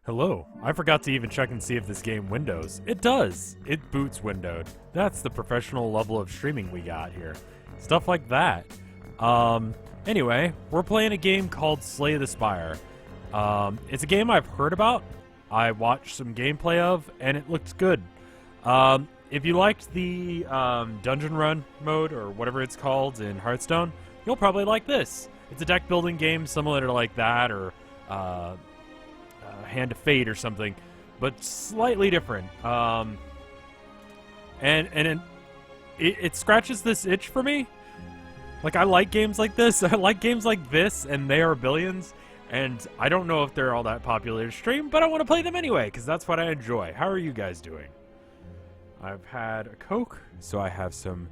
Hello. I forgot to even check and see if this game Windows. It does. It boots windowed. That's the professional level of streaming we got here. Stuff like that. Anyway, we're playing a game called Slay the Spire. It's a game I've heard about. I watched some gameplay of, and it looks good. If you liked the dungeon run mode, or whatever it's called in Hearthstone, you'll probably like this. It's a deck building game similar to like that, or Hand of Fate or something, but slightly different. And it scratches this itch for me. Like, I like games like this. I like games like this, and they are billions. And I don't know if they're all that popular to stream, but I want to play them anyway, because that's what I enjoy. How are you guys doing? I've had a Coke, so I have some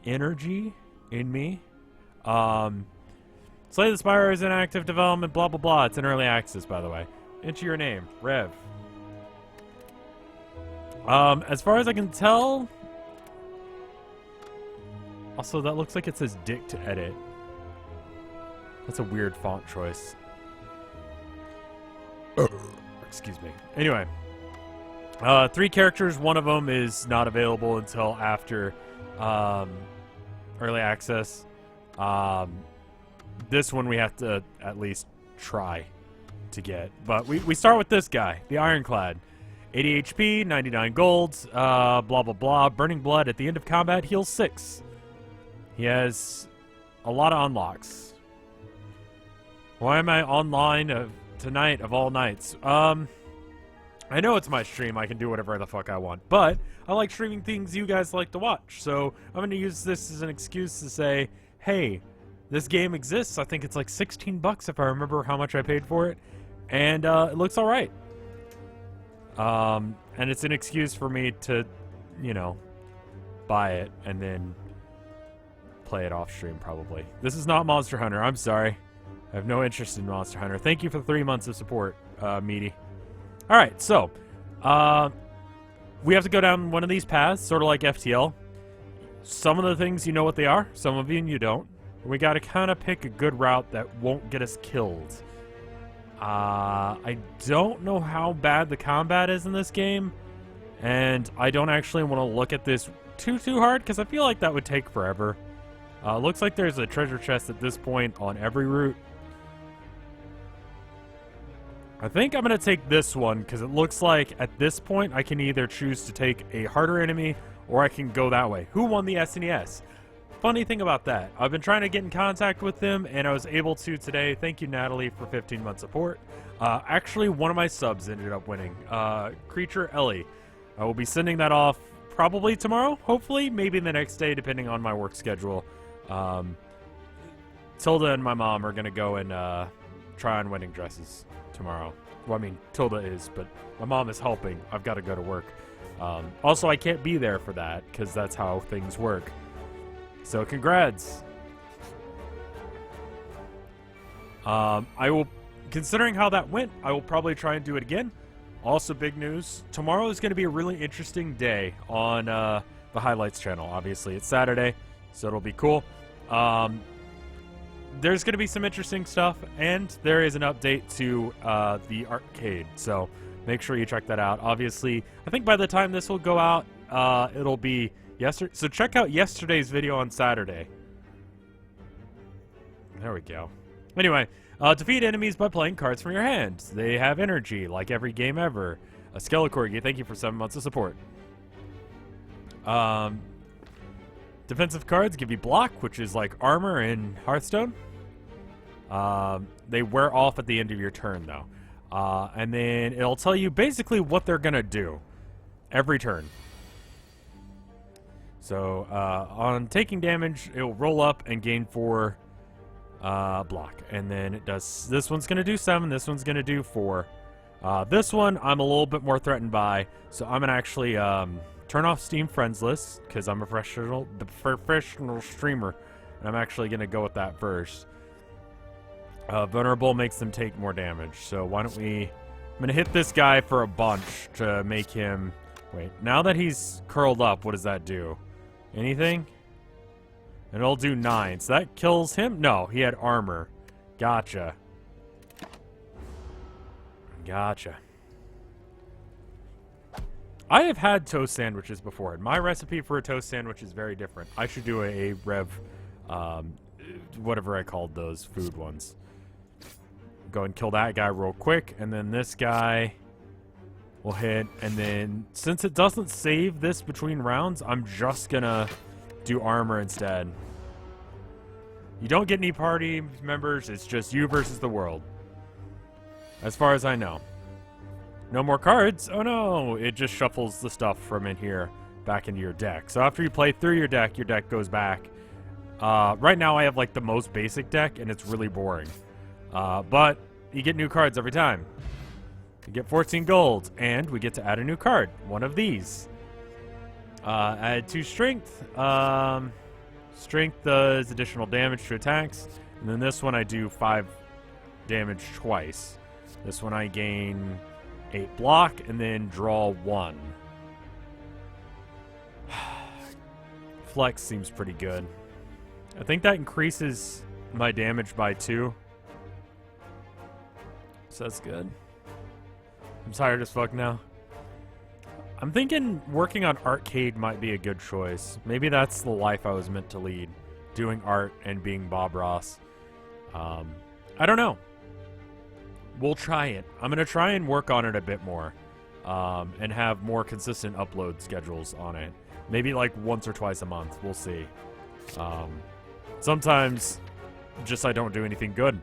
energy in me. Slay the Spire is in active development, blah, blah, blah. It's in early access, by the way. Enter your name, Rev. As far as I can tell... Also, that looks like it says Dick to edit. That's a weird font choice. Excuse me. Anyway. 3 characters. One of them is not available until after early access. This one we have to at least try to get. But we start with this guy, the Ironclad. 80 HP, 99 gold, blah, blah, blah. Burning Blood at the end of combat heals 6. He has a lot of unlocks. Why am I online tonight of all nights? I know it's my stream. I can do whatever the fuck I want. But I like streaming things you guys like to watch. So I'm going to use this as an excuse to say, hey, this game exists. I think it's like 16 bucks if I remember how much I paid for it. And it looks all right. And it's an excuse for me to, you know, buy it and then play it off stream probably. This is not Monster Hunter. I'm sorry. I have no interest in Monster Hunter. Thank you for 3 months of support, Meaty. All right, so we have to go down one of these paths, sort of like FTL. Some of the things you know what they are. Some of you don't. We got to kind of pick a good route that won't get us killed. I don't know how bad the combat is in this game, and I don't actually want to look at this too hard because I feel like that would take forever. Looks like there's a treasure chest at this point on every route. I think I'm going to take this one because it looks like at this point I can either choose to take a harder enemy or I can go that way. Who won the SNES? Funny thing about that, I've been trying to get in contact with them and I was able to today. Thank you, Natalie, for 15 months support. Actually, one of my subs ended up winning. Creature Ellie. I will be sending that off probably tomorrow, hopefully, maybe the next day, depending on my work schedule. Tilda and my mom are going to go and try on wedding dresses tomorrow. Well, I mean, Tilda is, but my mom is helping. I've got to go to work. Also, I can't be there for that because that's how things work. So, congrats. I will, considering how that went, I will probably try and do it again. Also, big news. Tomorrow is going to be a really interesting day on the Highlights channel. Obviously, it's Saturday, so it'll be cool. There's going to be some interesting stuff, and there is an update to the arcade, so make sure you check that out. Obviously, I think by the time this will go out, it'll be yesterday. So check out yesterday's video on Saturday. There we go. Anyway, defeat enemies by playing cards from your hand. They have energy, like every game ever. A Skelecorgi, thank you for 7 months of support. Defensive cards give you block, which is like armor in Hearthstone. They wear off at the end of your turn, though. And then it'll tell you basically what they're going to do every turn. So, on taking damage, it'll roll up and gain 4 block. And then it does, this one's going to do 7, this one's going to do 4. This one I'm a little bit more threatened by, so I'm going to actually turn off Steam Friends list, because I'm a professional streamer, and I'm actually going to go with that first. Vulnerable makes them take more damage, so why don't we... I'm going to hit this guy for a bunch to make him... Wait, now that he's curled up, what does that do? Anything? And it'll do 9, so that kills him? No, he had armor. Gotcha. Gotcha. I have had toast sandwiches before, and my recipe for a toast sandwich is very different. I should do a Rev, whatever I called those food ones. Go and kill that guy real quick, and then this guy will hit, and then since it doesn't save this between rounds, I'm just gonna do armor instead. You don't get any party members, it's just you versus the world. As far as I know. No more cards? Oh no! It just shuffles the stuff from in here back into your deck. So after you play through your deck goes back. Right now I have like the most basic deck, and it's really boring. But you get new cards every time. You get 14 gold, and we get to add a new card. One of these. Add 2 strength. Strength does additional damage to attacks. And then this one I do 5 damage twice. This one I gain 8 block, and then draw 1. Flex seems pretty good. I think that increases my damage by 2. So that's good. I'm tired as fuck now. I'm thinking working on arcade might be a good choice. Maybe that's the life I was meant to lead. Doing art and being Bob Ross. I don't know. We'll try it. I'm going to try and work on it a bit more. And have more consistent upload schedules on it. Maybe like once or twice a month. We'll see. Sometimes just I don't do anything good.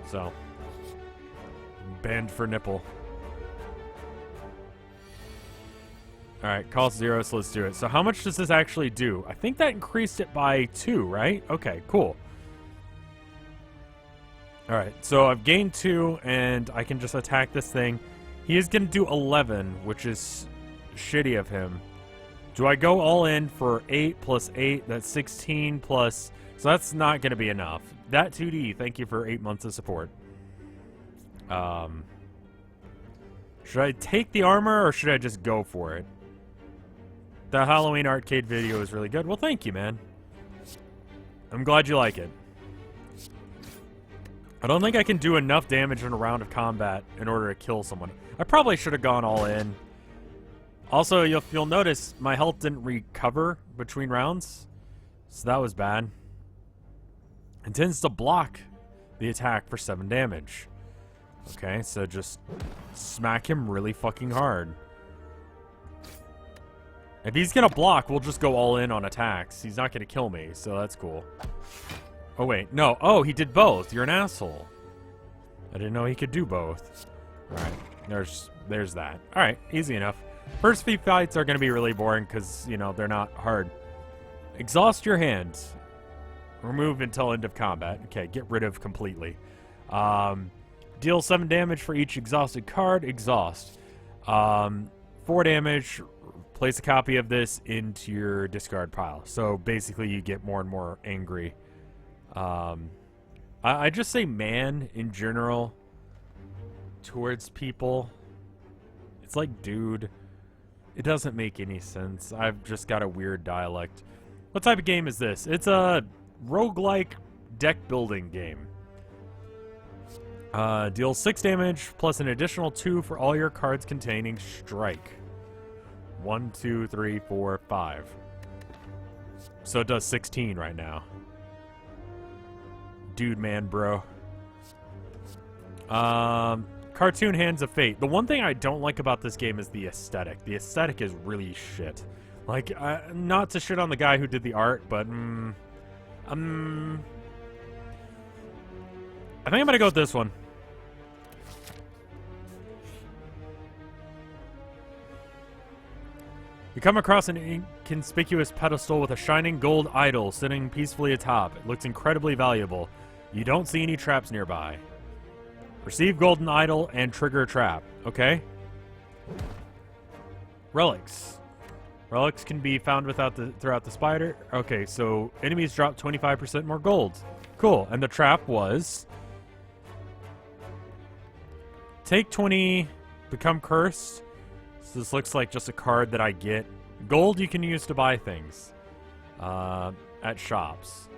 So. Banned for nipple. Alright, cost 0, so let's do it. So how much does this actually do? I think that increased it by 2, right? Okay, cool. Alright, so I've gained 2, and I can just attack this thing. He is going to do 11, which is shitty of him. Do I go all in for 8 plus 8? That's 16 plus... So that's not going to be enough. That 2D, thank you for 8 months of support. Should I take the armor, or should I just go for it? The Halloween arcade video is really good. Well, thank you, man. I'm glad you like it. I don't think I can do enough damage in a round of combat in order to kill someone. I probably should have gone all in. Also, you'll notice my health didn't recover between rounds. So that was bad. It tends to block the attack for 7 damage. Okay, so just smack him really fucking hard. If he's gonna block, we'll just go all in on attacks. He's not gonna kill me, so that's cool. Oh, wait. No. Oh, he did both. You're an asshole. I didn't know he could do both. Alright. There's that. Alright, easy enough. First few fights are gonna be really boring because, you know, they're not hard. Exhaust your hand. Remove until end of combat. Okay, get rid of completely. Deal 7 damage for each exhausted card. Exhaust. 4 damage. Place a copy of this into your discard pile. So basically you get more and more angry. I just say man in general towards people. It's like dude. It doesn't make any sense. I've just got a weird dialect. What type of game is this? It's a roguelike deck building game. Deal 6 damage plus an additional 2 for all your cards containing strike. 1, 2, 3, 4, 5. So it does 16 right now. Dude, man, bro. Cartoon Hands of Fate. The one thing I don't like about this game is the aesthetic. The aesthetic is really shit. Like, not to shit on the guy who did the art, but, I think I'm gonna go with this one. You come across an inconspicuous pedestal with a shining gold idol sitting peacefully atop. It looks incredibly valuable. You don't see any traps nearby. Receive golden idol and trigger a trap. Okay. Relics. Relics can be found throughout the spider. Okay, so enemies drop 25% more gold. Cool. And the trap was... Take 20, become cursed. So this looks like just a card that I get. Gold you can use to buy things at shops.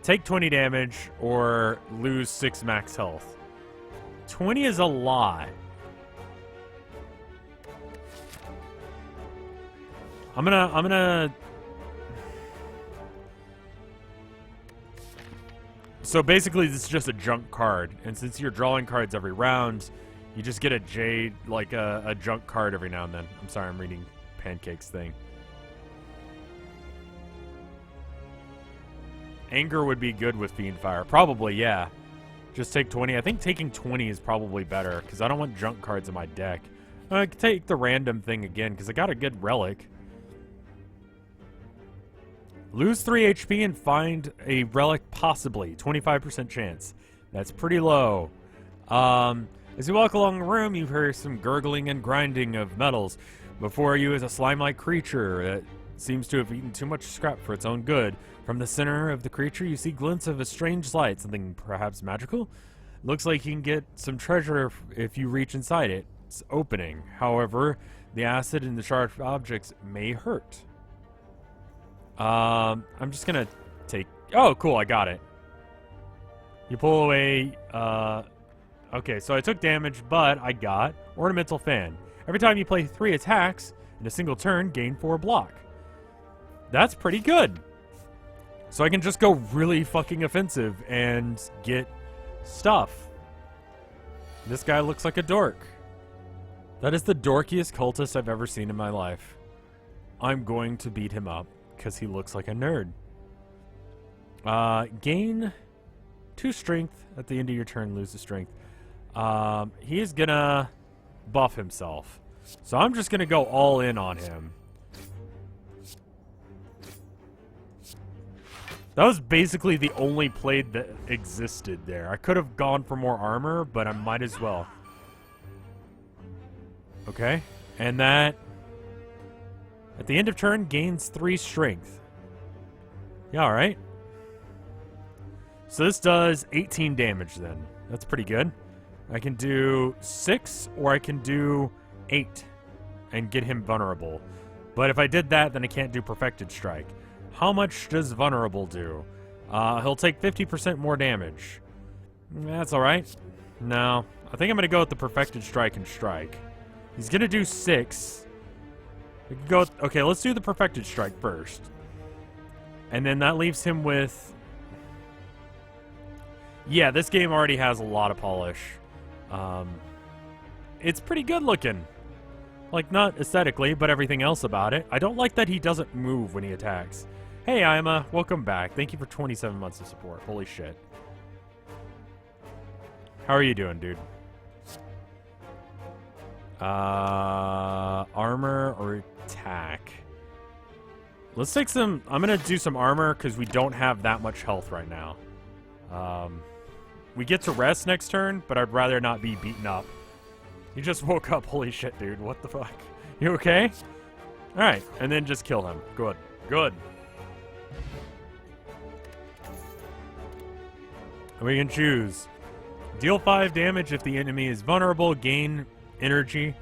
Take 20 damage or lose 6 max health. 20 is a lot. I'm gonna... So basically, this is just a junk card, and since you're drawing cards every round, you just get a jade, like a junk card every now and then. I'm sorry, I'm reading Pancake's thing. Anger would be good with Fiendfire. Probably, yeah. Just take 20. I think taking 20 is probably better, because I don't want junk cards in my deck. I could take the random thing again, because I got a good relic. Lose 3 HP and find a relic, possibly. 25% chance. That's pretty low. As you walk along the room, you hear some gurgling and grinding of metals. Before you is a slime-like creature that seems to have eaten too much scrap for its own good. From the center of the creature, you see glints of a strange light, something perhaps magical. Looks like you can get some treasure if you reach inside it. It's opening. However, the acid in the sharp objects may hurt. I'm just gonna take... Oh, cool, I got it. You pull away, okay, so I took damage, but I got Ornamental Fan. Every time you play 3 attacks in a single turn, gain 4 block. That's pretty good. So I can just go really fucking offensive and get stuff. This guy looks like a dork. That is the dorkiest cultist I've ever seen in my life. I'm going to beat him up. Because he looks like a nerd. Gain 2 strength at the end of your turn, lose the strength. He's gonna buff himself. So I'm just gonna go all in on him. That was basically the only play that existed there. I could have gone for more armor, but I might as well. Okay, and that... At the end of turn, gains 3 strength. Yeah, alright. So this does 18 damage then. That's pretty good. I can do 6 or I can do 8 and get him vulnerable. But if I did that, then I can't do Perfected Strike. How much does vulnerable do? He'll take 50% more damage. That's alright. No, I think I'm going to go with the Perfected Strike and strike. He's going to do 6. We can go... Okay, let's do the Perfected Strike first. And then that leaves him with... Yeah, this game already has a lot of polish. It's pretty good looking. Like, not aesthetically, but everything else about it. I don't like that he doesn't move when he attacks. Hey, Ima. Welcome back. Thank you for 27 months of support. Holy shit. How are you doing, dude? Armor or attack? Let's take some... I'm gonna do some armor because we don't have that much health right now. We get to rest next turn, but I'd rather not be beaten up. You just woke up. Holy shit, dude. What the fuck? You okay? Alright, and then just kill him. Good. Good. We can choose. Deal 5 damage if the enemy is vulnerable. Gain energy.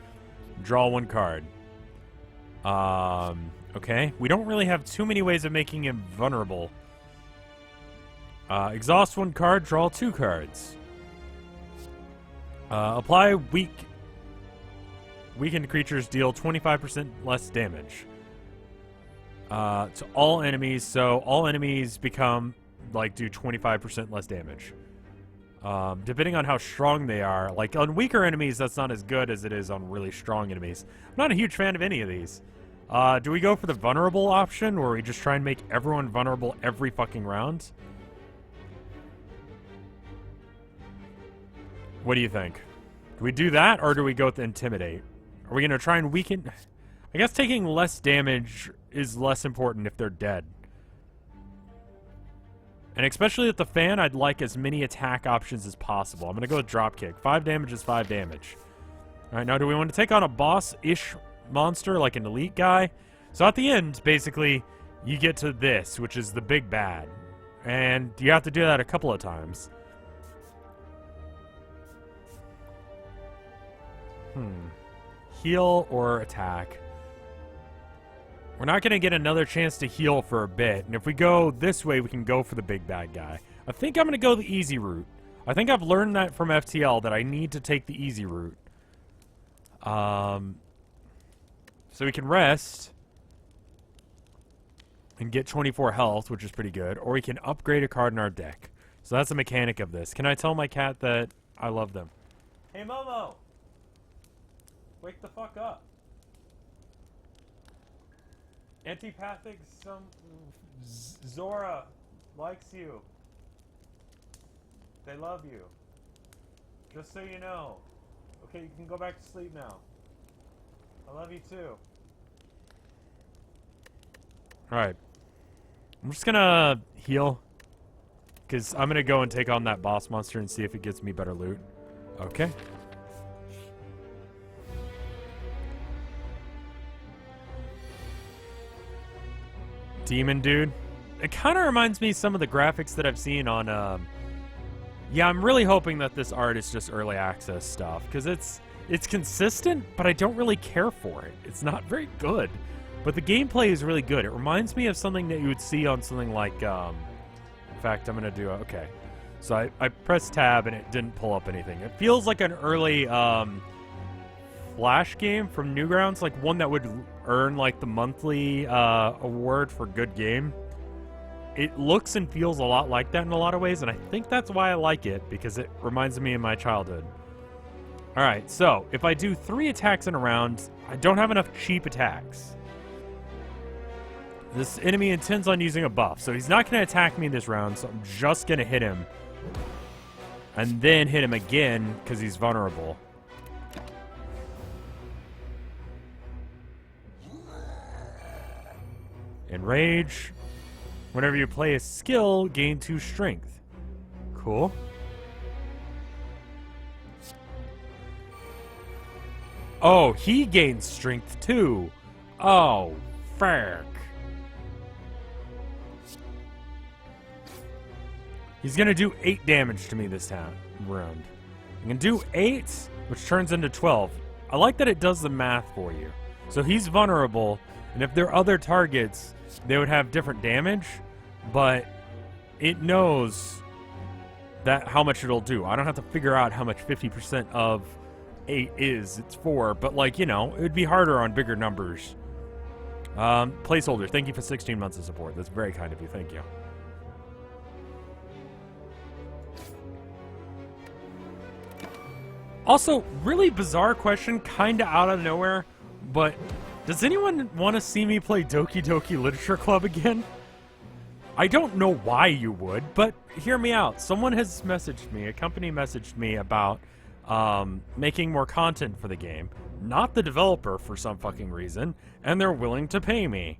Draw 1 card. Okay. We don't really have too many ways of making him vulnerable. Exhaust 1 card. Draw 2 cards. Apply weakened creatures deal 25% less damage. To all enemies. So all enemies become... like, do 25% less damage. Depending on how strong they are. Like, on weaker enemies, that's not as good as it is on really strong enemies. I'm not a huge fan of any of these. Do we go for the vulnerable option, or we just try and make everyone vulnerable every fucking round? What do you think? Do we do that, or do we go with Intimidate? Are we going to try and weaken... I guess taking less damage is less important if they're dead. And especially with the fan, I'd like as many attack options as possible. I'm going to go with Dropkick. 5 damage is 5 damage. Alright, now do we want to take on a boss-ish monster, like an elite guy? So at the end, basically, you get to this, which is the big bad. And you have to do that a couple of times. Heal or attack? We're not going to get another chance to heal for a bit. And if we go this way, we can go for the big bad guy. I think I'm going to go the easy route. I think I've learned that from FTL, that I need to take the easy route. So we can rest. and get 24 health, which is pretty good, or we can upgrade a card in our deck. So that's the mechanic of this. Can I tell my cat that I love them? Hey, Momo! Wake the fuck up. Antipathic Zora likes you. They love you. Just so you know. Okay, you can go back to sleep now. I love you too. Alright. I'm just gonna heal. Because I'm gonna go and take on that boss monster and see if it gives me better loot. Okay. Demon dude. It kind of reminds me of some of the graphics that I've seen on, yeah, I'm really hoping that this art is just early access stuff. Because it's consistent, but I don't really care for it. It's not very good. But the gameplay is really good. It reminds me of something that you would see on something like, in fact, I'm going to do, okay. So I pressed tab and it didn't pull up anything. It feels like an early, Flash game from Newgrounds, like one that would earn like the monthly award for good game. It looks and feels a lot like that in a lot of ways, and I think that's why I like it, because it reminds me of my childhood. Alright, so if I do 3 attacks in a round, I don't have enough cheap attacks. This enemy intends on using a buff, so he's not going to attack me this round, so I'm just going to hit him. And then hit him again, because he's vulnerable. Enrage. Whenever you play a skill, gain 2 strength. Cool. Oh, he gains strength too. Oh, frick. He's gonna do 8 damage to me this time round. I'm gonna do 8, which turns into 12. I like that it does the math for you. So he's vulnerable, and if there are other targets, they would have different damage, but it knows that how much it'll do. I don't have to figure out how much 50% of 8 is. It's 4, but like, you know, it would be harder on bigger numbers. Placeholder, thank you for 16 months of support. That's very kind of you. Thank you. Also, really bizarre question, kind of out of nowhere, but does anyone want to see me play Doki Doki Literature Club again? I don't know why you would, but hear me out. Someone has messaged me, a company messaged me about making more content for the game. Not the developer for some fucking reason, and they're willing to pay me.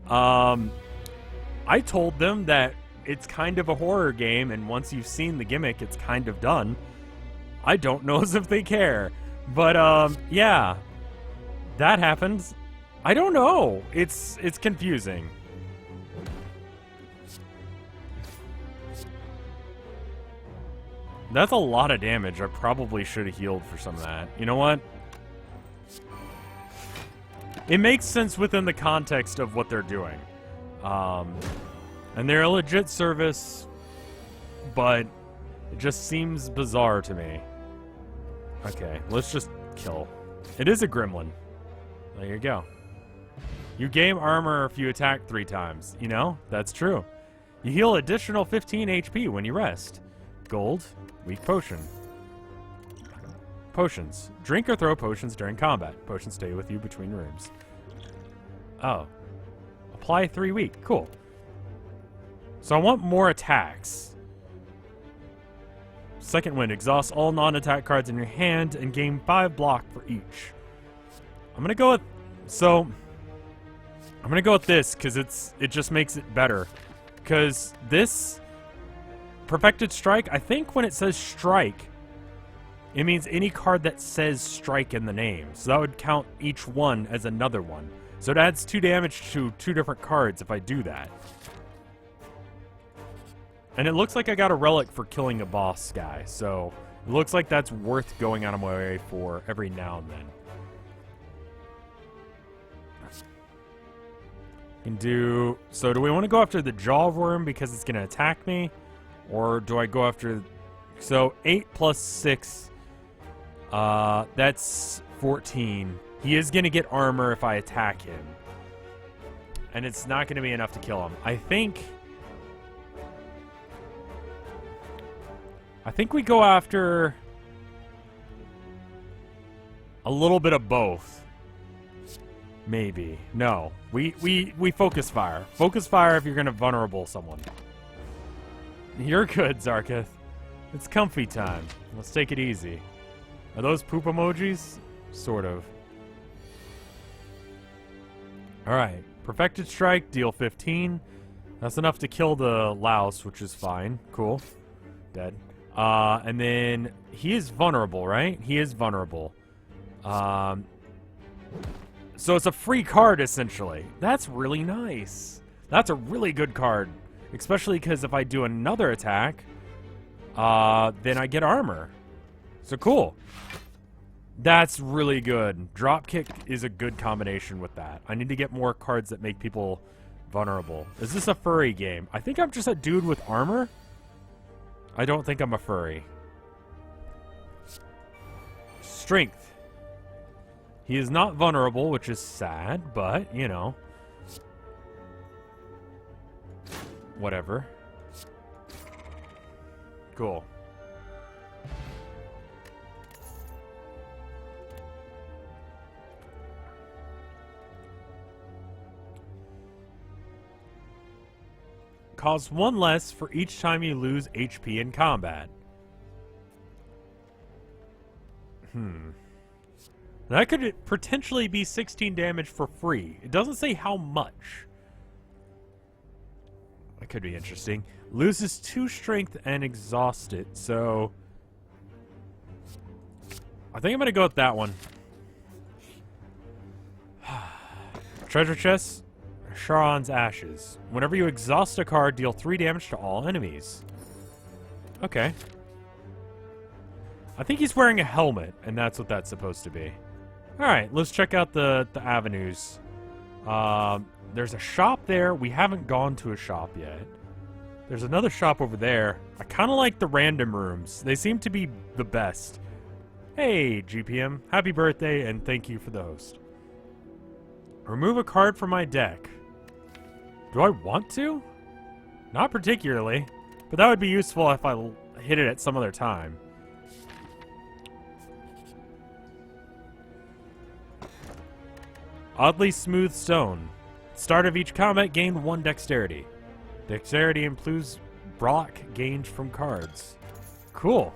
I told them that it's kind of a horror game, and once you've seen the gimmick, it's kind of done. I don't know as if they care. But, yeah. That happens. I don't know. It's confusing. That's a lot of damage. I probably should have healed for some of that. You know what? It makes sense within the context of what they're doing. And they're a legit service, but it just seems bizarre to me. Okay, let's just kill. It is a gremlin. There you go. You gain armor if you attack 3 times. You know, that's true. You heal additional 15 HP when you rest. Gold, weak potion. Potions. Drink or throw potions during combat. Potions stay with you between rooms. Oh. Apply 3 weak. Cool. So I want more attacks. Second wind. Exhaust all non-attack cards in your hand and gain 5 block for each. I'm gonna go with... So... I'm gonna go with this, because it just makes it better. Because this... Perfected Strike, I think when it says strike, it means any card that says strike in the name. So that would count each one as another one. So it adds 2 damage to 2 different cards if I do that. And it looks like I got a relic for killing a boss guy. So it looks like that's worth going out of my way for every now and then. Can do... So do we want to go after the jaw worm because it's going to attack me? Or do I go after... So 8 plus 6... that's 14. He is going to get armor if I attack him. And it's not going to be enough to kill him. I think we go after a little bit of both. Maybe. No. We focus fire. Focus fire if you're going to vulnerable someone. You're good, Zarketh. It's comfy time. Let's take it easy. Are those poop emojis? Sort of. Alright. Perfected Strike, deal 15. That's enough to kill the louse, which is fine. Cool. Dead. And then he is vulnerable, right? He is vulnerable. So it's a free card, essentially. That's really nice. That's a really good card. Especially because if I do another attack, then I get armor. So cool. That's really good. Dropkick is a good combination with that. I need to get more cards that make people vulnerable. Is this a furry game? I think I'm just a dude with armor. I don't think I'm a furry. Strength. He is not vulnerable, which is sad, but, you know. Whatever. Cool. Costs 1 less for each time you lose HP in combat. That could potentially be 16 damage for free. It doesn't say how much. That could be interesting. Loses 2 strength and exhausted, so I think I'm going to go with that one. Treasure chest, Charon's Ashes. Whenever you exhaust a card, deal 3 damage to all enemies. Okay. I think he's wearing a helmet, and that's what that's supposed to be. Alright, let's check out the avenues. There's a shop there. We haven't gone to a shop yet. There's another shop over there. I kind of like the random rooms. They seem to be the best. Hey, GPM. Happy birthday, and thank you for the host. Remove a card from my deck. Do I want to? Not particularly, but that would be useful if I hit it at some other time. Oddly smooth stone. Start of each combat, gain 1 dexterity. Dexterity improves block gained from cards. Cool.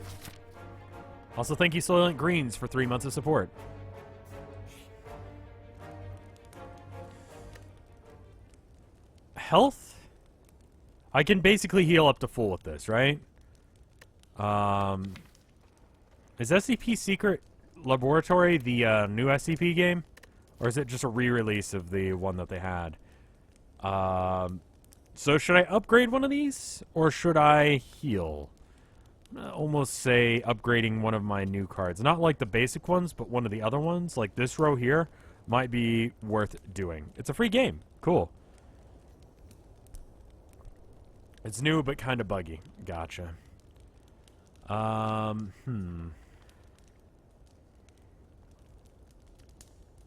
Also, thank you, Soylent Greens, for 3 months of support. Health? I can basically heal up to full with this, right? Is SCP Secret Laboratory the new SCP game? Or is it just a re-release of the one that they had? So should I upgrade one of these? Or should I heal? Almost say upgrading one of my new cards. Not like the basic ones, but one of the other ones. Like this row here might be worth doing. It's a free game. Cool. It's new, but kind of buggy. Gotcha.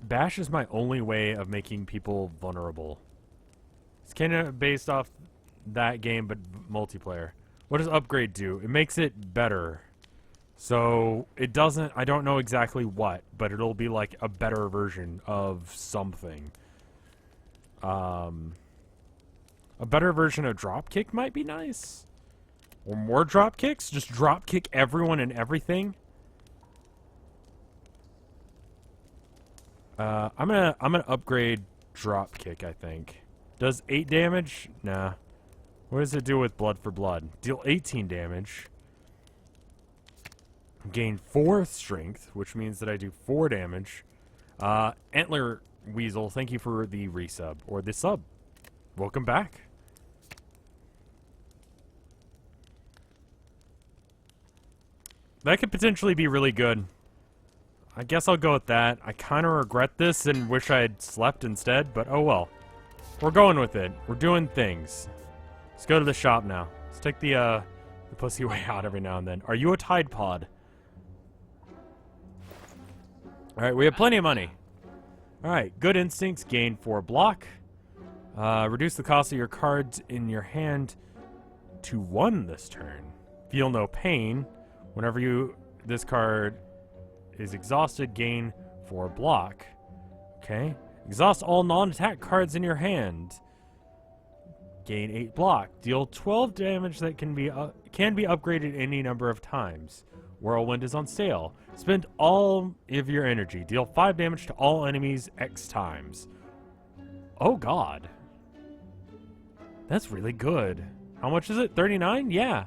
Bash is my only way of making people vulnerable. It's kind of based off that game, but multiplayer. What does upgrade do? It makes it better. So, it doesn't... I don't know exactly what, but it'll be like a better version of something. A better version of dropkick might be nice. Or more dropkicks? Just dropkick everyone and everything? I'm gonna upgrade dropkick, I think. Does 8 damage? Nah. What does it do with blood for blood? Deal 18 damage. Gain 4 strength, which means that I do 4 damage. Antler Weasel, thank you for the resub. Or the sub. Welcome back. That could potentially be really good. I guess I'll go with that. I kind of regret this and wish I had slept instead, but oh well. We're going with it. We're doing things. Let's go to the shop now. Let's take the pussy way out every now and then. Are you a Tide Pod? Alright, we have plenty of money. Alright, good instincts, gain 4 block. Reduce the cost of your cards in your hand to 1 this turn. Feel no pain. Whenever this card is exhausted, gain 4 block. Okay. Exhaust all non-attack cards in your hand. Gain 8 block. Deal 12 damage that can be upgraded any number of times. Whirlwind is on sale. Spend all of your energy. Deal 5 damage to all enemies X times. Oh god. That's really good. How much is it? 39? Yeah.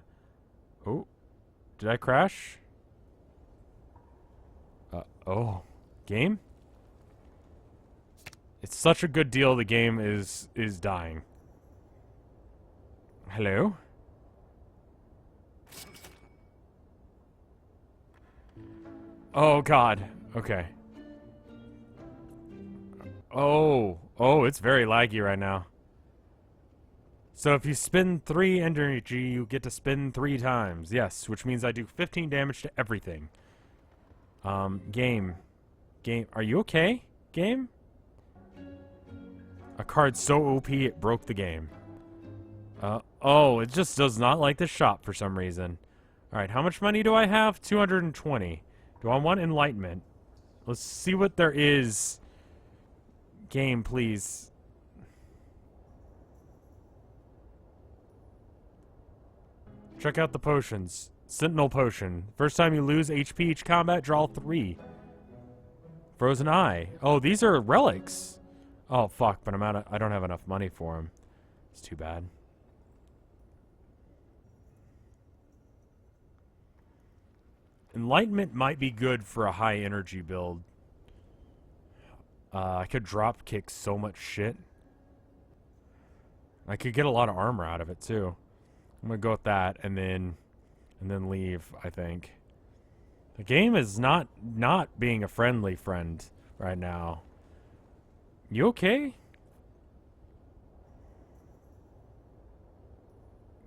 Oh. Did I crash? Oh. Game? It's such a good deal the game is dying. Hello? Oh god. Okay. Oh, it's very laggy right now. So if you spend 3 energy, you get to spin 3 times. Yes, which means I do 15 damage to everything. Game. Are you okay? Game? A card so OP it broke the game. Oh, it just does not like the shop for some reason. Alright, how much money do I have? 220. Do I want enlightenment? Let's see what there is. Game, please. Check out the potions. Sentinel potion. First time you lose HP each combat, draw 3. Frozen eye. Oh, these are relics. Oh fuck, but I don't have enough money for them. It's too bad. Enlightenment might be good for a high energy build. I could drop kick so much shit. I could get a lot of armor out of it too. I'm gonna go with that and then leave, I think. The game is not being a friendly friend right now. You okay?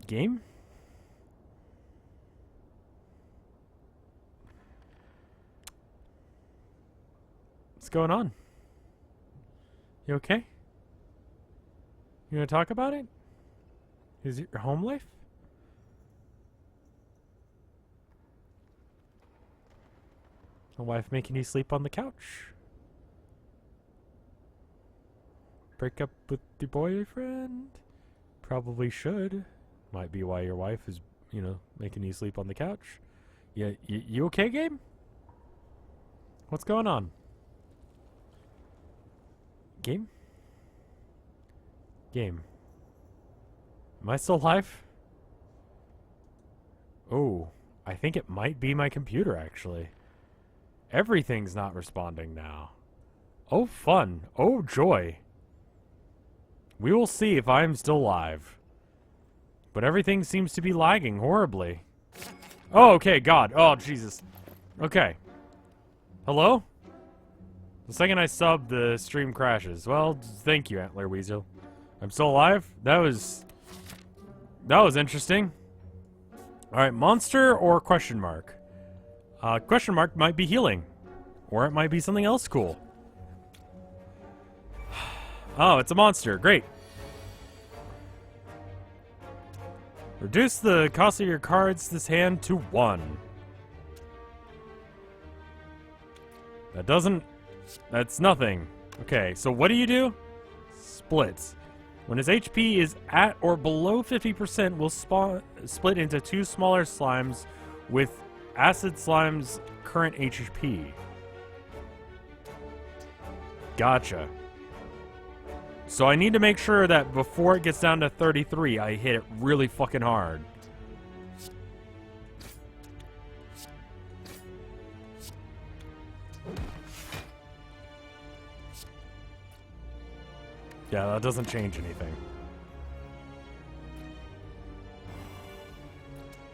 Game? What's going on? You okay? You gonna talk about it? Is it your home life? A wife making you sleep on the couch? Break up with your boyfriend? Probably should. Might be why your wife is, you know, making you sleep on the couch. Yeah, you okay, Gabe? What's going on? Game? Game. Am I still alive? Oh, I think it might be my computer, actually. Everything's not responding now. Oh, fun. Oh, joy. We will see if I am still alive. But everything seems to be lagging horribly. Oh, okay, God. Oh, Jesus. Okay. Hello? The second I sub, the stream crashes. Well, thank you, Antler Weasel. I'm still alive? That was interesting. Alright, monster or question mark? Question mark might be healing. Or it might be something else cool. Oh, it's a monster. Great. Reduce the cost of your cards this hand to 1. That's nothing. Okay, so what do? Splits. When his HP is at or below 50%, will split into 2 smaller slimes with acid slime's current HP. Gotcha. So I need to make sure that before it gets down to 33, I hit it really fucking hard. Yeah, that doesn't change anything.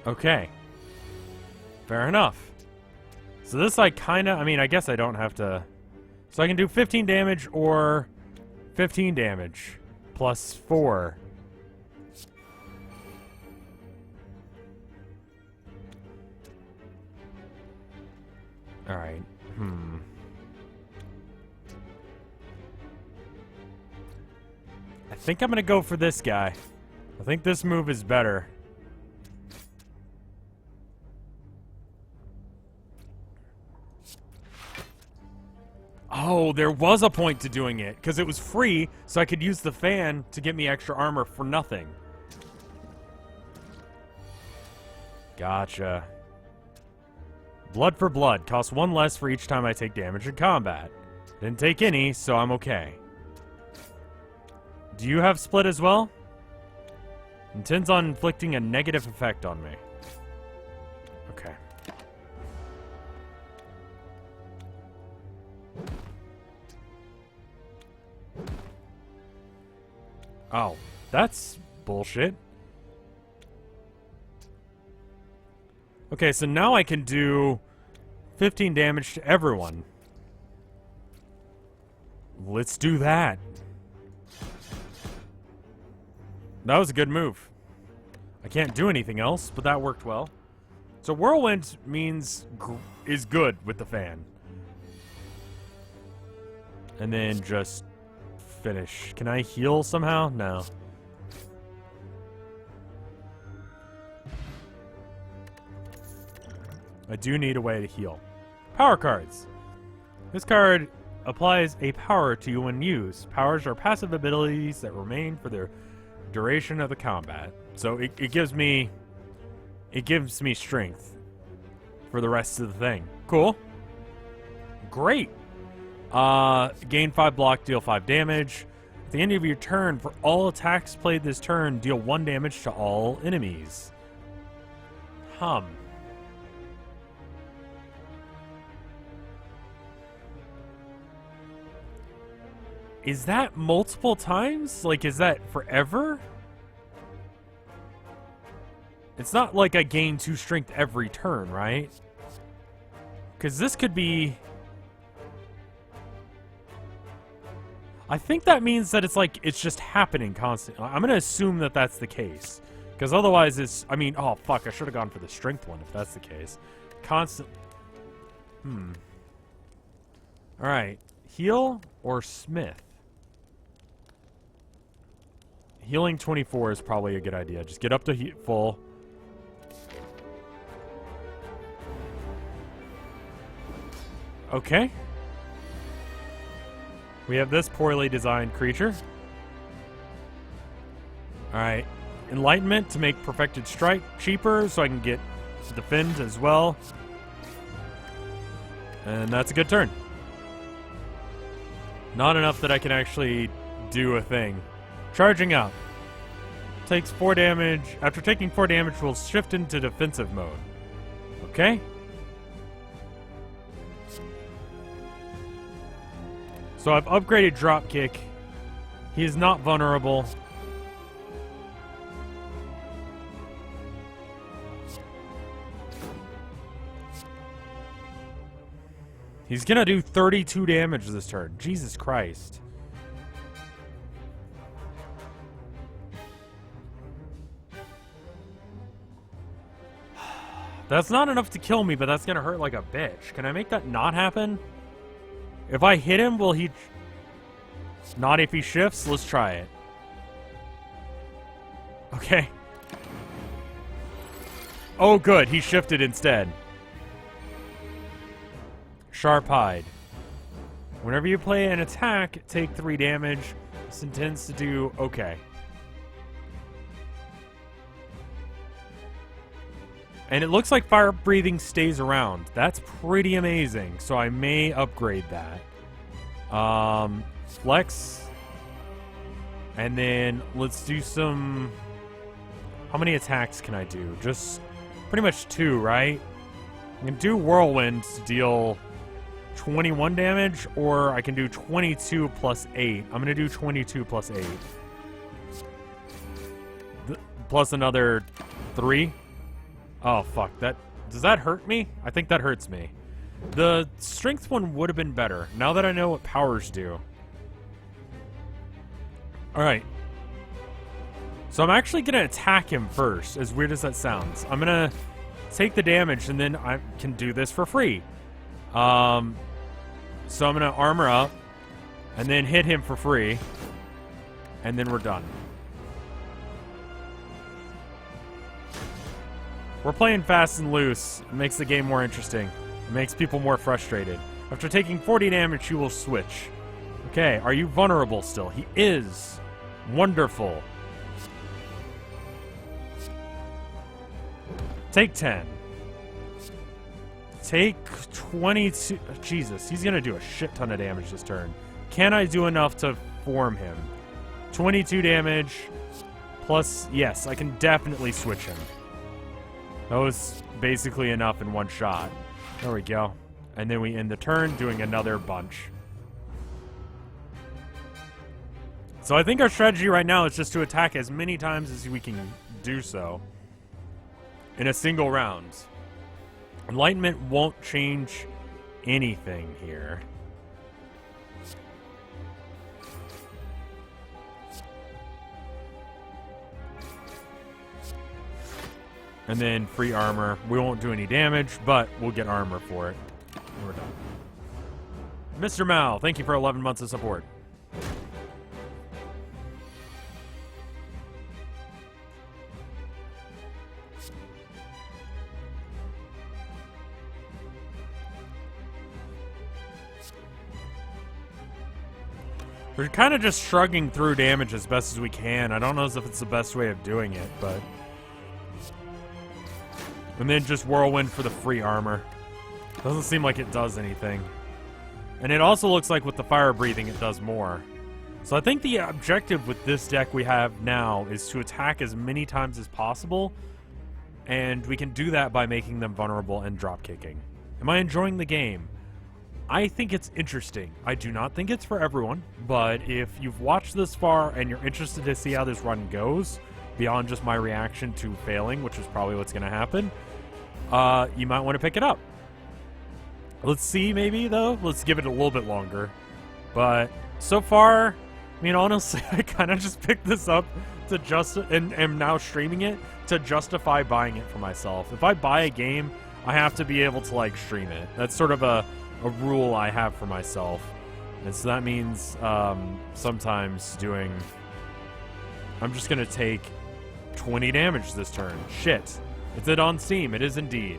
Okay. Fair enough. So this I guess I don't have to... So I can do 15 damage or 15 damage plus 4. Alright. I think I'm gonna go for this guy. I think this move is better. Oh, there was a point to doing it, because it was free, so I could use the fan to get me extra armor for nothing. Gotcha. Blood for blood. Costs 1 less for each time I take damage in combat. Didn't take any, so I'm okay. Do you have split as well? Intends on inflicting a negative effect on me. Okay. Oh, that's bullshit. Okay, so now I can do 15 damage to everyone. Let's do that. That was a good move. I can't do anything else, but that worked well. So Whirlwind means is good with the fan. And then just finish. Can I heal somehow? No. I do need a way to heal. Power cards. This card applies a power to you when used. Powers are passive abilities that remain for the duration of the combat. So it gives me strength for the rest of the thing. Cool. Great. Gain 5 block, deal 5 damage. At the end of your turn, for all attacks played this turn, deal 1 damage to all enemies. Is that multiple times? Like, is that forever? It's not like I gain 2 strength every turn, right? Because this could be... I think that means that it's like, it's just happening constantly. I'm going to assume that that's the case. Because otherwise it's... I mean, oh, fuck, I should have gone for the strength one if that's the case. Constant... Alright. Heal or Smith? Healing 24 is probably a good idea. Just get up to full. Okay. We have this poorly designed creature. Alright. Enlightenment to make Perfected Strike cheaper so I can get Defend as well. And that's a good turn. Not enough that I can actually do a thing. Charging up. Takes 4 damage. After taking 4 damage, we'll shift into defensive mode. Okay. So I've upgraded Dropkick. He is not vulnerable. He's gonna do 32 damage this turn. Jesus Christ. That's not enough to kill me, but that's gonna hurt like a bitch. Can I make that not happen? If I hit him, will he... Not if he shifts? Let's try it. Okay. Oh, good. He shifted instead. Sharp Hide. Whenever you play an attack, take 3 damage. This intends to do... Okay. And it looks like fire breathing stays around. That's pretty amazing. So I may upgrade that. Flex. And then let's do some... How many attacks can I do? Just pretty much 2, right? I can do Whirlwind to deal 21 damage, or I can do 22 plus 8. I'm going to do 22 plus 8. Plus another 3. Oh, fuck. Does that hurt me? I think that hurts me. The strength one would have been better, now that I know what powers do. Alright. So I'm actually going to attack him first, as weird as that sounds. I'm going to take the damage, and then I can do this for free. So I'm going to armor up, and then hit him for free. and then we're done. We're playing fast and loose. It makes the game more interesting. It makes people more frustrated. After taking 40 damage, you will switch. Okay, are you vulnerable still? He is. Wonderful. Take 10. Take 22. Jesus, he's going to do a shit ton of damage this turn. Can I do enough to form him? 22 damage. Plus, yes, I can definitely switch him. That was basically enough in one shot. There we go. And then we end the turn doing another bunch. So I think our strategy right now is just to attack as many times as we can do so in a single round. Enlightenment won't change anything here. And then free armor. We won't do any damage, but we'll get armor for it. And we're done. Mr. Mao, thank you for 11 months of support. We're kind of just shrugging through damage as best as we can. I don't know if it's the best way of doing it, but... And then just whirlwind for the free armor. Doesn't seem like it does anything. And it also looks like with the fire breathing it does more. So I think the objective with this deck we have now is to attack as many times as possible. And we can do that by making them vulnerable and drop kicking. Am I enjoying the game? I think it's interesting. I do not think it's for everyone, but if you've watched this far and you're interested to see how this run goes, beyond just my reaction to failing, which is probably what's going to happen, you might want to pick it up. Let's see, maybe, though. Let's give it a little bit longer. But so far, I mean, honestly, I kind of just picked this up to and am now streaming it to justify buying it for myself. If I buy a game, I have to be able to, like, stream it. That's sort of a rule I have for myself. And so that means sometimes doing... I'm just going to take 20 damage this turn. Shit. Is it on Steam? It is indeed.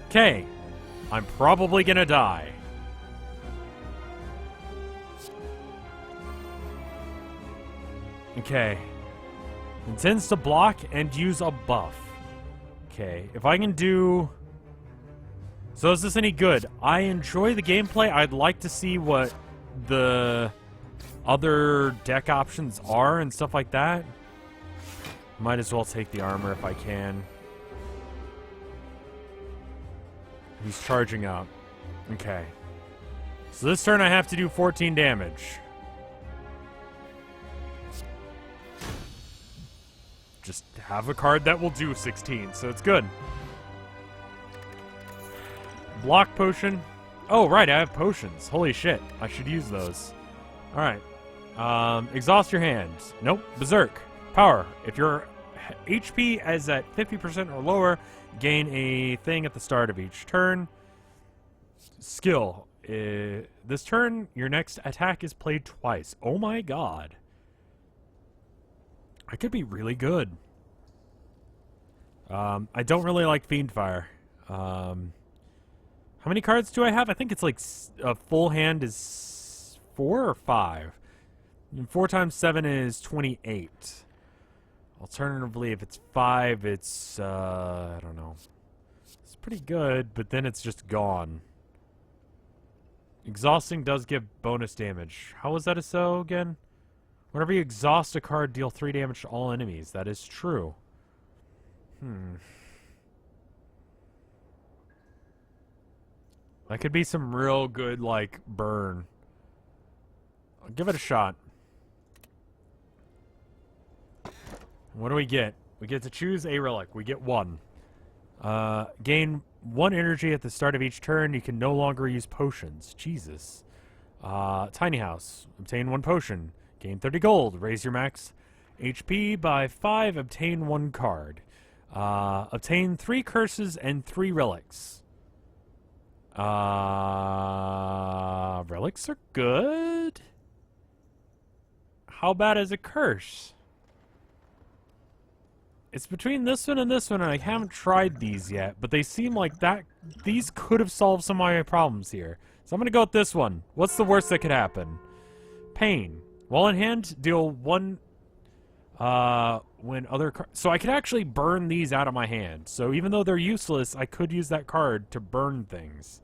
Okay. I'm probably going to die. Okay. Intends to block and use a buff. Okay, if I can do... So is this any good? I enjoy the gameplay. I'd like to see what the other deck options are and stuff like that. Might as well take the armor if I can. He's charging up. Okay. So this turn I have to do 14 damage. Just have a card that will do 16, so it's good. Block potion. Oh, right, I have potions. Holy shit, I should use those. Alright. Exhaust your hands. Nope. Berserk. Power. If your HP is at 50% or lower, gain a thing at the start of each turn. Skill. This turn, your next attack is played twice. Oh my god. I could be really good. I don't really like Fiendfire. How many cards do I have? I think it's like a full hand is 4 or 5. And 4 times 7 is 28. Alternatively, if it's 5, it's, I don't know. It's pretty good, but then it's just gone. Exhausting does give bonus damage. How was that a so again? Whenever you exhaust a card, deal 3 damage to all enemies. That is true. That could be some real good, like, burn. I'll give it a shot. What do we get? We get to choose a relic. We get 1. Gain 1 energy at the start of each turn. You can no longer use potions. Jesus. Tiny House. Obtain 1 potion. Gain 30 gold. Raise your max HP by 5. Obtain 1 card. Obtain 3 curses and 3 relics. Relics are good. How bad is a curse? It's between this one, and I haven't tried these yet, but they seem like these could have solved some of my problems here. So I'm gonna go with this one. What's the worst that could happen? Pain. While in hand, deal 1 when other cards... So I could actually burn these out of my hand. So even though they're useless, I could use that card to burn things.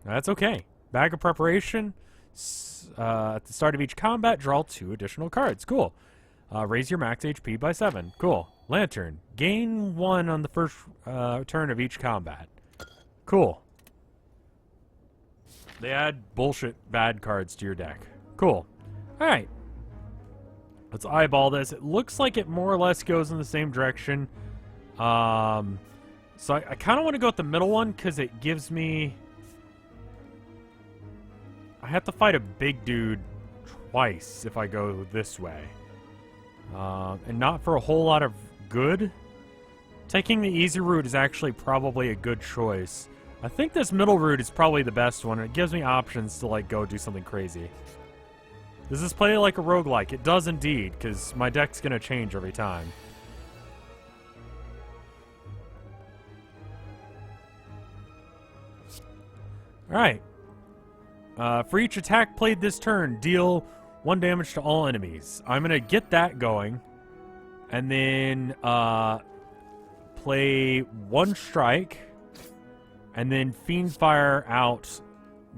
That's okay. Bag of Preparation. At the start of each combat, draw 2 additional cards. Cool. Raise your max HP by 7. Cool. Lantern. Gain 1 on the first turn of each combat. Cool. They add bullshit bad cards to your deck. Cool. Alright. Let's eyeball this. It looks like it more or less goes in the same direction. So I kind of want to go with the middle one because it gives me... I have to fight a big dude twice if I go this way. And not for a whole lot of good. Taking the easy route is actually probably a good choice. I think this middle route is probably the best one. It gives me options to, like, go do something crazy. Does this play like a roguelike? It does indeed, because my deck's going to change every time. Alright. For each attack played this turn, deal 1 damage to all enemies. I'm going to get that going. And then play 1 strike. And then Fiend Fire out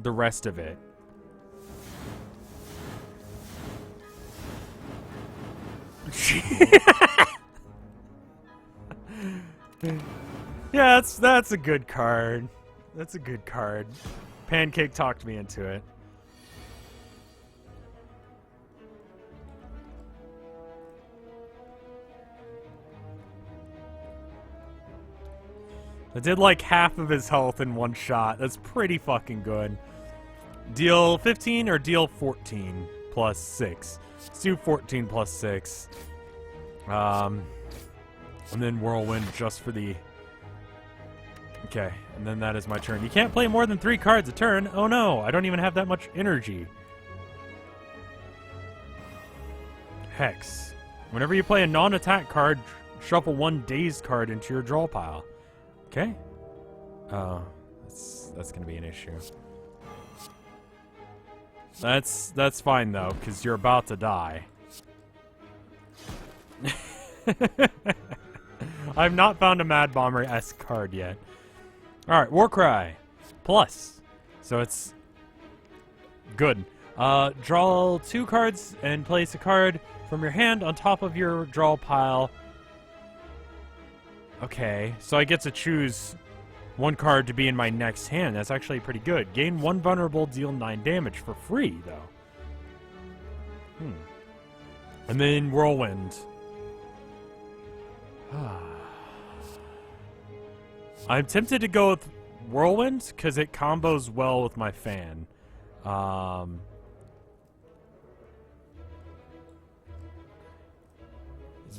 the rest of it. Yeah, that's a good card. That's a good card. Pancake talked me into it. I did like half of his health in 1 shot. That's pretty fucking good. Deal 15 or deal 14 plus 6. Let's do 14 plus 6. And then Whirlwind just for the... Okay, and then that is my turn. You can't play more than 3 cards a turn. Oh no, I don't even have that much energy. Hex. Whenever you play a non-attack card, shuffle 1 dazed card into your draw pile. Okay. That's gonna be an issue. That's fine though, because you're about to die. I've not found a Mad Bomber-esque card yet. Alright, Warcry. Plus. So it's good. Draw 2 cards and place a card from your hand on top of your draw pile. Okay, so I get to choose 1 card to be in my next hand. That's actually pretty good. Gain 1 vulnerable, deal 9 damage for free, though. And then Whirlwind. I'm tempted to go with Whirlwind, because it combos well with my fan.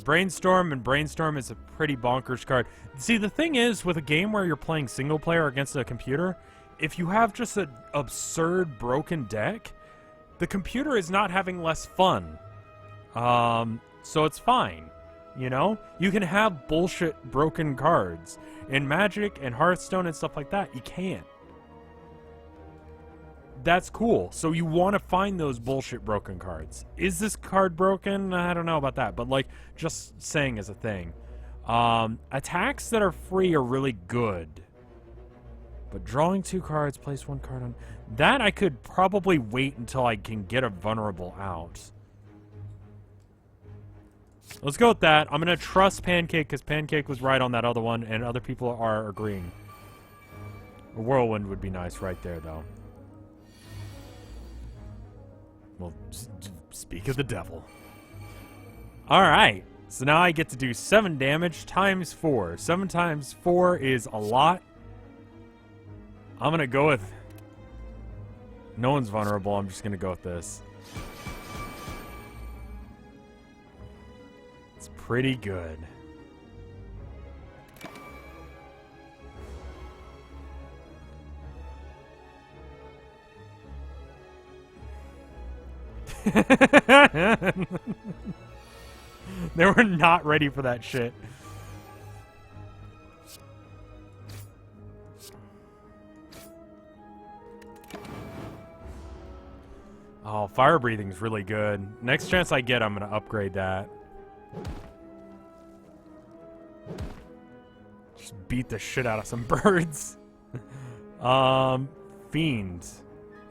Brainstorm, and Brainstorm is a pretty bonkers card. See, the thing is, with a game where you're playing single player against a computer, if you have just an absurd broken deck, the computer is not having less fun. So it's fine. You know? You can have bullshit broken cards. In Magic and Hearthstone and stuff like that, you can't. That's cool. So you want to find those bullshit broken cards. Is this card broken? I don't know about that. But, like, just saying as a thing. Attacks that are free are really good. But drawing 2 cards, place 1 card on... That I could probably wait until I can get a vulnerable out. Let's go with that. I'm going to trust Pancake because Pancake was right on that other one, and other people are agreeing. A Whirlwind would be nice right there, though. Well, speak of the devil. Alright, so now I get to do 7 damage times 4. 7 times 4 is a lot. I'm going to go with... No one's vulnerable, I'm just going to go with this. It's pretty good. They were not ready for that shit. Oh, fire breathing's really good. Next chance I get, I'm gonna upgrade that. Just beat the shit out of some birds. Fiend.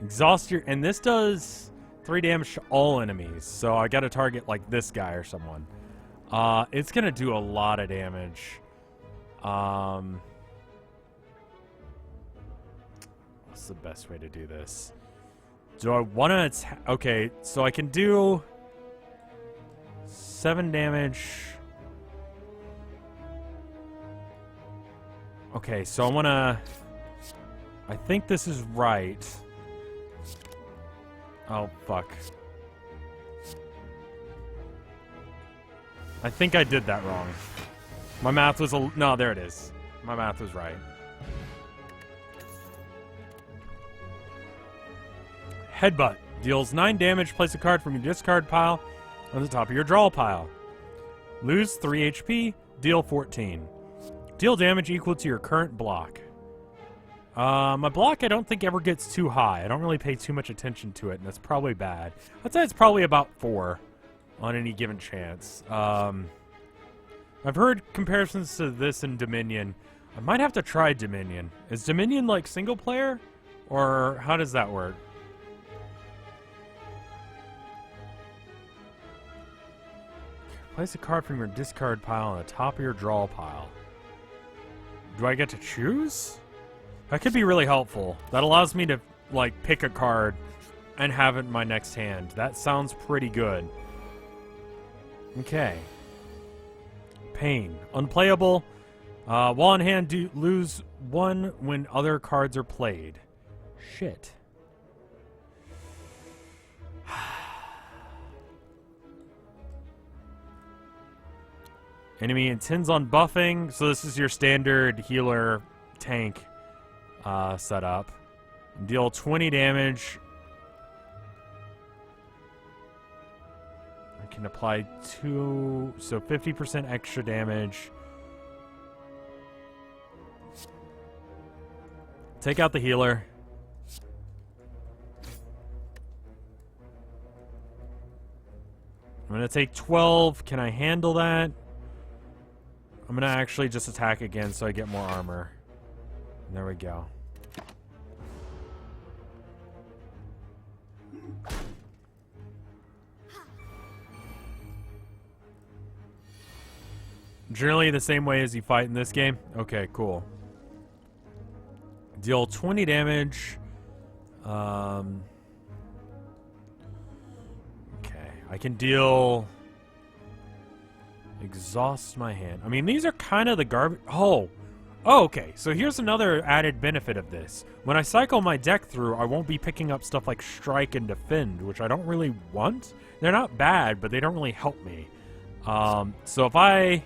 Exhaust your... And this does 3 damage to all enemies. So I gotta target, like, this guy or someone. It's gonna do a lot of damage. What's the best way to do this? Do I want to attack? Okay, so I can do 7 damage. Okay, so I want to... I think this is right. Oh, fuck. I think I did that wrong. My math was a... No, there it is. My math was right. Headbutt. Deals 9 damage. Place a card from your discard pile on the top of your draw pile. Lose 3 HP. Deal 14. Deal damage equal to your current block. My block I don't think ever gets too high. I don't really pay too much attention to it, and that's probably bad. I'd say it's probably about 4 on any given chance. I've heard comparisons to this in Dominion. I might have to try Dominion. Is Dominion like single player? Or how does that work? Place a card from your discard pile on the top of your draw pile. Do I get to choose? That could be really helpful. That allows me to, like, pick a card and have it in my next hand. That sounds pretty good. Okay. Pain. Unplayable. While in hand, lose 1 when other cards are played. Shit. Enemy intends on buffing, so this is your standard healer tank setup. Deal 20 damage. I can apply 2, so 50% extra damage. Take out the healer. I'm going to take 12. Can I handle that? I'm going to actually just attack again so I get more armor. There we go. Generally the same way as you fight in this game? Okay, cool. Deal 20 damage. Okay, I can deal... Exhaust my hand. I mean, these are kind of the garbage... Oh, okay. So here's another added benefit of this. When I cycle my deck through, I won't be picking up stuff like Strike and Defend, which I don't really want. They're not bad, but they don't really help me. So if I...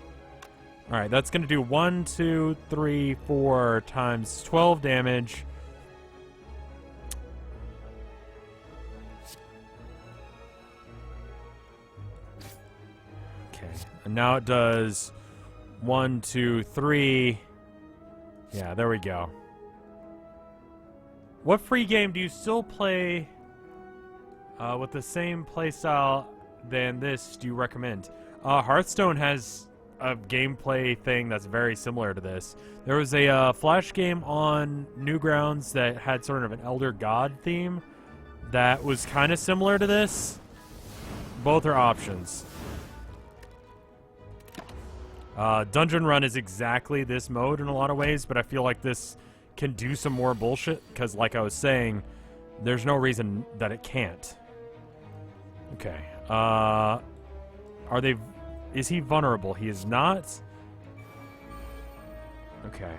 Alright, that's going to do 1, 2, 3, 4 times 12 damage. And now it does 1, 2, 3. Yeah, there we go. What free game do you still play with the same playstyle than this do you recommend? Hearthstone has a gameplay thing that's very similar to this. There was a Flash game on Newgrounds that had sort of an Elder God theme that was kind of similar to this. Both are options. Dungeon Run is exactly this mode in a lot of ways, but I feel like this can do some more bullshit, because like I was saying, there's no reason that it can't. Okay. Is he vulnerable? He is not? Okay.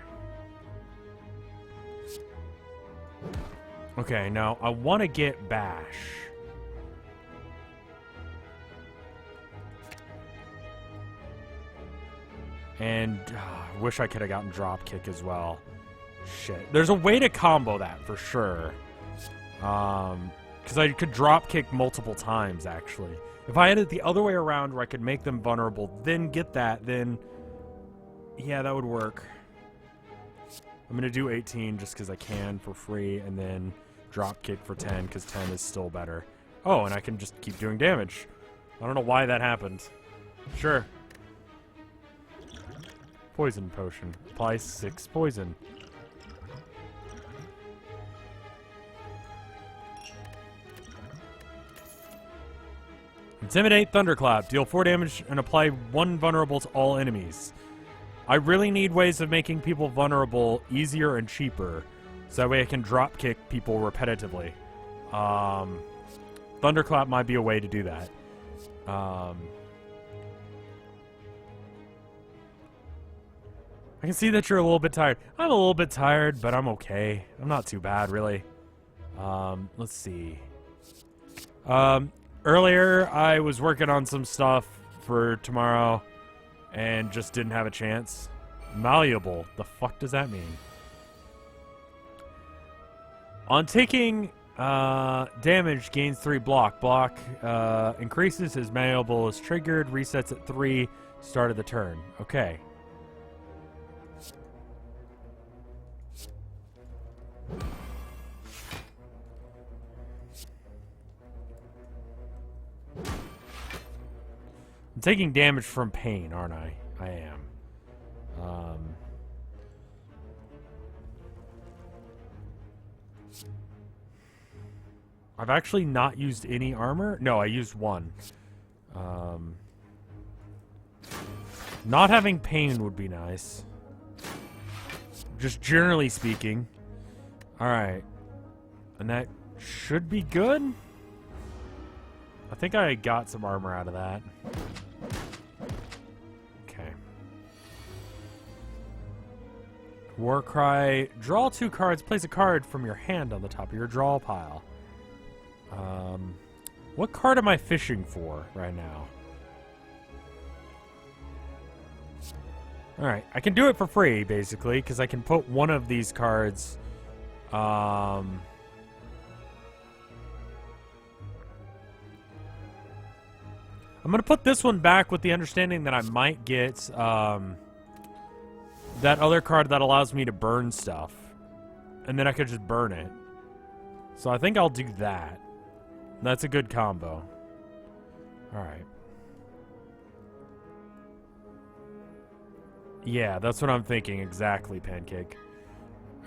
Okay, now I want to get Bash. And I wish I could have gotten Dropkick as well. Shit. There's a way to combo that for sure. Because I could drop kick multiple times, actually. If I had it the other way around where I could make them vulnerable, then get that, then... Yeah, that would work. I'm going to do 18 just because I can for free, and then drop kick for 10 because 10 is still better. Oh, and I can just keep doing damage. I don't know why that happened. Sure. Poison potion. Apply 6 poison. Intimidate Thunderclap. Deal 4 damage and apply 1 vulnerable to all enemies. I really need ways of making people vulnerable easier and cheaper, so that way I can drop kick people repetitively. Thunderclap might be a way to do that. I can see that you're a little bit tired. I'm a little bit tired, but I'm okay. I'm not too bad, really. Let's see. Earlier, I was working on some stuff for tomorrow and just didn't have a chance. Malleable. The fuck does that mean? On taking damage, gains 3 block. Block increases as malleable is triggered, resets at 3, start of the turn. Okay. I'm taking damage from pain, aren't I? I am. I've actually not used any armor. No, I used 1. Not having pain would be nice. Just generally speaking. Alright. And that should be good? I think I got some armor out of that. Okay. Warcry. Draw 2 cards. Place a card from your hand on the top of your draw pile. What card am I fishing for right now? Alright, I can do it for free, basically, because I can put one of these cards... I'm going to put this one back with the understanding that I might get that other card that allows me to burn stuff. And then I could just burn it. So I think I'll do that. That's a good combo. Alright. Yeah, that's what I'm thinking. Exactly, Pancake.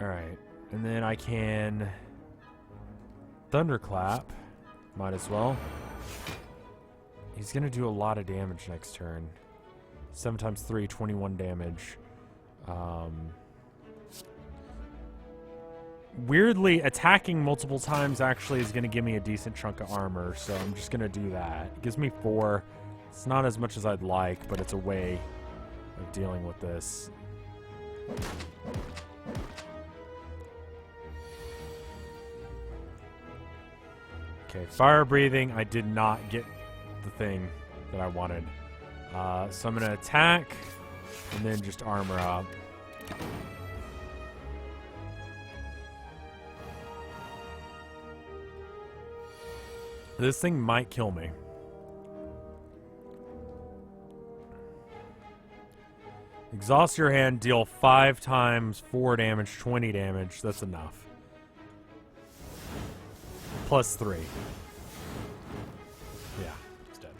Alright. And then I can... Thunderclap. Might as well. He's going to do a lot of damage next turn. 7 times 3, 21 damage. Weirdly, attacking multiple times actually is going to give me a decent chunk of armor, so I'm just going to do that. It gives me 4. It's not as much as I'd like, but it's a way of dealing with this. Okay, fire breathing. I did not get the thing that I wanted. So I'm going to attack and then just armor up. This thing might kill me. Exhaust your hand, deal 5 times 4 damage, 20 damage. That's enough. Plus 3. Yeah, it's dead.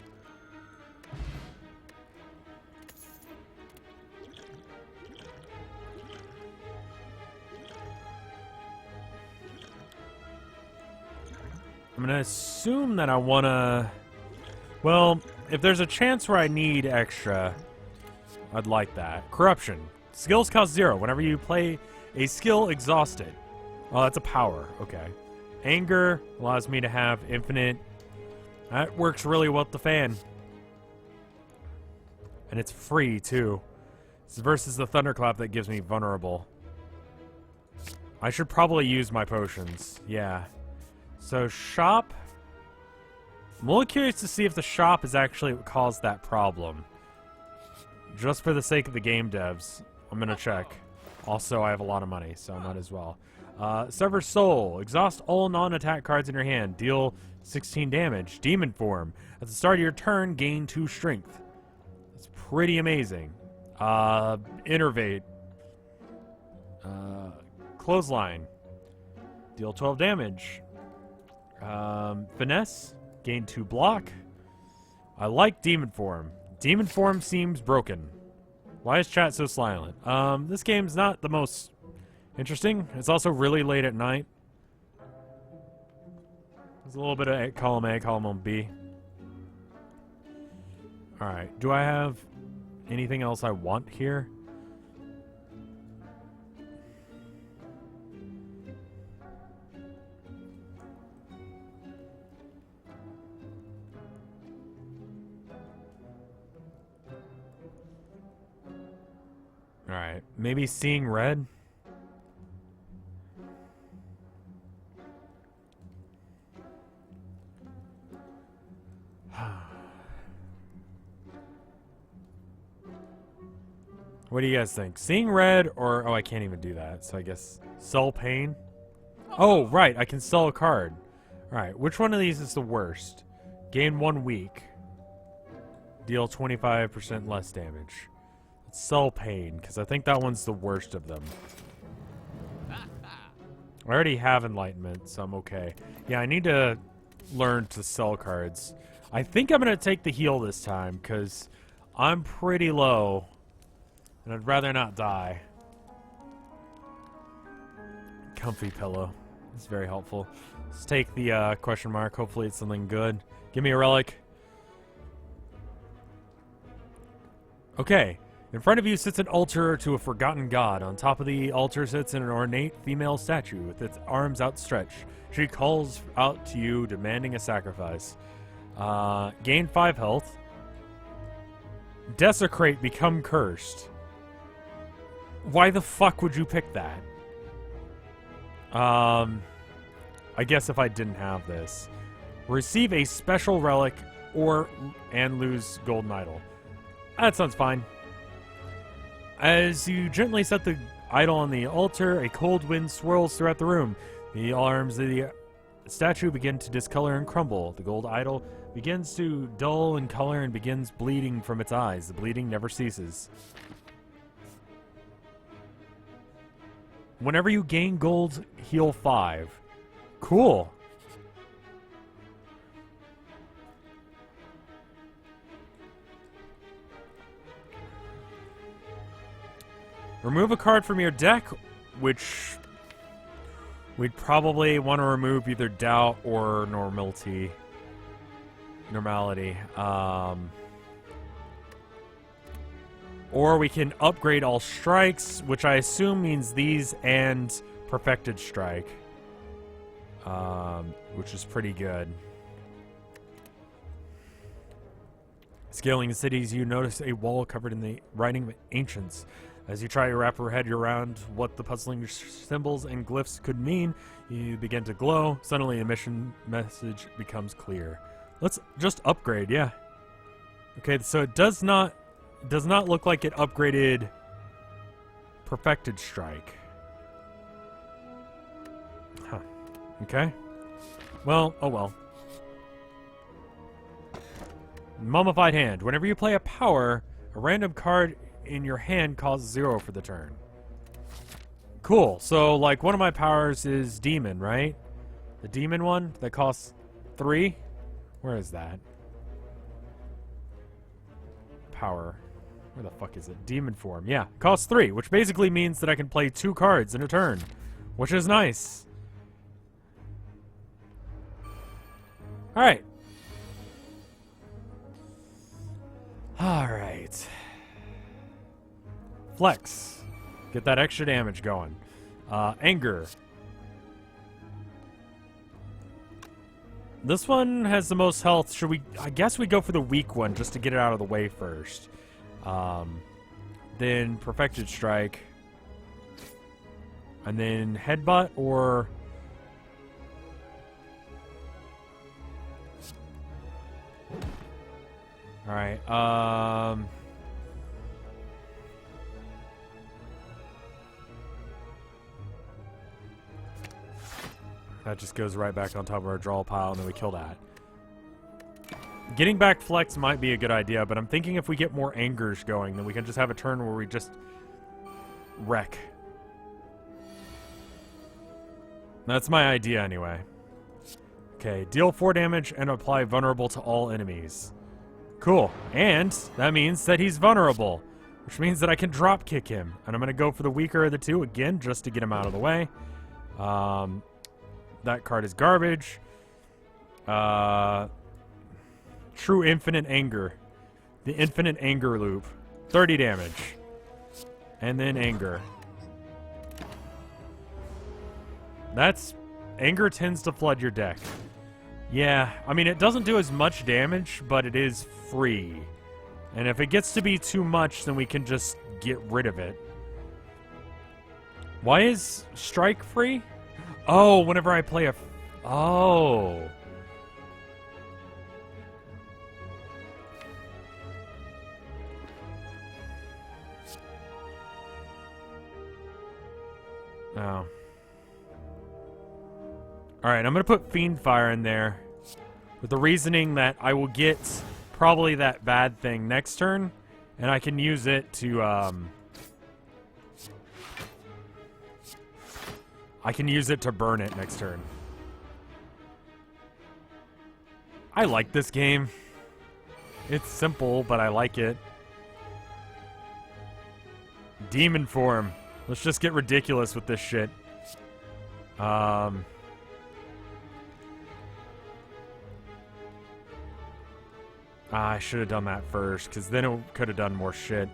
I'm going to assume that I want to... Well, if there's a chance where I need extra, I'd like that. Corruption. Skills cost 0. Whenever you play a skill, exhaust it. Oh, that's a power. Okay. Anger allows me to have infinite... That works really well with the fan. And it's free, too. It's versus the Thunderclap that gives me vulnerable. I should probably use my potions. Yeah. So, shop. I'm a little curious to see if the shop is actually what caused that problem. Just for the sake of the game devs, I'm going to check. Also, I have a lot of money, so I might as well. Sever Soul. Exhaust all non-attack cards in your hand. Deal 16 damage. Demon Form. At the start of your turn, gain 2 strength. That's pretty amazing. Innervate. Clothesline. Deal 12 damage. Finesse. Gain 2 block. I like Demon Form. Demon Form seems broken. Why is chat so silent? This game's not the most interesting. It's also really late at night. There's a little bit of column A, column B. Alright, do I have anything else I want here? Alright, maybe Seeing Red? What do you guys think? Seeing Red or... Oh, I can't even do that, so I guess... Sell Pain? Oh, right, I can sell a card. Alright, which one of these is the worst? Gain 1 week. Deal 25% less damage. Let's sell Pain, because I think that one's the worst of them. I already have Enlightenment, so I'm okay. Yeah, I need to learn to sell cards. I think I'm going to take the heal this time, because I'm pretty low. And I'd rather not die. Comfy pillow. It's very helpful. Let's take the question mark. Hopefully it's something good. Give me a relic. Okay. In front of you sits an altar to a forgotten god. On top of the altar sits an ornate female statue with its arms outstretched. She calls out to you, demanding a sacrifice. Gain 5 health. Desecrate, become cursed. Why the fuck would you pick that? I guess if I didn't have this. Receive a special relic and lose golden idol. That sounds fine. As you gently set the idol on the altar, a cold wind swirls throughout the room. The arms of the statue begin to discolor and crumble. The gold idol begins to dull in color and begins bleeding from its eyes. The bleeding never ceases. Whenever you gain gold, heal 5. Cool. Remove a card from your deck, which we'd probably want to remove either Doubt or Normality. Or we can upgrade all strikes, which I assume means these and Perfected Strike. Which is pretty good. Scaling the cities, you notice a wall covered in the writing of ancients. As you try to wrap your head around what the puzzling symbols and glyphs could mean, you begin to glow. Suddenly, a mission message becomes clear. Let's just upgrade, yeah. Okay, so it does not look like it upgraded Perfected Strike. Huh. Okay. Well, oh well. Mummified Hand. Whenever you play a power, a random card in your hand costs 0 for the turn. Cool. So, like, one of my powers is Demon, right? The Demon one that costs 3? Where is that? Power. Where the fuck is it? Demon Form. Yeah, costs 3, which basically means that I can play 2 cards in a turn, which is nice. Alright. Alright. Flex. Get that extra damage going. Anger. This one has the most health. Should we... I guess we go for the weak one just to get it out of the way first. Then Perfected Strike. And then Headbutt or... Alright, That just goes right back on top of our draw pile, and then we kill that. Getting back flex might be a good idea, but I'm thinking if we get more angers going, then we can just have a turn where we just wreck. That's my idea anyway. Okay, deal 4 damage and apply vulnerable to all enemies. Cool. And that means that he's vulnerable, which means that I can drop kick him. And I'm going to go for the weaker of the two again, just to get him out of the way. That card is garbage. True Infinite Anger. The Infinite Anger Loop. 30 damage. And then Anger. That's... Anger tends to flood your deck. Yeah, I mean, it doesn't do as much damage, but it is free. And if it gets to be too much, then we can just get rid of it. Why is Strike free? Oh, whenever I play a... Oh. Oh. Alright, I'm going to put Fiendfire in there with the reasoning that I will get probably that bad thing next turn, and I can use it to, I can use it to burn it next turn. I like this game. It's simple, but I like it. Demon form. Let's just get ridiculous with this shit. I should have done that first, because then it could have done more shit.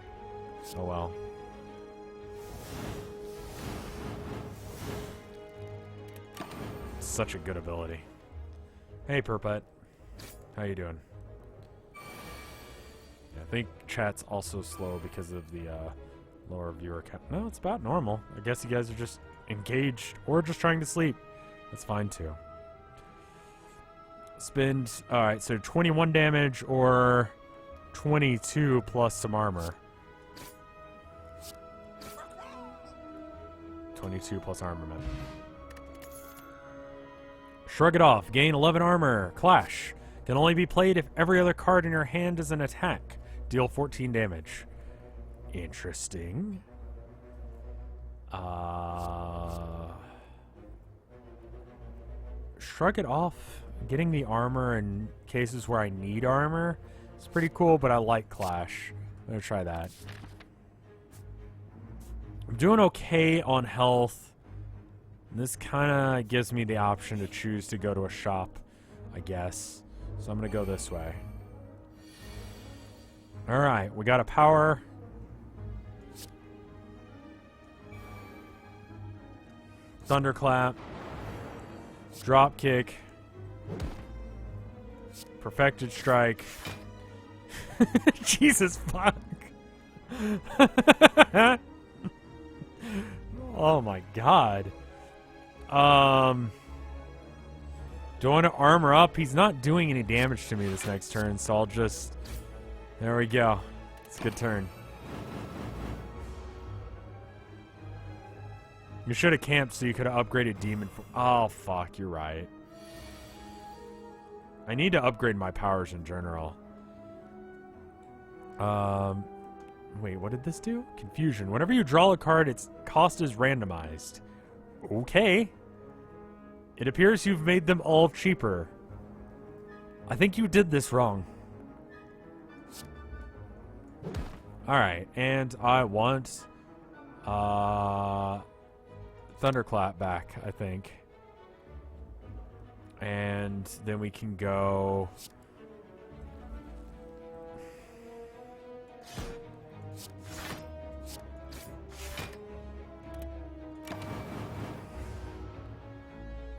Oh well. Such a good ability. Hey, Purpet. How you doing? Yeah, I think chat's also slow because of the lower viewer count. No, it's about normal. I guess you guys are just engaged or just trying to sleep. That's fine too. Spend, alright, so 21 damage or 22 plus some armor. 22 plus armament. Shrug it off. Gain 11 armor. Clash. Can only be played if every other card in your hand is an attack. Deal 14 damage. Interesting. Shrug it off. Getting the armor in cases where I need armor is pretty cool, but I like Clash. I'm gonna try that. I'm doing okay on health. This kind of gives me the option to choose to go to a shop, I guess. So I'm gonna go this way. Alright, we got a power. Thunderclap. Drop kick. Perfected strike. Jesus fuck. Oh my god. Do I want to armor up? He's not doing any damage to me this next turn, so I'll just... There we go. It's a good turn. You should have camped so you could have upgraded Demon... Oh, fuck. You're right. I need to upgrade my powers in general. Wait, what did this do? Confusion. Whenever you draw a card, its cost is randomized. Okay. It appears you've made them all cheaper. I think you did this wrong. Alright, and I want Thunderclap back, I think. And then we can go...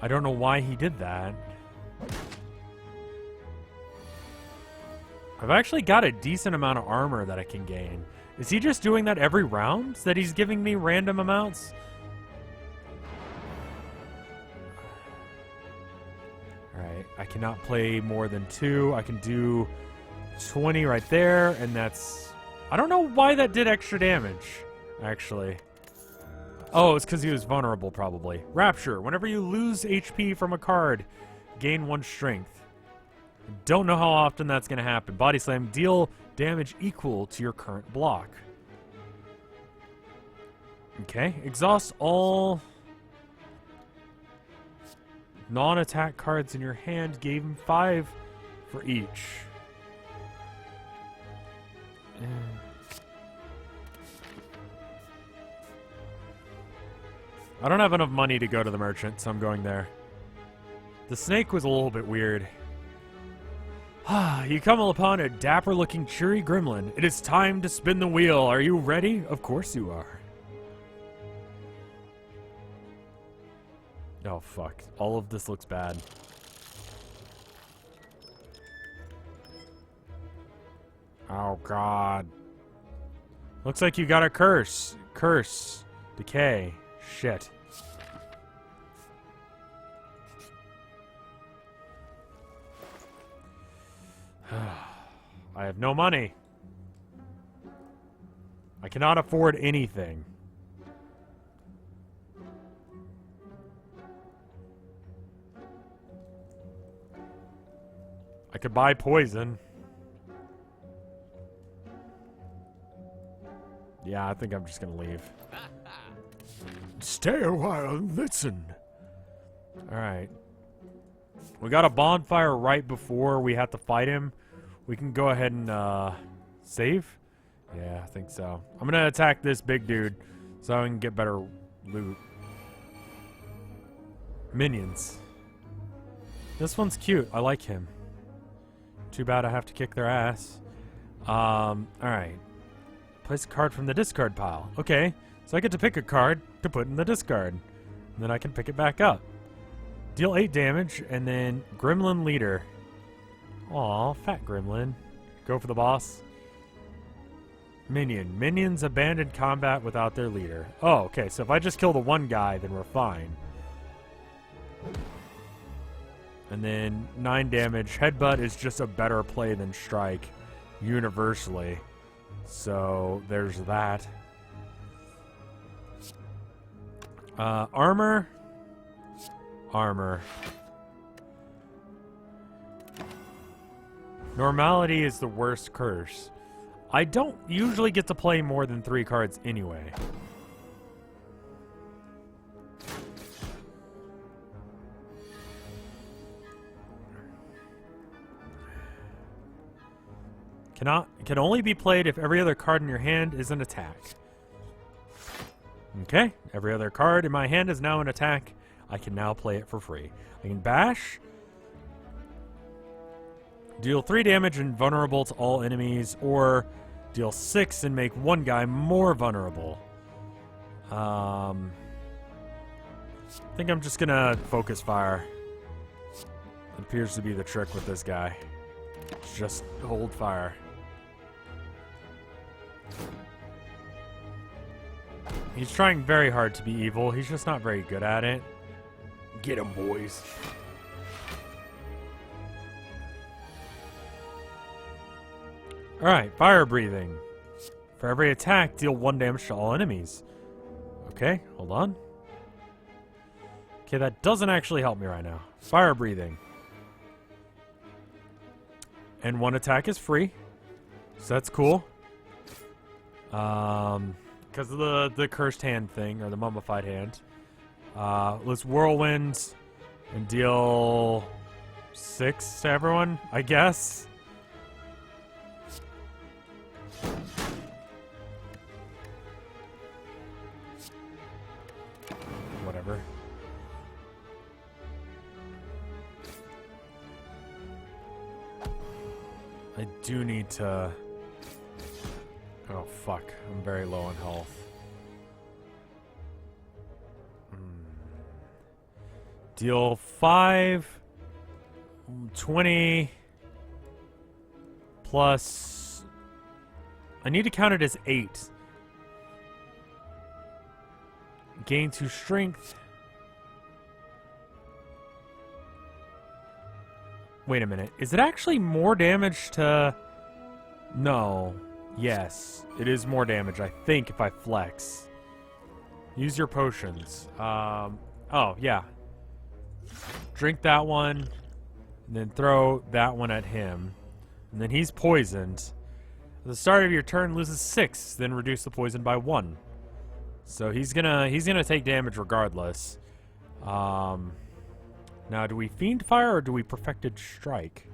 I don't know why he did that. I've actually got a decent amount of armor that I can gain. Is he just doing that every round? That he's giving me random amounts? Alright, I cannot play more than 2. I can do 20 right there, and that's... I don't know why that did extra damage, actually. Oh, it's because he was vulnerable, probably. Rapture. Whenever you lose HP from a card, gain 1 strength. Don't know how often that's going to happen. Body Slam. Deal damage equal to your current block. Okay. Exhaust all non-attack cards in your hand. Gave him 5 for each. I don't have enough money to go to the merchant, so I'm going there. The snake was a little bit weird. You come upon a dapper-looking, cheery gremlin. It is time to spin the wheel. Are you ready? Of course you are. Oh, fuck. All of this looks bad. Oh, God. Looks like you got a curse. Curse. Decay. Shit. I have no money. I cannot afford anything. I could buy poison. Yeah, I think I'm just gonna leave. Stay a while and listen. Alright. We got a bonfire right before we have to fight him. We can go ahead and save? Yeah, I think so. I'm gonna attack this big dude so I can get better loot. Minions. This one's cute. I like him. Too bad I have to kick their ass. Alright. Place a card from the discard pile. Okay, so I get to pick a card to put in the discard. And then I can pick it back up. Deal 8 damage, and then Gremlin Leader. Aw, fat gremlin. Go for the boss. Minion. Minions abandon combat without their leader. Oh, okay, so if I just kill the one guy, then we're fine. And then 9 damage. Headbutt is just a better play than Strike, universally. So, there's that. Armor. Armor. Normality is the worst curse. I don't usually get to play more than 3 cards anyway. Can only be played if every other card in your hand is an attack. Okay, every other card in my hand is now an attack. I can now play it for free. I can bash. Deal 3 damage and vulnerable to all enemies, or deal 6 and make one guy more vulnerable. I think I'm just gonna focus fire. It appears to be the trick with this guy. Just hold fire. He's trying very hard to be evil. He's just not very good at it. Get him, boys. Alright, fire breathing. For every attack, deal 1 damage to all enemies. Okay, hold on. Okay, that doesn't actually help me right now. Fire breathing. And 1 attack is free. So that's cool. Because of the cursed hand thing, or the mummified hand. Let's whirlwind and deal 6 to everyone, I guess. Whatever. I do need to... Oh, fuck. I'm very low on health. Deal 5, 20, plus... I need to count it as 8. Gain 2 strength. Wait a minute. Is it actually more damage to... No. Yes. It is more damage, I think, if I flex. Use your potions. Oh, yeah. Drink that one, and then throw that one at him. And then he's poisoned. At the start of your turn, loses 6, then reduce the poison by 1. So he's gonna take damage regardless. Now, do we Fiend Fire or do we Perfected Strike?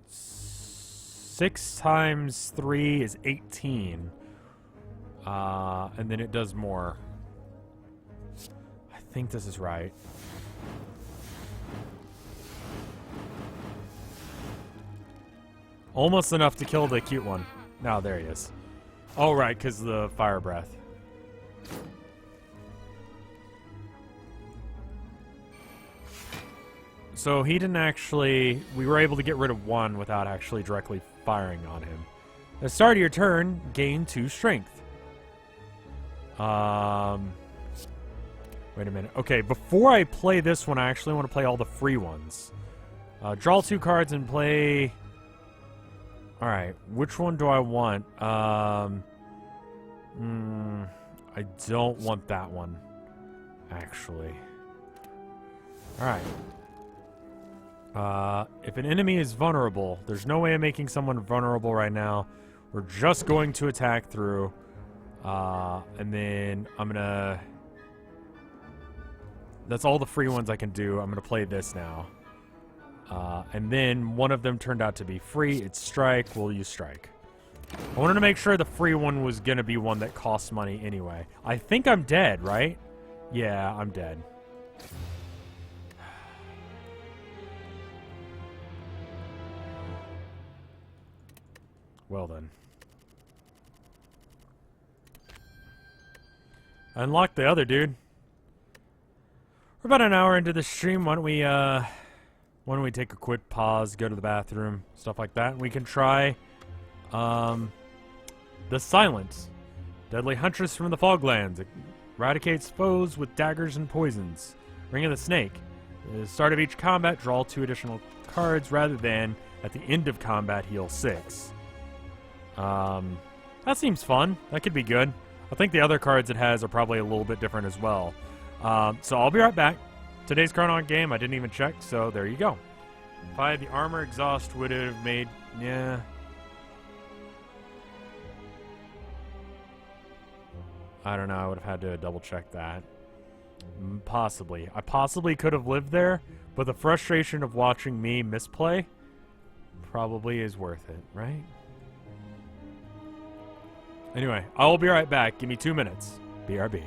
6 times 3 is 18. And then it does more. I think this is right. Almost enough to kill the cute one. No, there he is. Oh, right, because of the fire breath. So he didn't actually... We were able to get rid of 1 without actually directly firing on him. At the start of your turn, gain 2 strength. Wait a minute. Okay, before I play this one, I actually want to play all the free ones. Draw 2 cards and play... Alright, which one do I want? I don't want that one, actually. Alright. If an enemy is vulnerable, there's no way of making someone vulnerable right now. We're just going to attack through. And then I'm gonna... That's all the free ones I can do. I'm gonna play this now. And then one of them turned out to be free. It's Strike. We'll use Strike. I wanted to make sure the free one was gonna be one that costs money anyway. I think I'm dead, right? Yeah, I'm dead. Well then. Unlock the other dude. We're about an hour into the stream. Why don't we take a quick pause, go to the bathroom, stuff like that, and we can try the Silence. Deadly Huntress from the Foglands. It eradicates foes with daggers and poisons. Ring of the Snake. At the start of each combat, draw 2 additional cards rather than at the end of combat heal 6. That seems fun. That could be good. I think the other cards it has are probably a little bit different as well. So I'll be right back. Today's Chronon game, I didn't even check, so there you go. If I had the armor exhaust, would have made... Yeah. I don't know, I would have had to double check that. Possibly. I possibly could have lived there, but the frustration of watching me misplay probably is worth it, right? Anyway, I'll be right back. Give me 2 minutes. BRB.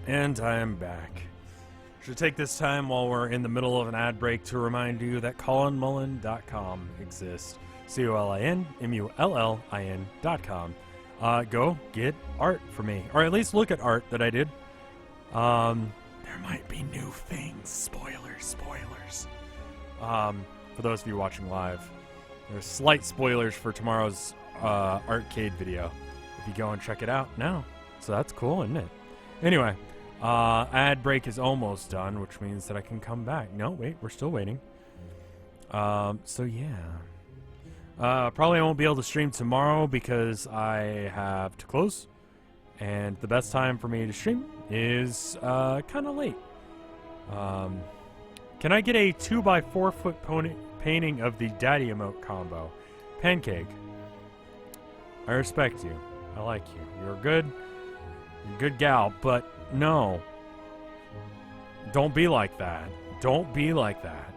And I am back. Should take this time while we're in the middle of an ad break to remind you that ColinMullin.com exists. ColinMullin.com. Go get art for me, or at least look at art that I did. There might be new things. Spoilers. For those of you watching live, there's slight spoilers for tomorrow's arcade video. If you go and check it out now, so that's cool, isn't it? Anyway. Ad break is almost done, which means that I can come back. No, wait, we're still waiting. So yeah. Probably won't be able to stream tomorrow because I have to close And the best time for me to stream is kind of late. Can I get a 2x4 foot painting of the daddy emote combo? Pancake. I respect you. I like you. You're a good gal, but no. Don't be like that. Don't be like that.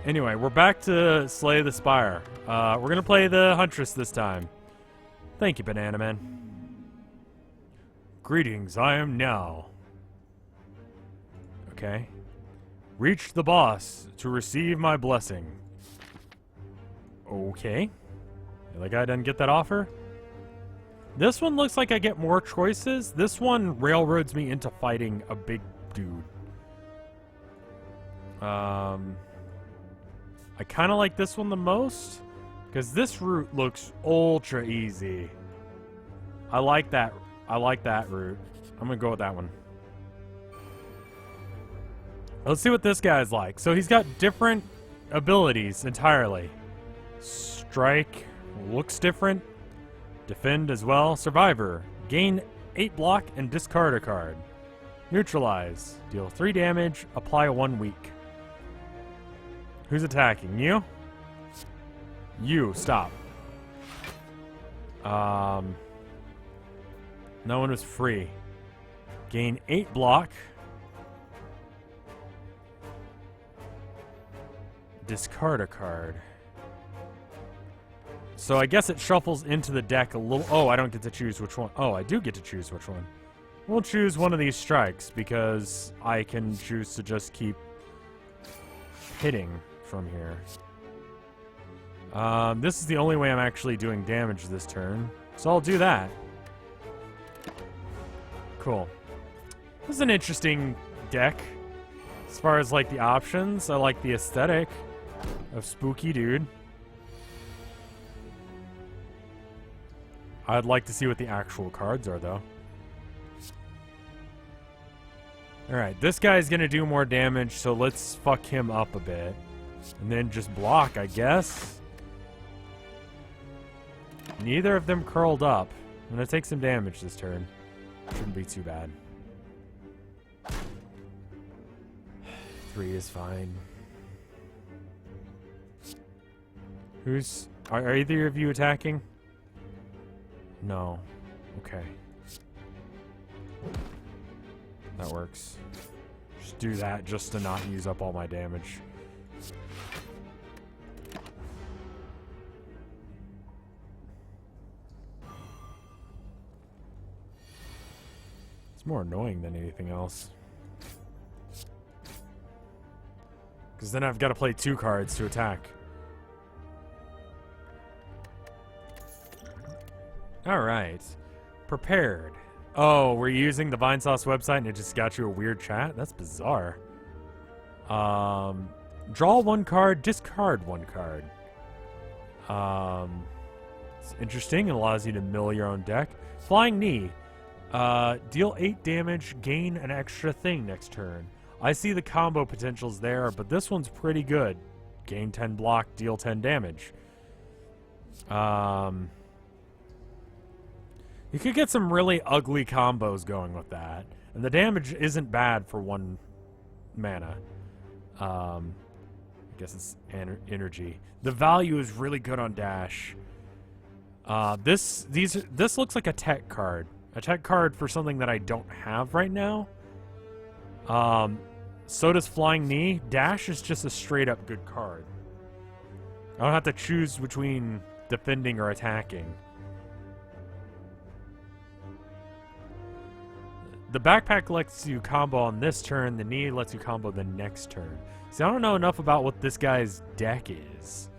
Anyway, we're back to Slay the Spire. We're gonna play the Huntress this time. Thank you, Banana Man. Greetings, I am now. Okay. Reach the boss to receive my blessing. Okay. The guy doesn't get that offer? This one looks like I get more choices. This one railroads me into fighting a big dude. I kind of like this one the most, because this route looks ultra easy. I like that route. I'm gonna go with that one. Let's see what this guy's like. So he's got different abilities entirely. Strike looks different. Defend as well. Survivor. Gain 8 block and discard a card. Neutralize. Deal 3 damage. Apply 1 weak. Who's attacking? You? You. Stop. No one was free. Gain 8 block. Discard a card. So I guess it shuffles into the deck a little... Oh, I don't get to choose which one. Oh, I do get to choose which one. We'll choose one of these strikes because I can choose to just keep hitting from here. This is the only way I'm actually doing damage this turn. So I'll do that. Cool. This is an interesting deck. As far as, like, the options, I like the aesthetic of Spooky Dude. I'd like to see what the actual cards are, though. Alright, this guy's gonna do more damage, so let's fuck him up a bit. And then just block, I guess. Neither of them curled up. I'm gonna take some damage this turn. Shouldn't be too bad. 3 is fine. Are either of you attacking? No. Okay. That works. Just do that just to not use up all my damage. It's more annoying than anything else. Because then I've got to play 2 cards to attack. Alright. Prepared. Oh, we're using the Vinesauce website and it just got you a weird chat? That's bizarre. Draw 1 card, discard 1 card. It's interesting. It allows you to mill your own deck. Flying Knee. Deal 8 damage, gain an extra thing next turn. I see the combo potentials there, but this one's pretty good. Gain 10 block, deal 10 damage. You could get some really ugly combos going with that. And the damage isn't bad for 1 mana. I guess it's energy. The value is really good on dash. This looks like a tech card. A tech card for something that I don't have right now. So does Flying Knee. Dash is just a straight up good card. I don't have to choose between defending or attacking. The backpack lets you combo on this turn. The knee lets you combo the next turn. See, I don't know enough about what this guy's deck is.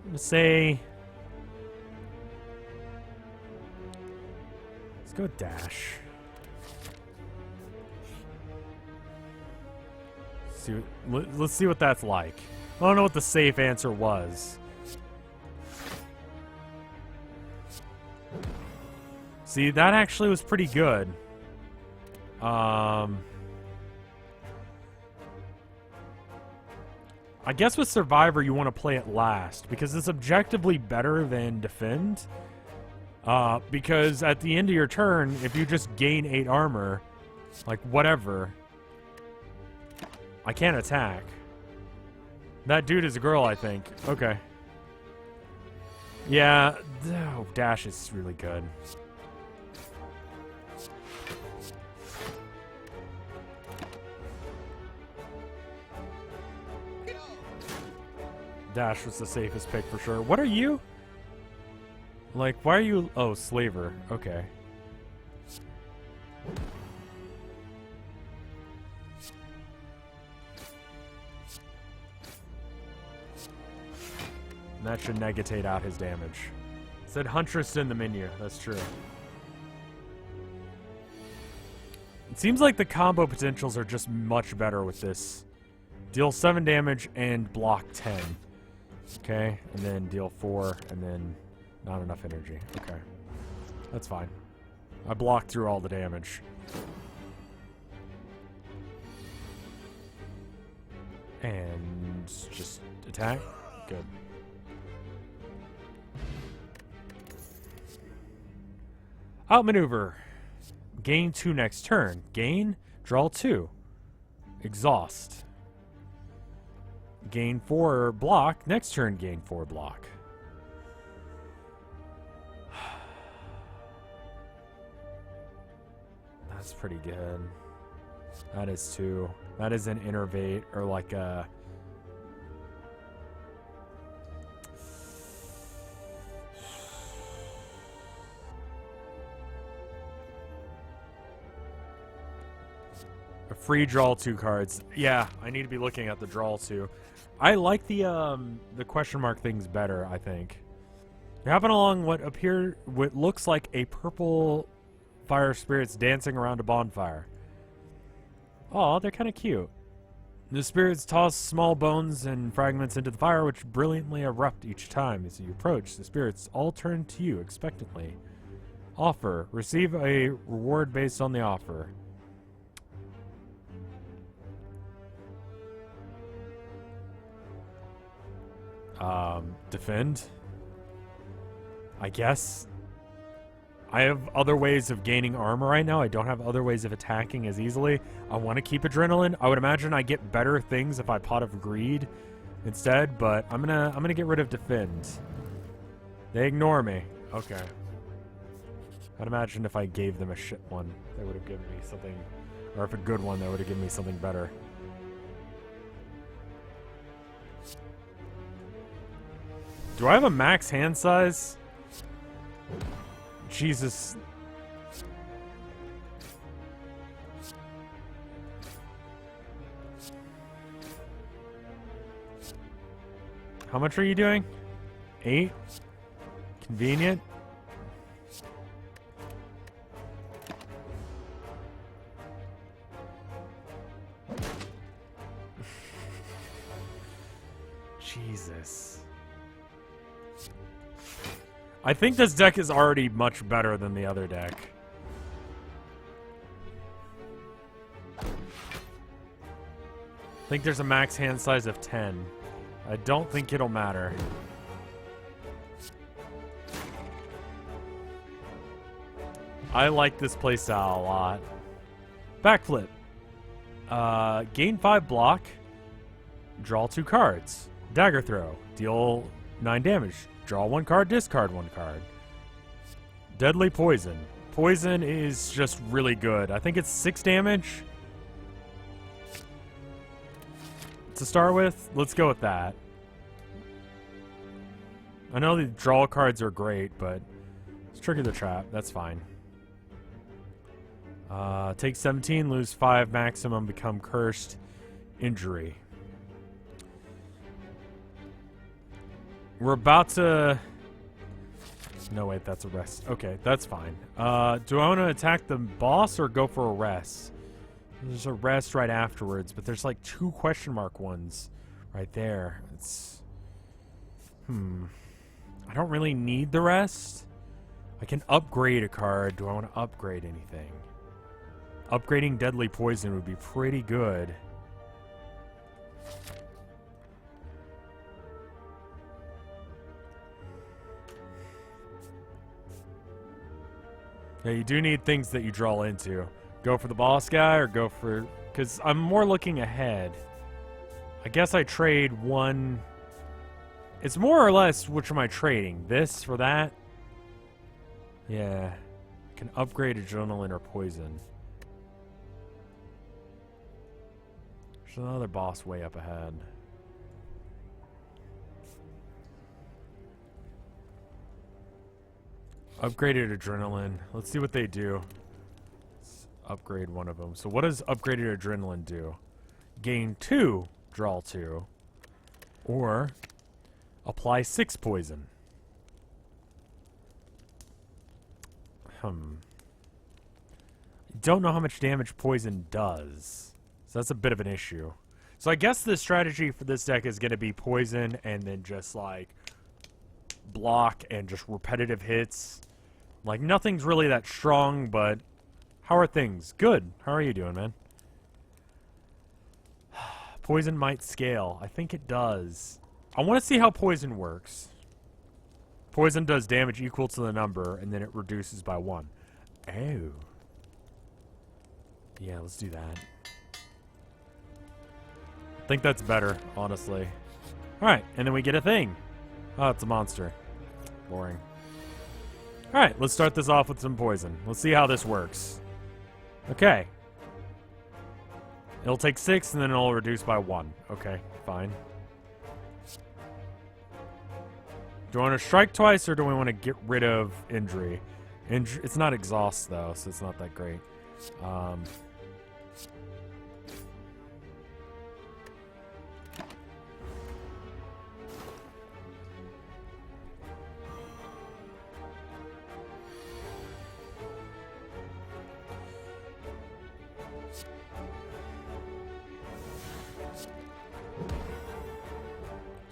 I'm gonna say... Let's go dash. Let's see what that's like. I don't know what the safe answer was. See, that actually was pretty good. I guess with Survivor, you want to play it last because it's objectively better than Defend. Because at the end of your turn, if you just gain 8 armor, like whatever, I can't attack. That dude is a girl, I think. Okay. Yeah, oh, dash is really good. Dash was the safest pick for sure. What are you? Like, why are you... Oh, Slaver. Okay. That should negate out his damage. It said Huntress in the menu. That's true. It seems like the combo potentials are just much better with this. Deal 7 damage and block 10. Okay, and then deal 4, and then not enough energy. Okay, that's fine. I blocked through all the damage. And just attack. Good. Outmaneuver. Gain 2 next turn. Gain, draw 2. Exhaust. Gain 4 block. Next turn, gain 4 block. That's pretty good. That is 2. That is an innervate or like a... A free draw 2 cards. Yeah, I need to be looking at the draw 2. I like the question mark things better, I think. You're hopping along what looks like a purple fire spirits dancing around a bonfire. Oh, they're kind of cute. The spirits toss small bones and fragments into the fire, which brilliantly erupt each time. As you approach, the spirits all turn to you expectantly. Offer. Receive a reward based on the offer. Defend. I guess. I have other ways of gaining armor right now. I don't have other ways of attacking as easily. I want to keep adrenaline. I would imagine I get better things if I Pot of Greed instead, but I'm gonna get rid of defend. They ignore me. Okay. I'd imagine if I gave them a shit one, they would have given me something, or if a good one, they would have given me something better. Do I have a max hand size? Jesus. How much are you doing? 8? Convenient. Jesus. I think this deck is already much better than the other deck. I think there's a max hand size of 10. I don't think it'll matter. I like this playstyle a lot. Backflip. Gain 5 block. Draw 2 cards. Dagger throw. Deal 9 damage. Draw 1 card, discard 1 card. Deadly poison. Poison is just really good. I think it's 6 damage. To start with, let's go with that. I know the draw cards are great, but let's trigger the trap. That's fine. Take 17, lose 5 maximum, become cursed. Injury. We're about to... No, wait, that's a rest. Okay, that's fine. Do I want to attack the boss or go for a rest? There's a rest right afterwards, but there's like 2 question mark ones right there. It's... I don't really need the rest. I can upgrade a card. Do I want to upgrade anything? Upgrading Deadly Poison would be pretty good. Yeah, you do need things that you draw into. Go for the boss guy or go for... Because I'm more looking ahead. I guess I trade one... It's more or less which am I trading? This for that? Yeah. Can upgrade adrenaline or poison. There's another boss way up ahead. Upgraded adrenaline. Let's see what they do. Let's upgrade one of them. So what does upgraded adrenaline do? Gain 2, draw 2. Or apply 6 poison. Don't know how much damage poison does. So that's a bit of an issue. So I guess the strategy for this deck is going to be poison and then just like block and just repetitive hits. Like nothing's really that strong, but how are things? Good. How are you doing, man? Poison might scale. I think it does. I want to see how poison works. Poison does damage equal to the number, and then it reduces by 1. Oh. Yeah, let's do that. I think that's better, honestly. Alright, and then we get a thing. Oh, it's a monster. Boring. Alright, let's start this off with some poison. Let's see how this works. Okay. It'll take 6, and then it'll reduce by 1. Okay, fine. Do we want to strike twice, or do we want to get rid of injury? It's not exhaust, though, so it's not that great.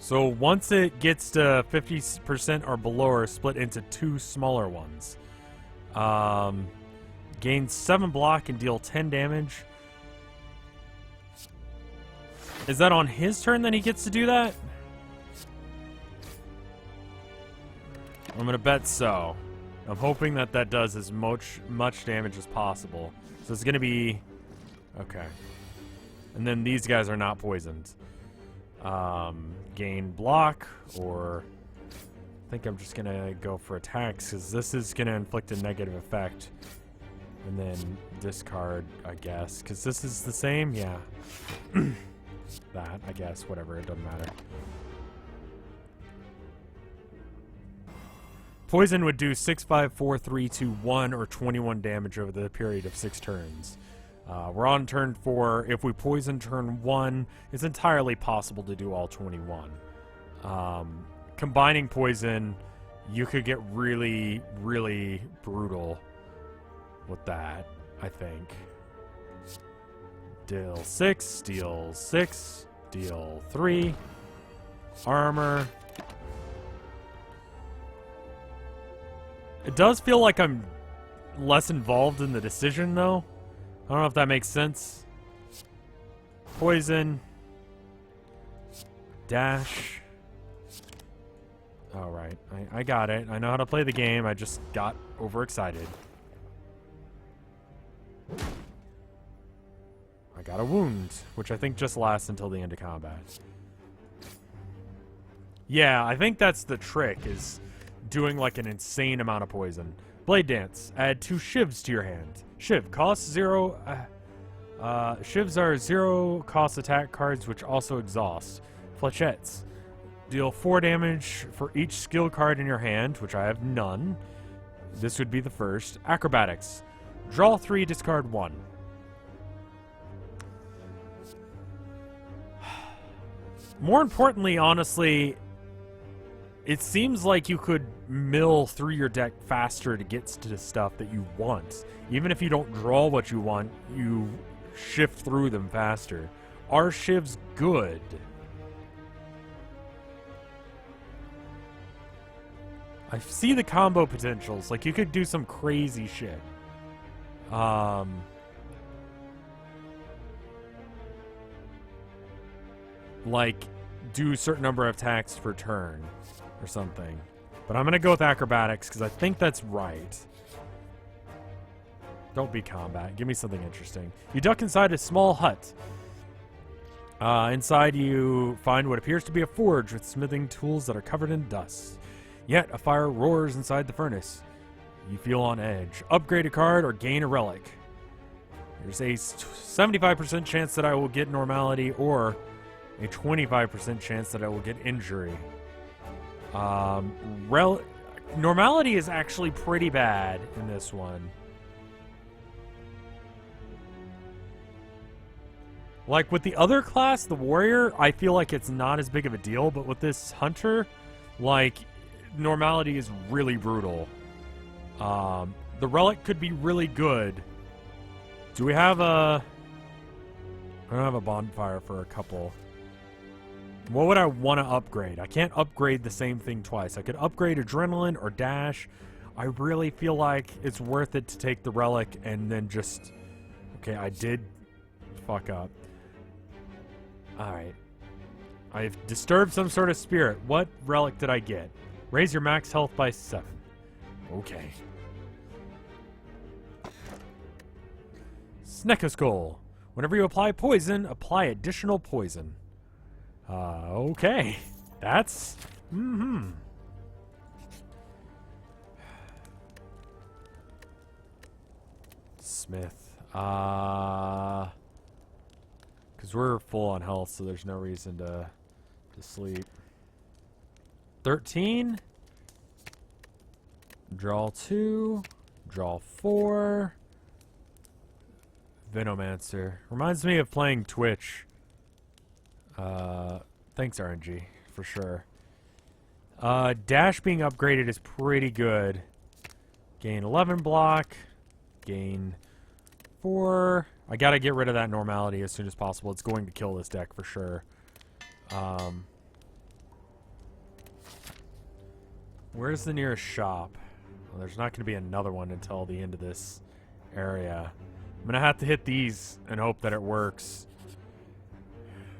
So once it gets to 50% or below, or split into 2 smaller ones. Gain 7 block and deal 10 damage. Is that on his turn that he gets to do that? I'm gonna bet so. I'm hoping that that does as much damage as possible. So it's gonna be... Okay. And then these guys are not poisoned. Gain block, or I think I'm just gonna go for attacks, because this is gonna inflict a negative effect. And then discard, I guess, because this is the same. Yeah. That, I guess, whatever, it doesn't matter. Poison would do 6, 5, 4, 3, 2, 1, or 21 damage over the period of 6 turns. We're on turn 4. If we poison turn 1, it's entirely possible to do all 21. Combining poison, you could get really, really brutal with that, I think. Deal 6, deal 6, deal 3. Armor. It does feel like I'm less involved in the decision, though. I don't know if that makes sense. Poison. Dash. Alright, I got it. I know how to play the game. I just got overexcited. I got a wound, which I think just lasts until the end of combat. Yeah, I think that's the trick, is doing like an insane amount of poison. Blade Dance. Add 2 shivs to your hand. Shiv. Costs 0... shivs are 0 cost attack cards, which also exhaust. Flechettes. Deal 4 damage for each skill card in your hand, which I have none. This would be the first. Acrobatics. Draw 3, discard 1. More importantly, honestly, it seems like you could mill through your deck faster to get to the stuff that you want. Even if you don't draw what you want, you shift through them faster. Are shivs good? I see the combo potentials. Like, you could do some crazy shit. Like, do a certain number of attacks per turn or something. But I'm going to go with acrobatics because I think that's right. Don't be combat. Give me something interesting. You duck inside a small hut. Inside you find what appears to be a forge with smithing tools that are covered in dust. Yet a fire roars inside the furnace. You feel on edge. Upgrade a card or gain a relic. There's a 75% chance that I will get normality or a 25% chance that I will get injury. Normality is actually pretty bad in this one. Like with the other class, the warrior, I feel like it's not as big of a deal, but with this hunter, like, normality is really brutal. The relic could be really good. Do we have a... I don't have a bonfire for a couple. What would I want to upgrade? I can't upgrade the same thing twice. I could upgrade adrenaline or dash. I really feel like it's worth it to take the relic and then just... Okay, I did fuck up. Alright. I've disturbed some sort of spirit. What relic did I get? Raise your max health by 7. Okay. Snecko-Skull. Whenever you apply poison, apply additional poison. Okay. That's... Smith. Because we're full on health, so there's no reason to sleep. 13. Draw 2. Draw 4. Venomancer. Reminds me of playing Twitch. Thanks, RNG, for sure. Dash being upgraded is pretty good. Gain 11 block. Gain 4. I gotta get rid of that normality as soon as possible. It's going to kill this deck for sure. Where's the nearest shop? Well, there's not going to be another one until the end of this area. I'm going to have to hit these and hope that it works.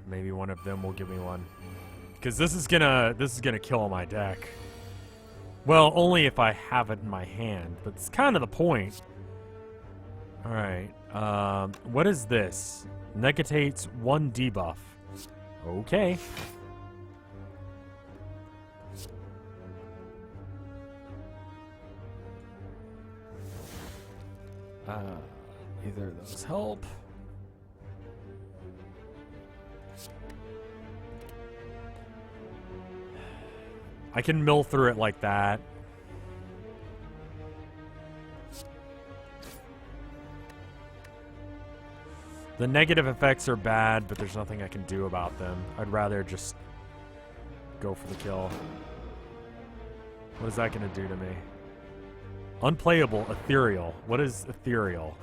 Maybe one of them will give me one. Because this is gonna kill my deck. Well, only if I have it in my hand, but it's kind of the point. Alright, what is this? Negates 1 debuff. Okay. Either of those help. I can mill through it like that. The negative effects are bad, but there's nothing I can do about them. I'd rather just go for the kill. What is that going to do to me? Unplayable, ethereal. What is ethereal?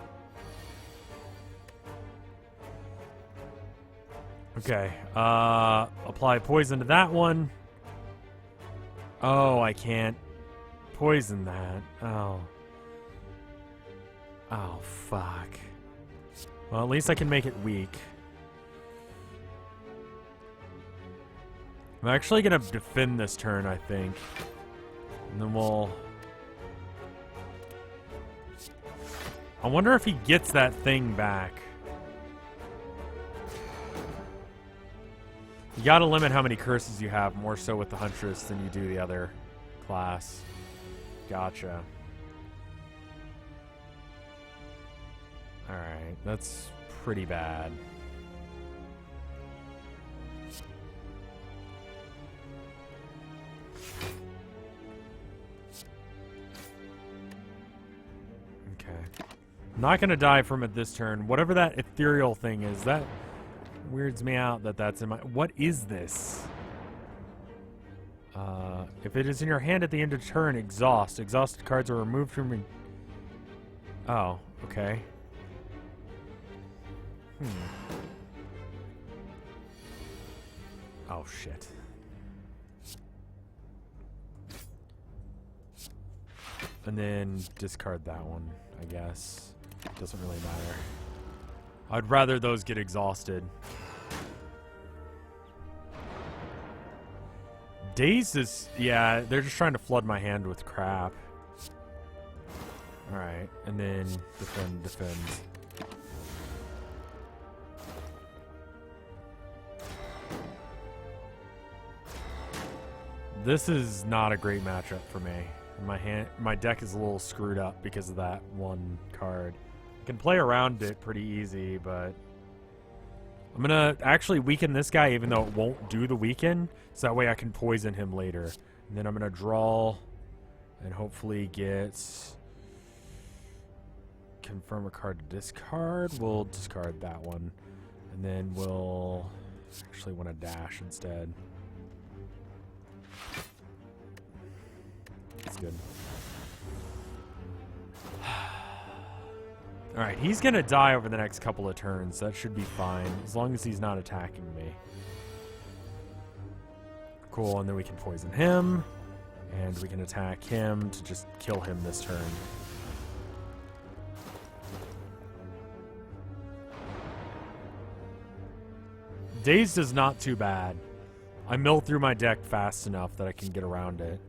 Okay, apply poison to that one. Oh, I can't poison that. Oh. Oh, fuck. Well, at least I can make it weak. I'm actually gonna defend this turn, I think. And then we'll... I wonder if he gets that thing back. You gotta limit how many curses you have, more so with the Huntress than you do the other class. Gotcha. Alright, that's pretty bad. Okay. I'm not gonna die from it this turn. Whatever that ethereal thing is, that weirds me out that that's in my... What is this? If it is in your hand at the end of turn, exhaust. Exhausted cards are removed from... Oh, okay. Oh, shit. And then discard that one, I guess. Doesn't really matter. I'd rather those get exhausted. Daze is... Yeah, they're just trying to flood my hand with crap. Alright, and then defend. This is not a great matchup for me. My deck is a little screwed up because of that one card. I can play around it pretty easy, but I'm gonna actually weaken this guy even though it won't do the weaken, so that way I can poison him later. And then I'm gonna draw and hopefully confirm a card to discard. We'll discard that one. And then we'll actually want to dash instead. That's good. Alright, he's gonna die over the next couple of turns. That should be fine, as long as he's not attacking me. Cool, and then we can poison him. And we can attack him to just kill him this turn. Dazed is not too bad. I mill through my deck fast enough that I can get around it.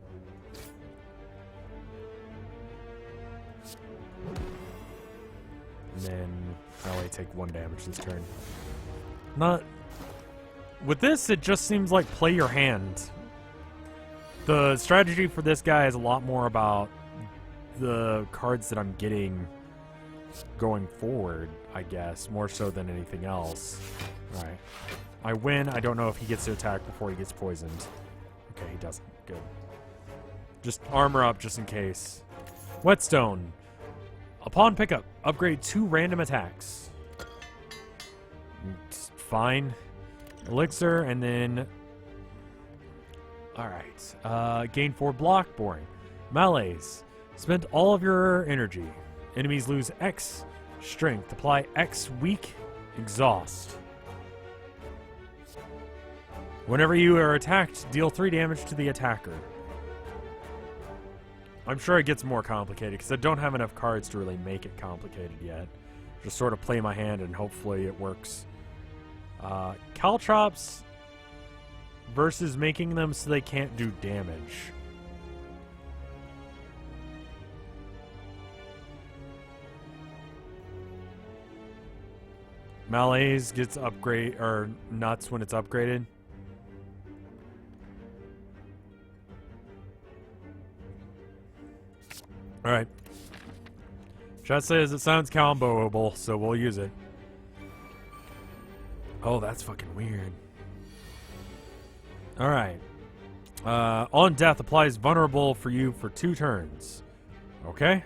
And then I only take 1 damage this turn. Not... With this, it just seems like play your hand. The strategy for this guy is a lot more about the cards that I'm getting going forward, I guess, more so than anything else. Alright. I win. I don't know if he gets to attack before he gets poisoned. Okay, he doesn't. Good. Just armor up just in case. Whetstone. Upon pickup, upgrade 2 random attacks. It's fine. Elixir, and then... Alright. Gain 4 block. Boring. Melees. Spend all of your energy. Enemies lose X strength. Apply X weak. Exhaust. Whenever you are attacked, deal 3 damage to the attacker. I'm sure it gets more complicated because I don't have enough cards to really make it complicated yet. Just sort of play my hand and hopefully it works. Caltrops versus making them so they can't do damage. Melees gets upgrade or nuts when it's upgraded. Alright. Chat says it sounds comboable, so we'll use it. Oh, that's fucking weird. Alright. On death, applies vulnerable for you for 2 turns. Okay.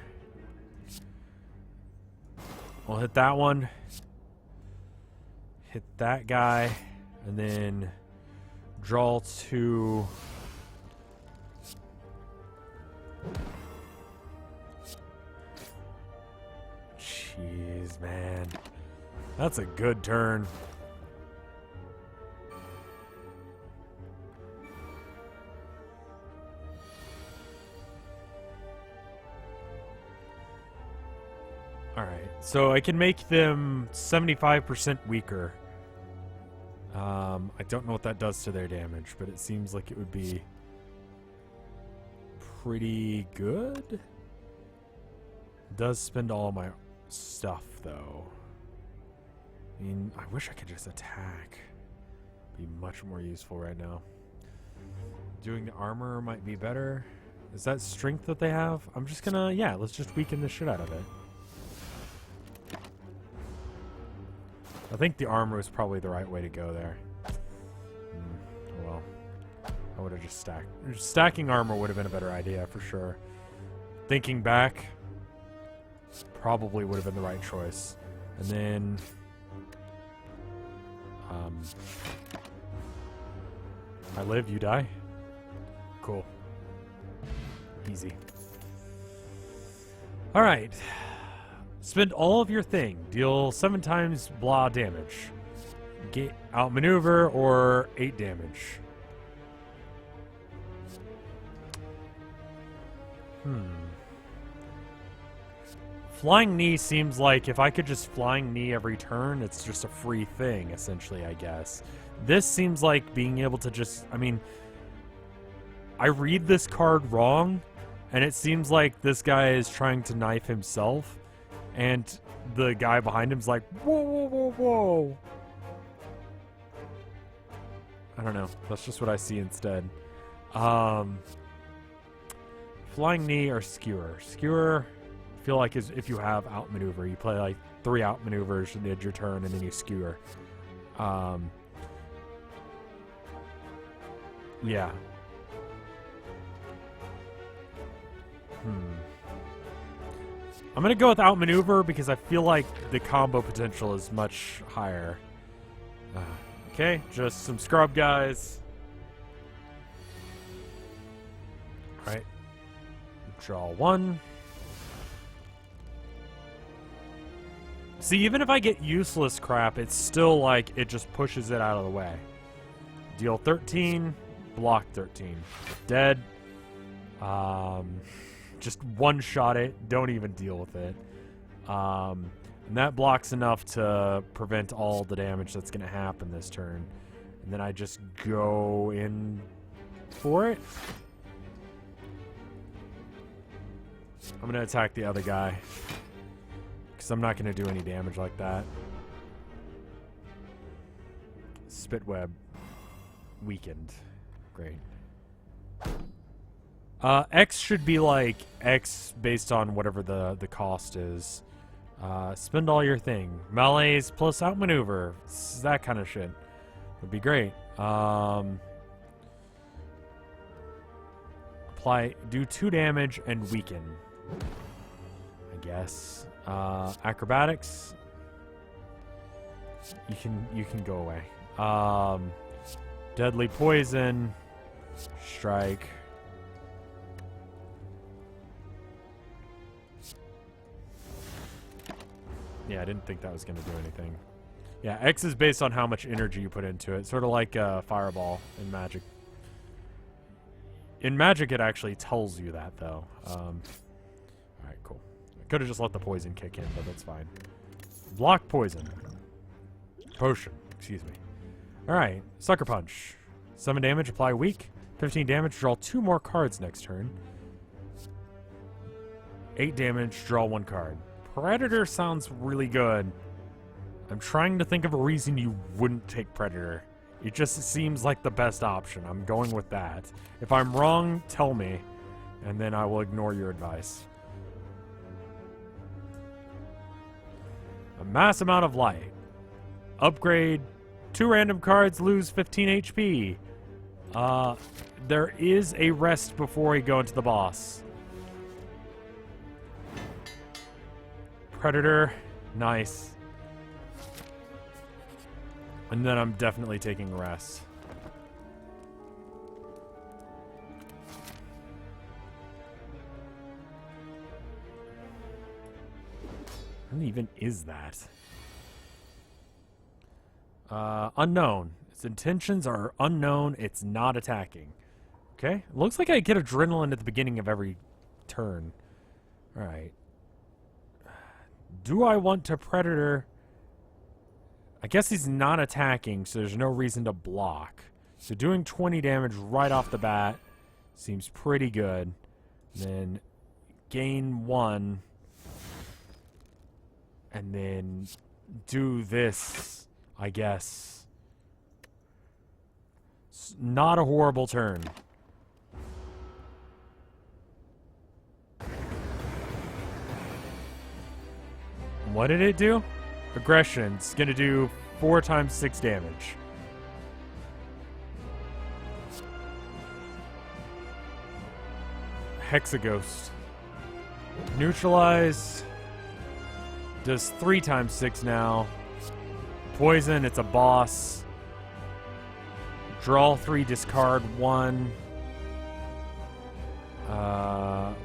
We'll hit that one. Hit that guy. And then draw 2. Jeez, man. That's a good turn. Alright, so I can make them 75% weaker. I don't know what that does to their damage, but it seems like it would be pretty good. It does spend all my stuff, though. I mean, I wish I could just attack. Be much more useful right now. Doing the armor might be better. Is that strength that they have? I'm just gonna, yeah, let's just weaken the shit out of it. I think the armor is probably the right way to go there. Well, I would have just stacked. Stacking armor would have been a better idea for sure. Thinking back, probably would have been the right choice. And then, I live, you die. Cool. Easy. All right. Spend all of your thing. Deal 7 times blah damage. Outmaneuver or 8 damage. Flying knee seems like if I could just flying knee every turn, it's just a free thing, essentially, I guess. This seems like being able to just... I mean, I read this card wrong, And it seems like this guy is trying to knife himself, and the guy behind him's like, whoa, whoa, whoa, whoa. I don't know. That's just what I see instead. Flying knee or skewer. Skewer, I feel like is if you have outmaneuver. You play like 3 outmaneuvers and did your turn, and then you skewer. Yeah. I'm going to go with outmaneuver because I feel like the combo potential is much higher. Okay, just some scrub guys. Alright. Draw 1. See, even if I get useless crap, it's still like it just pushes it out of the way. Deal 13, block 13. Dead. Just one-shot it. Don't even deal with it. And that blocks enough to prevent all the damage that's going to happen this turn. And then I just go in for it. I'm going to attack the other guy, because I'm not going to do any damage like that. Spitweb. Weakened. Great. X should be like X based on whatever the cost is. Spend all your thing. Melees plus outmaneuver. That kind of shit would be great. Apply, do 2 damage and weaken, I guess. Acrobatics. You can go away. Deadly poison. Strike. Yeah, I didn't think that was going to do anything. Yeah, X is based on how much energy you put into it. Sort of like Fireball in Magic. In Magic, it actually tells you that, though. Alright, cool. I could have just let the poison kick in, but that's fine. Block poison. Potion, excuse me. Alright, Sucker Punch. 7 damage, apply weak. 15 damage, draw 2 more cards next turn. 8 damage, draw 1 card. Predator sounds really good. I'm trying to think of a reason you wouldn't take Predator. It just seems like the best option. I'm going with that. If I'm wrong, tell me, and then I will ignore your advice. A mass amount of light. Upgrade. 2 random cards, lose 15 HP. There is a rest before we go into the boss. Predator. Nice. And then I'm definitely taking rest. What even is that? Unknown. Its intentions are unknown. It's not attacking. Okay. Looks like I get adrenaline at the beginning of every turn. Alright. Do I want to Predator? I guess he's not attacking, so there's no reason to block. So doing 20 damage right off the bat seems pretty good. Then gain 1. And then do this, I guess. It's not a horrible turn. What did it do? Aggression. It's going to do 4 times 6 damage. Hexaghost. Neutralize. Does 3 times 6 now. Poison. It's a boss. Draw 3, discard 1.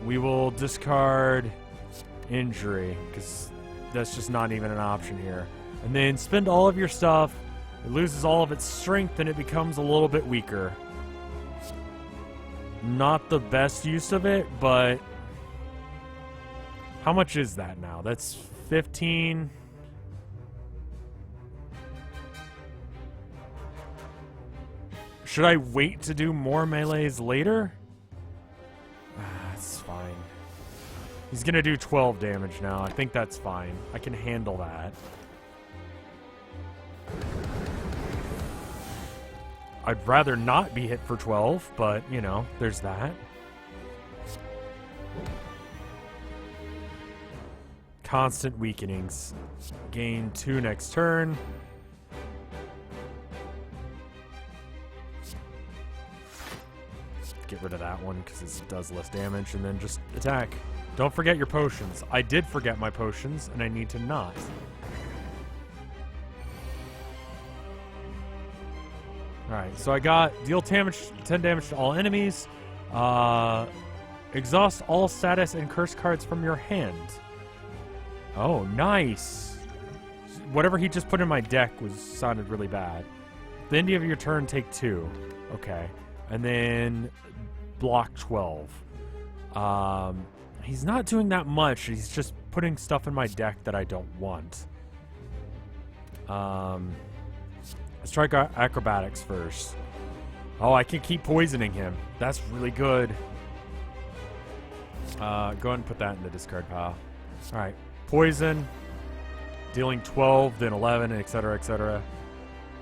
We will discard injury, because that's just not even an option here. And then spend all of your stuff. It loses all of its strength and it becomes a little bit weaker. Not the best use of it, but how much is that now? That's 15. Should I wait to do more melees later? That's fine. He's gonna do 12 damage now. I think that's fine. I can handle that. I'd rather not be hit for 12, but, you know, there's that. Constant weakenings. Gain 2 next turn. Get rid of that one because it does less damage, and then just attack. Don't forget your potions. I did forget my potions, and I need to not. Alright, so I got deal damage, 10 damage to all enemies. Exhaust all status and curse cards from your hand. Oh, nice. Whatever he just put in my deck sounded really bad. At the end of your turn, take 2. Okay. And then block 12. He's not doing that much. He's just putting stuff in my deck that I don't want. Let's try acrobatics first. Oh, I can keep poisoning him. That's really good. Go ahead and put that in the discard pile. Alright. Poison. Dealing 12, then 11, etc., etc.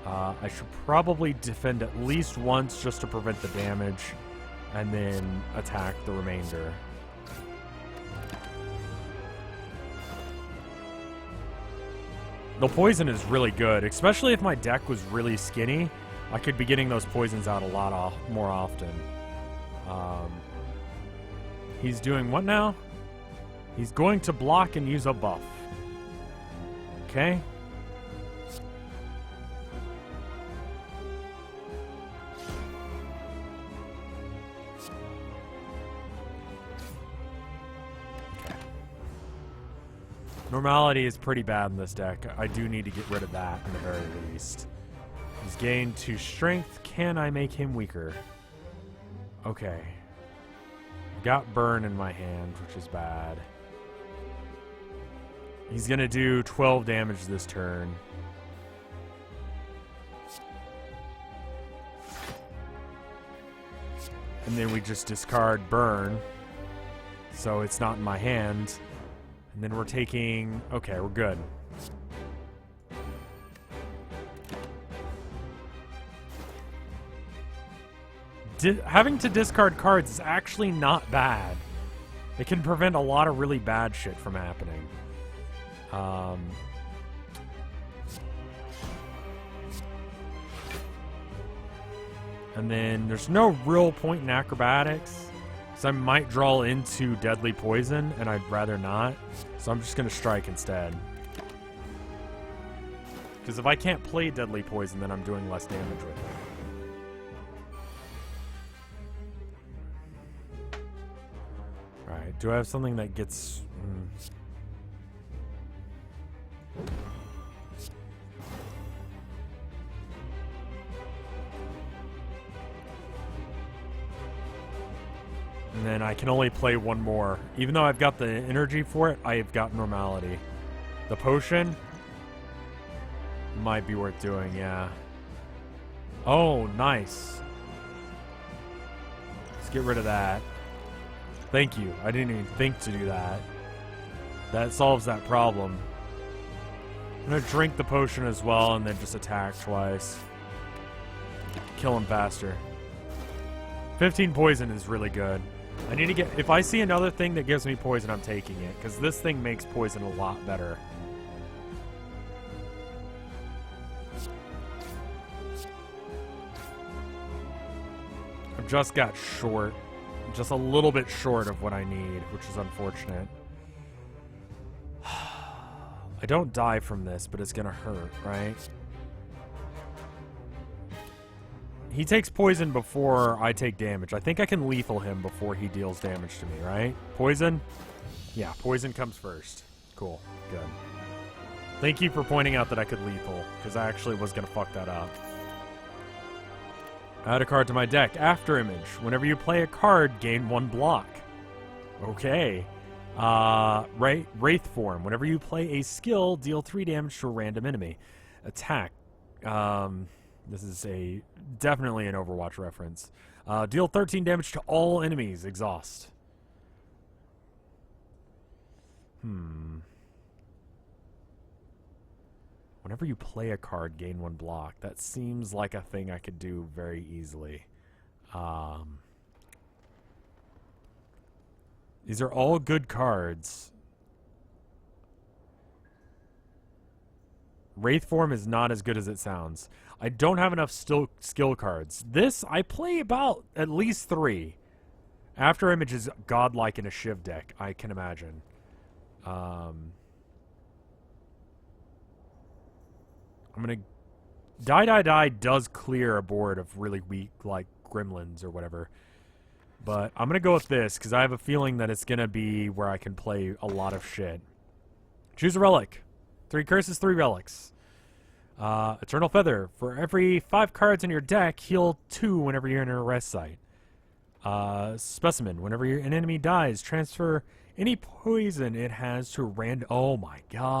I should probably defend at least once just to prevent the damage, and then attack the remainder. The poison is really good, especially if my deck was really skinny. I could be getting those poisons out a lot more often. He's doing what now? He's going to block and use a buff. Okay. Normality is pretty bad in this deck. I do need to get rid of that in the very least. He's gained 2 strength. Can I make him weaker? Okay. Got burn in my hand, which is bad. He's gonna do 12 damage this turn. And then we just discard burn. So it's not in my hand. And then we're taking... Okay, we're good. Having to discard cards is actually not bad. It can prevent a lot of really bad shit from happening. And then there's no real point in acrobatics. So I might draw into deadly poison, and I'd rather not. So I'm just going to strike instead. Because if I can't play deadly poison, then I'm doing less damage with it. Alright, do I have something that gets... And then I can only play one more. Even though I've got the energy for it, I've got normality. The potion might be worth doing, yeah. Oh, nice. Let's get rid of that. Thank you. I didn't even think to do that. That solves that problem. I'm gonna drink the potion as well and then just attack twice. Kill him faster. 15 poison is really good. I need to get... If I see another thing that gives me poison, I'm taking it. Because this thing makes poison a lot better. I've just got short. Just a little bit short of what I need, which is unfortunate. I don't die from this, but it's gonna hurt, right? He takes poison before I take damage. I think I can lethal him before he deals damage to me, right? Poison? Yeah, poison comes first. Cool. Good. Thank you for pointing out that I could lethal, because I actually was going to fuck that up. Add a card to my deck. After image. Whenever you play a card, gain 1 block. Okay. Wraith form. Whenever you play a skill, deal 3 damage to a random enemy. Attack. This is definitely an Overwatch reference. Deal 13 damage to all enemies. Exhaust. Whenever you play a card, gain 1 block. That seems like a thing I could do very easily. These are all good cards. Wraith form is not as good as it sounds. I don't have enough skill cards. This, I play about at least 3. After Image is godlike in a Shiv deck, I can imagine. I'm gonna... Die does clear a board of really weak, like, gremlins or whatever. But I'm gonna go with this, because I have a feeling that it's gonna be where I can play a lot of shit. Choose a relic. 3 curses, 3 relics. Eternal Feather. For every 5 cards in your deck, heal 2 whenever you're in a rest site. Specimen. Whenever an enemy dies, transfer any poison it has to random... Oh my god.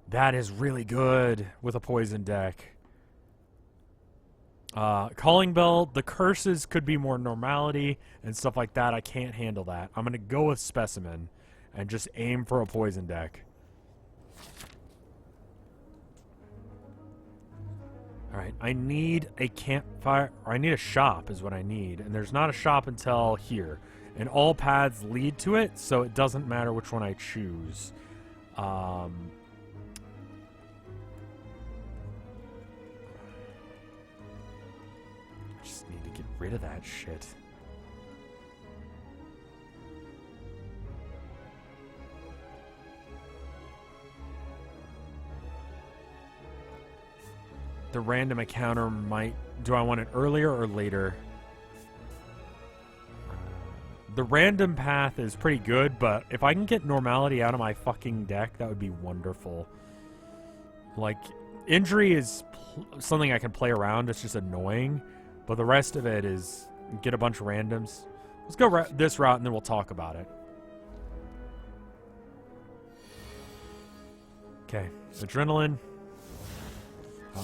That is really good with a poison deck. Calling Bell. The curses could be more normality and stuff like that. I can't handle that. I'm going to go with Specimen and just aim for a poison deck. Alright, I need a campfire, or I need a shop is what I need, and there's not a shop until here. And all paths lead to it, so it doesn't matter which one I choose. Just need to get rid of that shit. The random encounter might... Do I want it earlier or later? The random path is pretty good, but if I can get normality out of my fucking deck, that would be wonderful. Like, injury is something I can play around. It's just annoying. But the rest of it is get a bunch of randoms. Let's go this route, and then we'll talk about it. Okay. Adrenaline.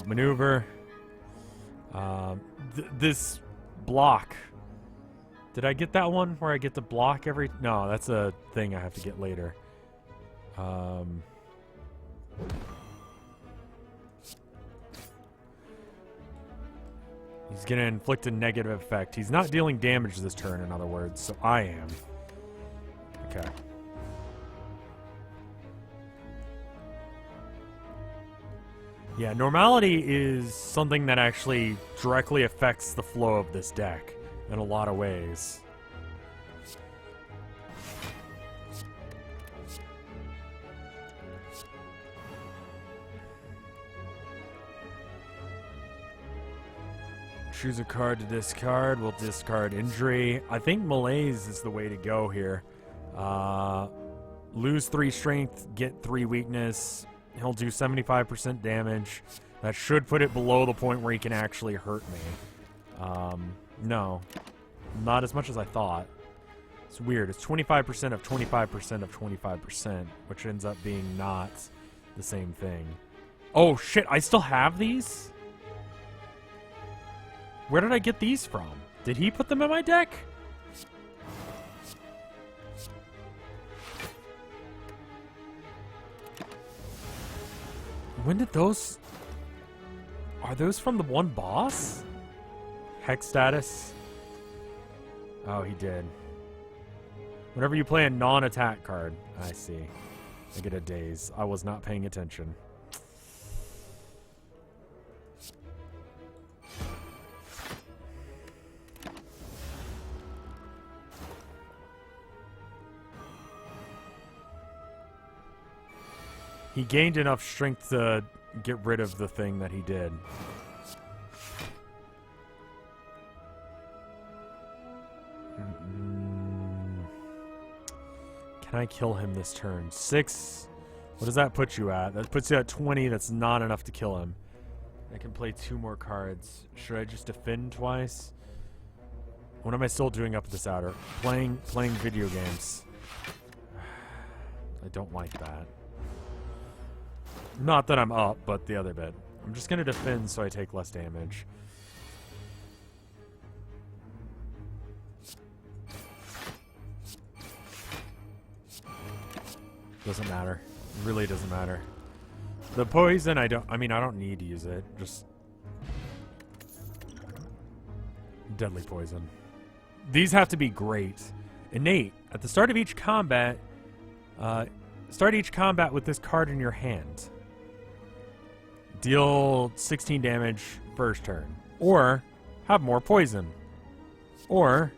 Maneuver. This block. Did I get that one where I get to block every... No, that's a thing I have to get later. He's going to inflict a negative effect. He's not dealing damage this turn, in other words, so I am. Okay. Yeah, normality is something that actually directly affects the flow of this deck in a lot of ways. Choose a card to discard. We'll discard injury. I think malaise is the way to go here. Lose 3 strength, get 3 weakness. He'll do 75% damage. That should put it below the point where he can actually hurt me. No. Not as much as I thought. It's weird. It's 25% of 25% of 25%, which ends up being not the same thing. Oh, shit. I still have these? Where did I get these from? Did he put them in my deck? When did those... Are those from the one boss? Hex status? Oh, he did. Whenever you play a non-attack card. I see. I get a daze. I was not paying attention. He gained enough strength to get rid of the thing that he did. Can I kill him this turn? 6. What does that put you at? That puts you at 20. That's not enough to kill him. I can play 2 more cards. Should I just defend twice? What am I still doing up at this outer? Playing video games. I don't like that. Not that I'm up, but the other bit. I'm just going to defend so I take less damage. Doesn't matter. It really doesn't matter. The poison, I don't need to use it. Just deadly poison. These have to be great. Innate. At the start of each combat, start each combat with this card in your hand. Deal 16 damage first turn. Or have more poison. Or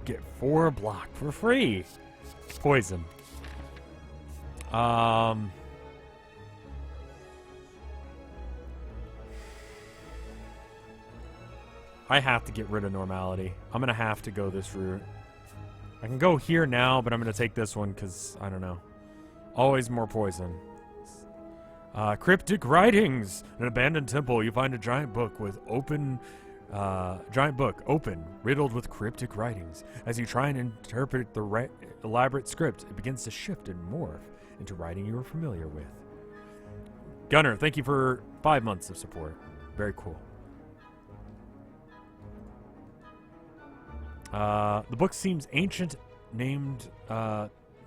get 4 block for free. Poison. I have to get rid of normality. I'm going to have to go this route. I can go here now, but I'm going to take this one because, I don't know. Always more poison. Cryptic writings. In an abandoned temple, you find a giant book open, riddled with cryptic writings. As you try and interpret the elaborate script, it begins to shift and morph into writing you are familiar with. Gunner, thank you for 5 months of support. Very cool. The book seems ancient,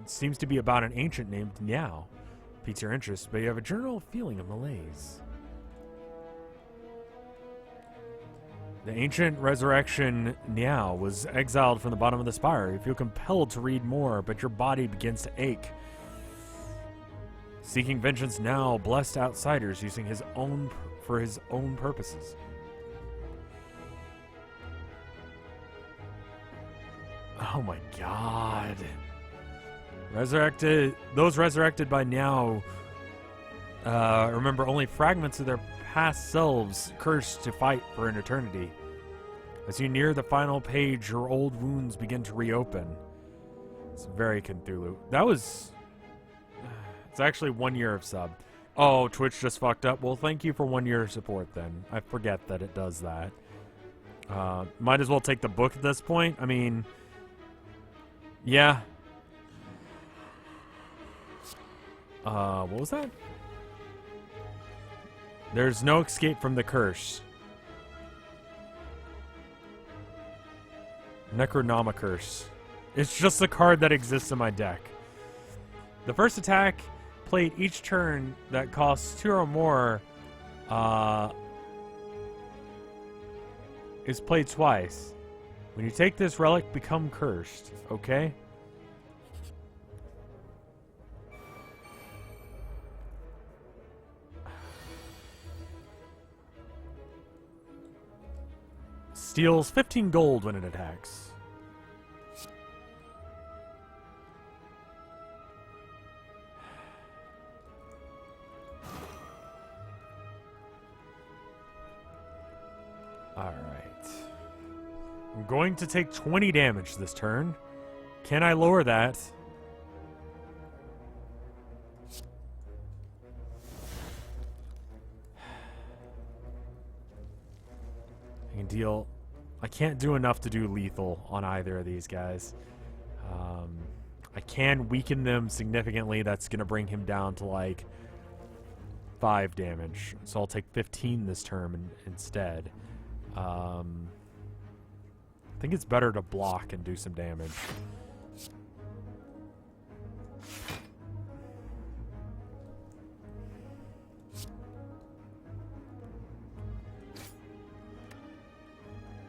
seems to be about an ancient named Niao. Piques your interest, but you have a general feeling of malaise. The ancient resurrection Niao was exiled from the bottom of the Spire. You feel compelled to read more, but your body begins to ache. Seeking vengeance now, blessed outsiders using for his own purposes. Oh my god. Those resurrected by now remember only fragments of their past selves, cursed to fight for an eternity. As you near the final page, your old wounds begin to reopen. It's very Cthulhu. It's actually 1 year of sub. Oh, Twitch just fucked up. Well, thank you for 1 year of support then. I forget that it does that. Might as well take the book at this point. I mean, yeah. What was that? There's no escape from the curse. Necronomicurse. It's just a card that exists in my deck. The first attack played each turn that costs 2 or more is played twice. When you take this relic, become cursed. Okay? Steals 15 gold when it attacks. Alright. I'm going to take 20 damage this turn. Can I lower that? I can deal... I can't do enough to do lethal on either of these guys. I can weaken them significantly. That's going to bring him down to like 5 damage. So I'll take 15 this turn instead. I think it's better to block and do some damage.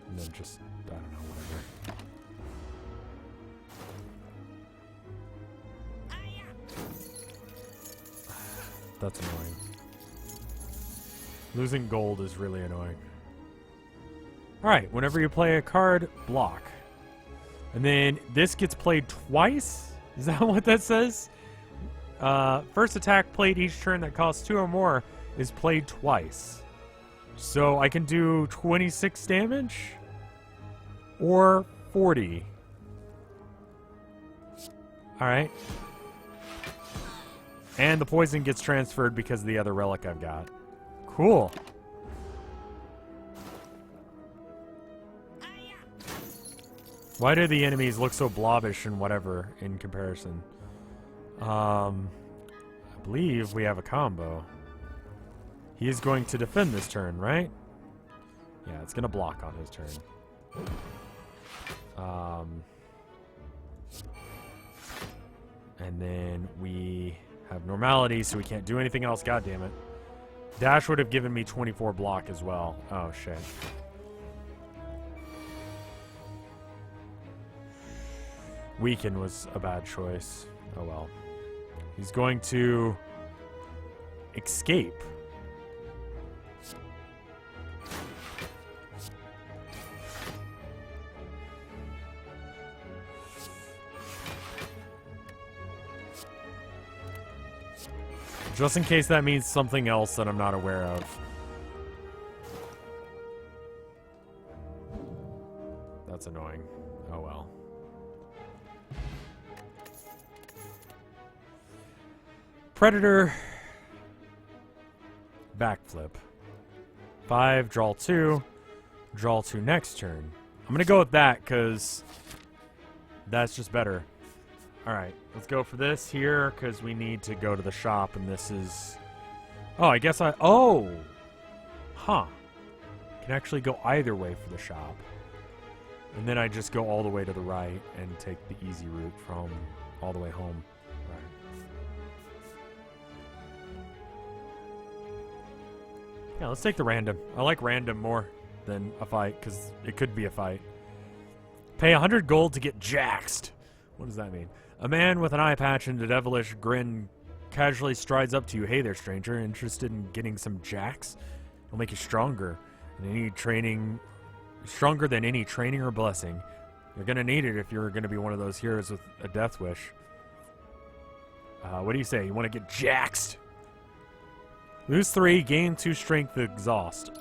And then just, I don't know, whatever. That's annoying. Losing gold is really annoying. Alright, whenever you play a card, block. And then this gets played twice? Is that what that says? First attack played each turn that costs 2 or more is played twice. So I can do 26 damage? Or 40. Alright. And the poison gets transferred because of the other relic I've got. Cool. Why do the enemies look so blobbish and whatever in comparison? I believe we have a combo. He is going to defend this turn, right? Yeah, it's going to block on his turn. And then we have normality, so we can't do anything else. God damn it. Dash would have given me 24 block as well. Oh, shit. Weaken was a bad choice. Oh, well. He's going to escape. Just in case that means something else that I'm not aware of. That's annoying. Oh well. Predator. Backflip. 5, draw 2. Draw 2 next turn. I'm going to go with that because that's just better. Alright, let's go for this here, because we need to go to the shop, and this is... Oh, I guess I... Oh! Huh. Can actually go either way for the shop. And then I just go all the way to the right and take the easy route from all the way home. Right. Yeah, let's take the random. I like random more than a fight, because it could be a fight. Pay 100 gold to get jaxed. What does that mean? A man with an eye patch and a devilish grin casually strides up to you. Hey there, stranger. Interested in getting some jacks? It'll make you stronger. Stronger than any training or blessing. You're gonna need it if you're gonna be one of those heroes with a death wish. What do you say? You want to get jaxed? Lose 3, gain 2 strength, exhaust.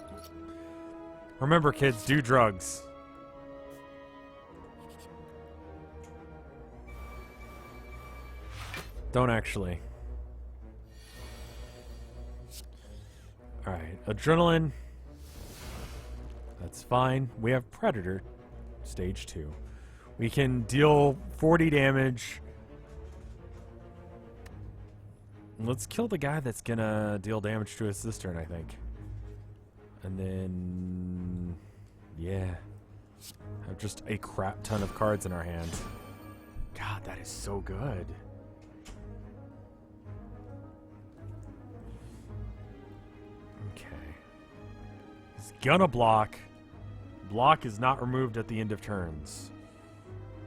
Remember, kids, do drugs. Don't actually. Alright, adrenaline. That's fine. We have Predator, stage 2. We can deal 40 damage. Let's kill the guy that's gonna deal damage to his cistern, I think. And then... yeah. Have just a crap ton of cards in our hands. God, that is so good. Gonna block. Block is not removed at the end of turns.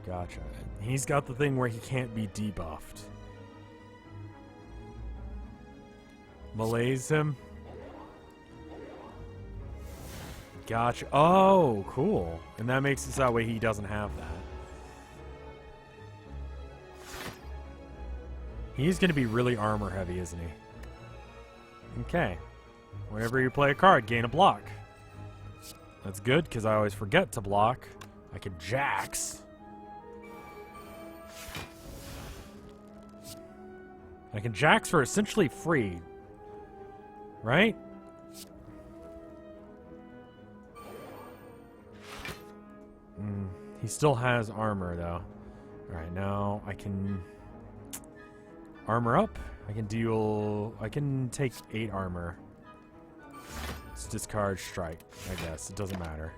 Gotcha. He's got the thing where he can't be debuffed. Malaise him. Gotcha. Oh, cool. And that makes it so that way he doesn't have that. He's gonna be really armor heavy, isn't he? Okay. Whenever you play a card, gain a block. That's good, because I always forget to block. I can jax. I can jax for essentially free. Right? He still has armor, though. Alright, now I can... armor up. I can deal... I can take 8 armor. Let's discard strike, I guess. It doesn't matter.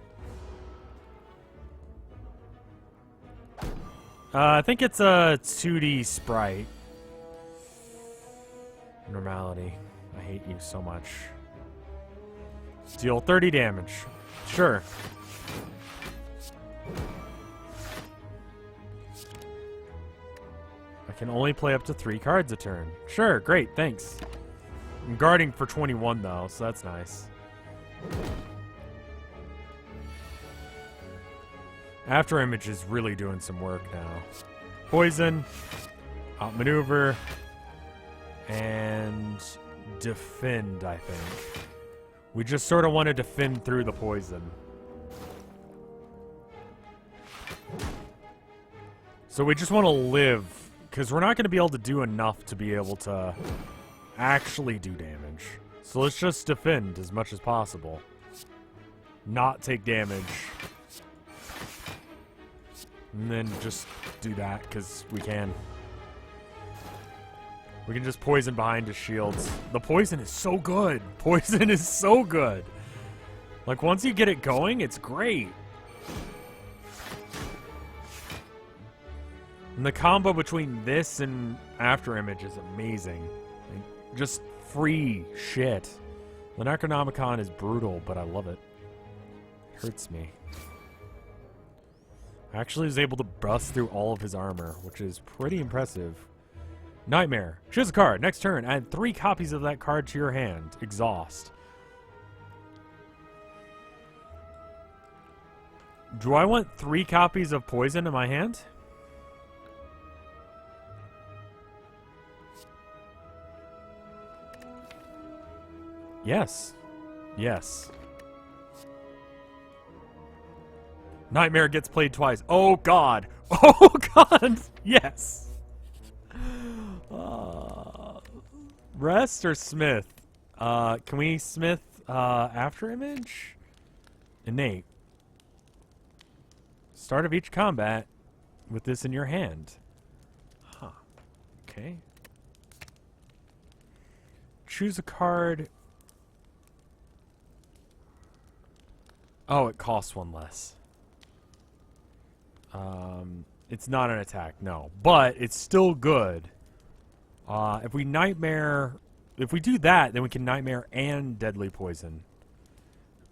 I think it's a 2D sprite. Normality. I hate you so much. Deal 30 damage. Sure. I can only play up to 3 cards a turn. Sure, great, thanks. I'm guarding for 21 though, so that's nice. After Image is really doing some work now. Poison, outmaneuver, and defend, I think. We just sort of want to defend through the poison. So we just want to live, because we're not going to be able to do enough to be able to actually do damage. So let's just defend as much as possible. Not take damage. And then just do that, because we can. We can just poison behind his shields. The poison is so good. Poison is so good. Like, once you get it going, it's great. And the combo between this and After Image is amazing. Like, just free shit. The Necronomicon is brutal, but I love it. It hurts me. I actually was able to bust through all of his armor, which is pretty impressive. Nightmare. Choose a card. Next turn, add 3 copies of that card to your hand. Exhaust. Do I want 3 copies of poison in my hand? Yes. Yes. Nightmare gets played twice. Oh, God. Oh, God. Yes. Rest or Smith? Can we Smith After Image? Innate. Start of each combat with this in your hand. Huh. Okay. Choose a card. Oh, it costs 1 less. It's not an attack, no. But it's still good. If we Nightmare... If we do that, then we can Nightmare and Deadly Poison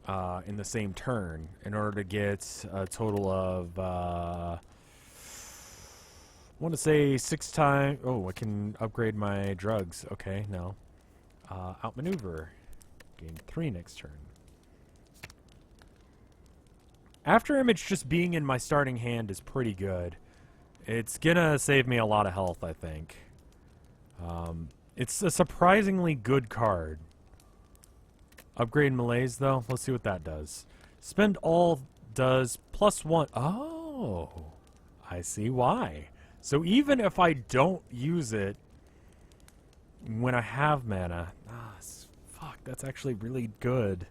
in the same turn in order to get a total of... I want to say 6 times... Oh, I can upgrade my drugs. Okay, no. Outmaneuver. Gain 3 next turn. After Image just being in my starting hand is pretty good. It's gonna save me a lot of health, I think. It's a surprisingly good card. Upgrade Malaise, though. Let's see what that does. Spend all does +1. Oh, I see why. So even if I don't use it when I have mana... fuck, that's actually really good.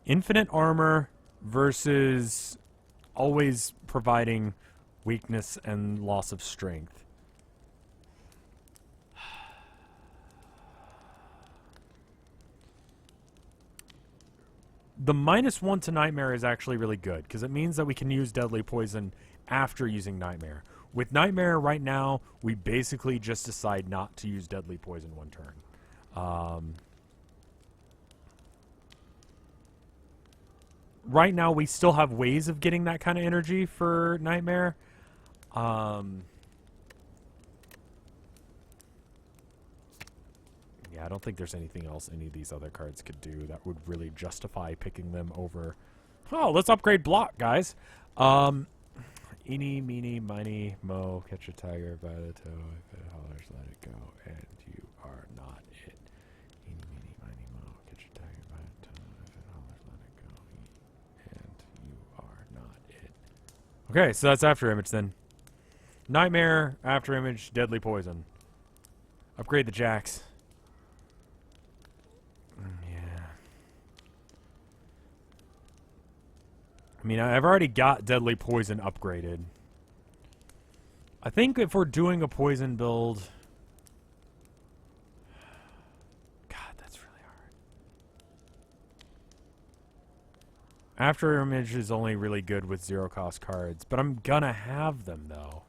Infinite armor versus always providing weakness and loss of strength. The -1 to Nightmare is actually really good because it means that we can use Deadly Poison after using Nightmare. With Nightmare right now, we basically just decide not to use Deadly Poison 1 turn. Right now, we still have ways of getting that kind of energy for Nightmare. Yeah, I don't think there's anything else any of these other cards could do that would really justify picking them over. Oh, let's upgrade block, guys. Eeny, meeny, miny, mo, catch a tiger by the toe. If it hollers, let it go, and you are not it. Eeny, meeny, miny, mo, catch a tiger by the toe. If it hollers, let it go, and you are not it. Okay, so that's After Image then. Nightmare, After Image, Deadly Poison. Upgrade the jacks. Yeah. I mean, I've already got Deadly Poison upgraded. I think if we're doing a poison build... God, that's really hard. After Image is only really good with 0-cost cards, but I'm gonna have them, though.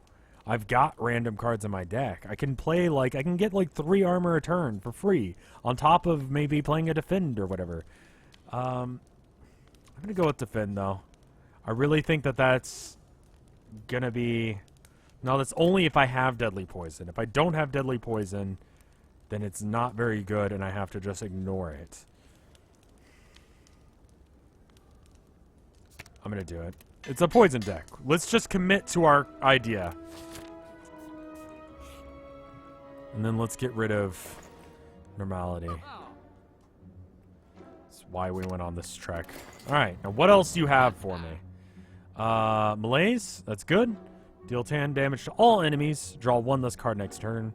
I've got random cards in my deck. I can play, like, I can get, like, 3 armor a turn for free, on top of maybe playing a Defend or whatever. I'm gonna go with Defend, though. I really think that that's gonna be... No, that's only if I have Deadly Poison. If I don't have Deadly Poison, then it's not very good, and I have to just ignore it. I'm gonna do it. It's a poison deck. Let's just commit to our idea. And then let's get rid of normality. That's why we went on this trek. Alright, now what else do you have for me? Malaise, that's good. Deal 10 damage to all enemies. Draw 1 less card next turn.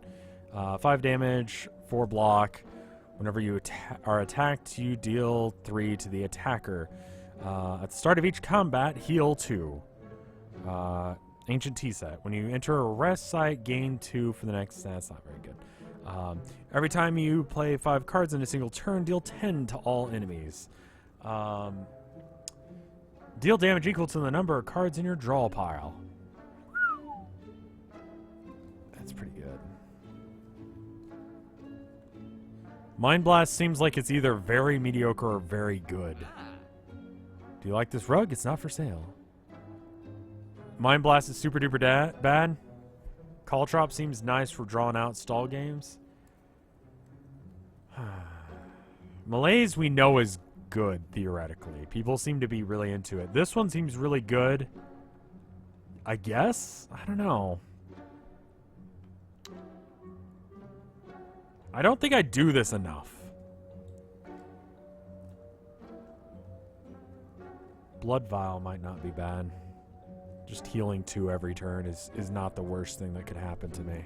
5 damage, 4 block. Whenever you are attacked, you deal 3 to the attacker. At the start of each combat, heal 2. Ancient Tea Set. When you enter a rest site, gain 2 for the next... That's not very good. Every time you play 5 cards in a single turn, deal 10 to all enemies. Deal damage equal to the number of cards in your draw pile. That's pretty good. Mind Blast seems like it's either very mediocre or very good. Do you like this rug? It's not for sale. Mind Blast is super duper bad. Call Trop seems nice for drawing out stall games. Malaise we know is good, theoretically. People seem to be really into it. This one seems really good. I guess? I don't know. I don't think I do this enough. Blood Vial might not be bad. Just healing 2 every turn is not the worst thing that could happen to me.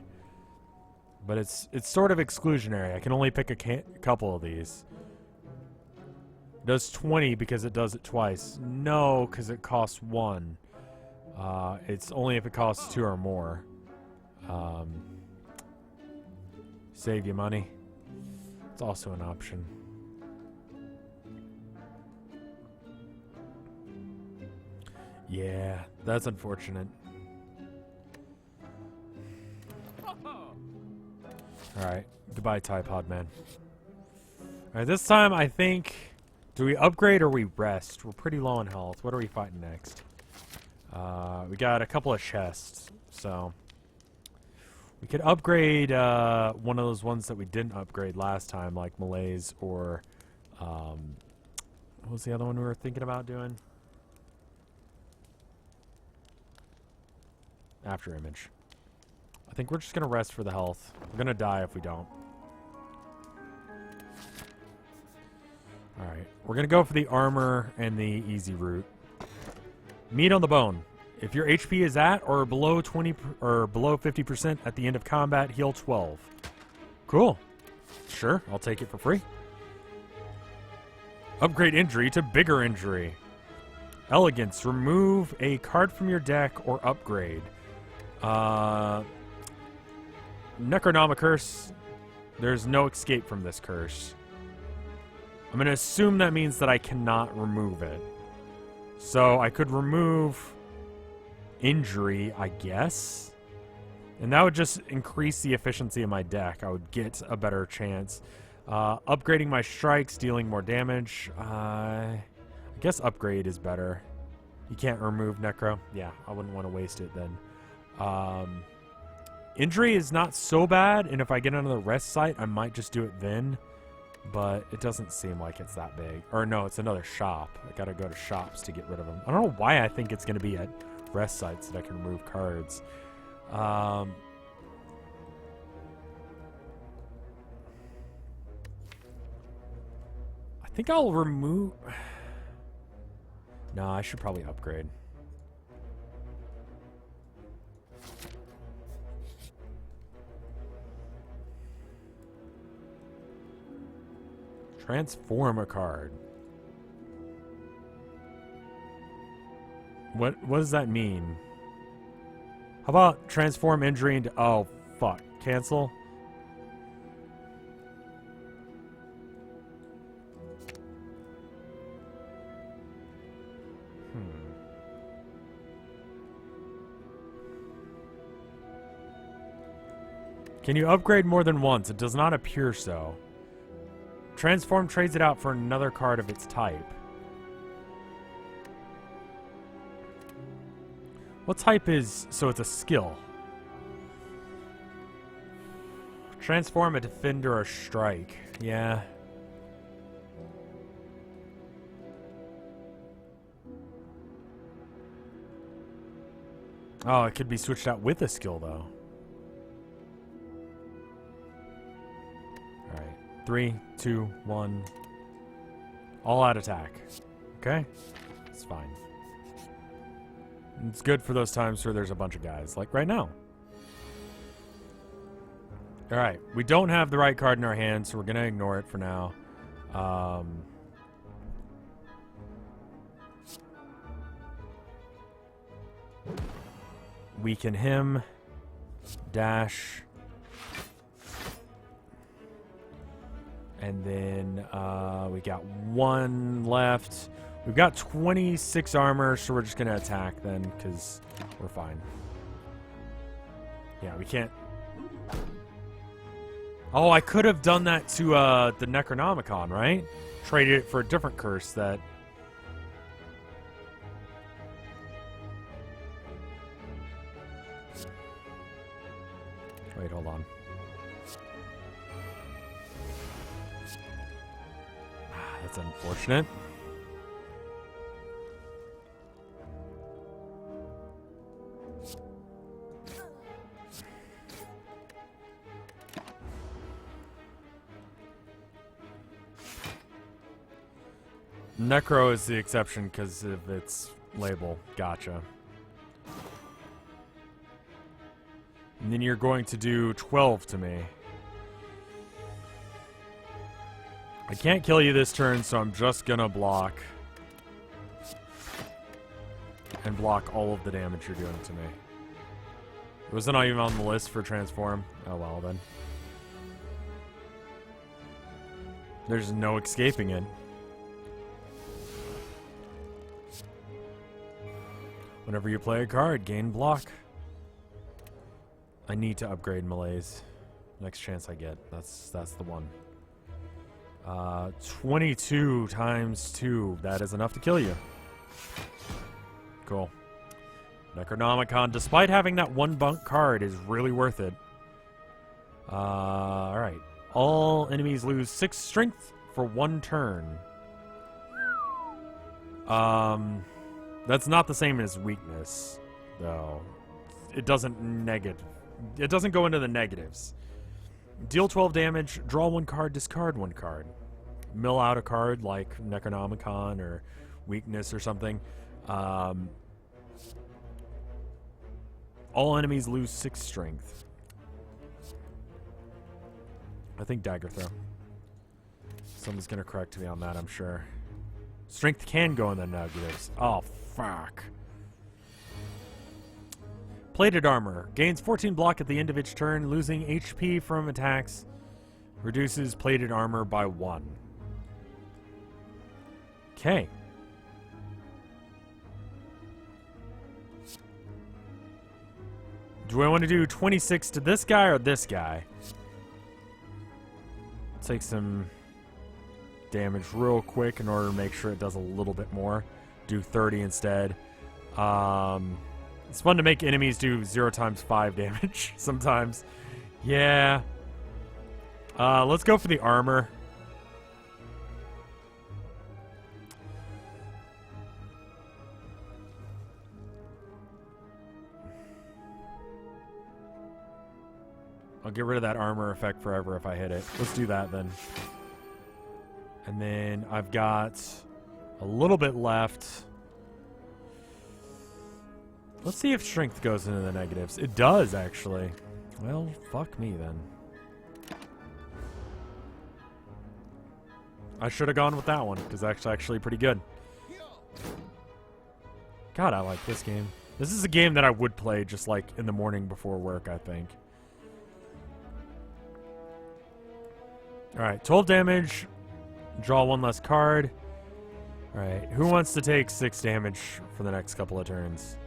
But it's sort of exclusionary. I can only pick a couple of these. It does 20 because it does it twice. No, because it costs 1. It's only if it costs 2 or more. Save you money. It's also an option. Yeah, that's unfortunate. Alright, goodbye Typod Man. Alright, this time I think... Do we upgrade or we rest? We're pretty low on health. What are we fighting next? We got a couple of chests, so... We could upgrade one of those ones that we didn't upgrade last time, like Malaise or... what was the other one we were thinking about doing? After Image. I think we're just going to rest for the health. We're going to die if we don't. Alright. We're going to go for the armor and the easy route. Meat on the bone. If your HP is at or below 20 or below 50% at the end of combat, heal 12. Cool. Sure, I'll take it for free. Upgrade injury to bigger injury. Elegance. Remove a card from your deck or upgrade. Necronomic Curse. There's no escape from this curse. I'm going to assume that means that I cannot remove it. So I could remove injury, I guess. And that would just increase the efficiency of my deck. I would get a better chance. Upgrading my strikes, dealing more damage. I guess upgrade is better. You can't remove Necro. Yeah, I wouldn't want to waste it then. Injury is not so bad, and if I get another rest site, I might just do it then. But it doesn't seem like it's that big. Or no, it's another shop. I gotta go to shops to get rid of them. I don't know why I think it's gonna be at rest sites that I can remove cards. I think I'll remove... No, I should probably upgrade. Transform a card. What does that mean? How about transform injury into... Oh, fuck. Cancel? Can you upgrade more than once? It does not appear so. Transform trades it out for another card of its type. What type is... So it's a skill. Transform a defender or strike. Yeah. Oh, it could be switched out with a skill, though. Alright. 3, 2, 1. All out attack. Okay? It's fine. It's good for those times where there's a bunch of guys, like right now. Alright, we don't have the right card in our hand, so we're going to ignore it for now. Weaken him. Dash. And then we got one left. We've got 26 armor, so we're just going to attack then, because we're fine. Yeah, we can't... Oh, I could have done that to the Necronomicon, right? Traded it for a different curse that... Wait, hold on. That's unfortunate. Necro is the exception because of its label. Gotcha. And then you're going to do 12 to me. I can't kill you this turn, so I'm just gonna block. And block all of the damage you're doing to me. It wasn't even on the list for transform. Oh well then. There's no escaping it. Whenever you play a card, gain block. I need to upgrade Malaise. Next chance I get. That's the one. 22 times 2. That is enough to kill you. Cool. Necronomicon, despite having that one bunk card, is really worth it. Alright. All enemies lose 6 strength for 1 turn. That's not the same as weakness, though. It doesn't go into the negatives. Deal 12 damage, draw 1 card, discard 1 card. Mill out a card like Necronomicon or weakness or something. All enemies lose 6 strength. I think dagger throw. Someone's gonna correct me on that, I'm sure. Strength can go in the negatives. Oh, fuck. Plated armor. Gains 14 block at the end of each turn, losing HP from attacks. Reduces plated armor by 1. Okay. Do I want to do 26 to this guy or this guy? Take some damage real quick in order to make sure it does a little bit more. Do 30 instead. It's fun to make enemies do 0 times 5 damage sometimes. Yeah. Let's go for the armor. I'll get rid of that armor effect forever if I hit it. Let's do that then. And then I've got a little bit left. Let's see if strength goes into the negatives. It does, actually. Well, fuck me then. I should have gone with that one, because that's actually pretty good. God, I like this game. This is a game that I would play just like in the morning before work, I think. Alright, 12 damage. Draw 1 less card. Alright, who wants to take 6 damage for the next couple of turns?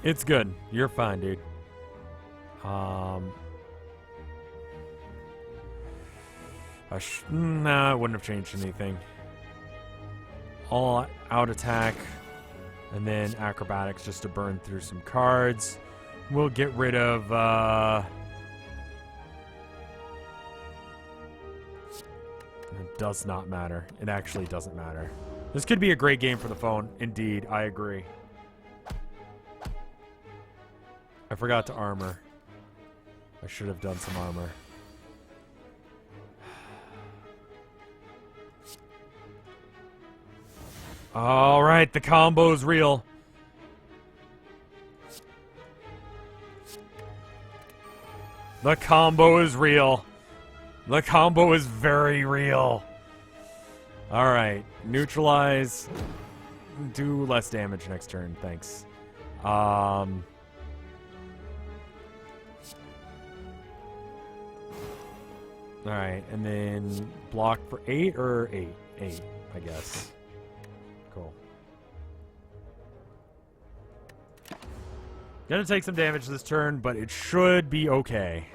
It's good. You're fine, dude. Nah, I wouldn't have changed anything. All out attack. And then acrobatics just to burn through some cards. We'll get rid of, It does not matter. It actually doesn't matter. This could be a great game for the phone. Indeed, I agree. I forgot to armor. I should have done some armor. Alright, the combo's real. The combo is real. The combo is very real. Alright, neutralize. Do less damage next turn, thanks. Alright, and then block for 8 or 8? 8. I guess. Cool. Gonna take some damage this turn, but it should be okay.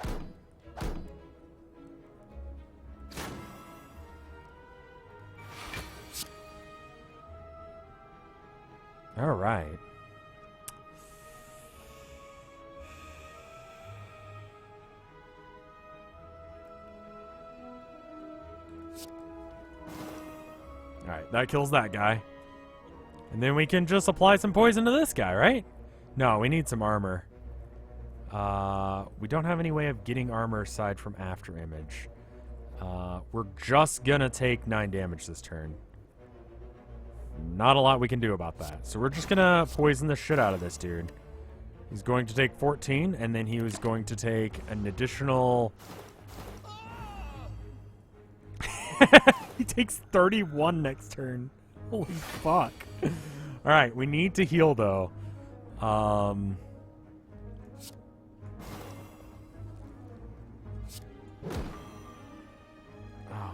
All right. All right, that kills that guy. And then we can just apply some poison to this guy, right? No, we need some armor. We don't have any way of getting armor aside from after image. We're just gonna take 9 damage this turn. Not a lot we can do about that. So we're just gonna poison the shit out of this dude. He's going to take 14, and then he was going to take an additional... He takes 31 next turn. Holy fuck. Alright, we need to heal, though. Oh,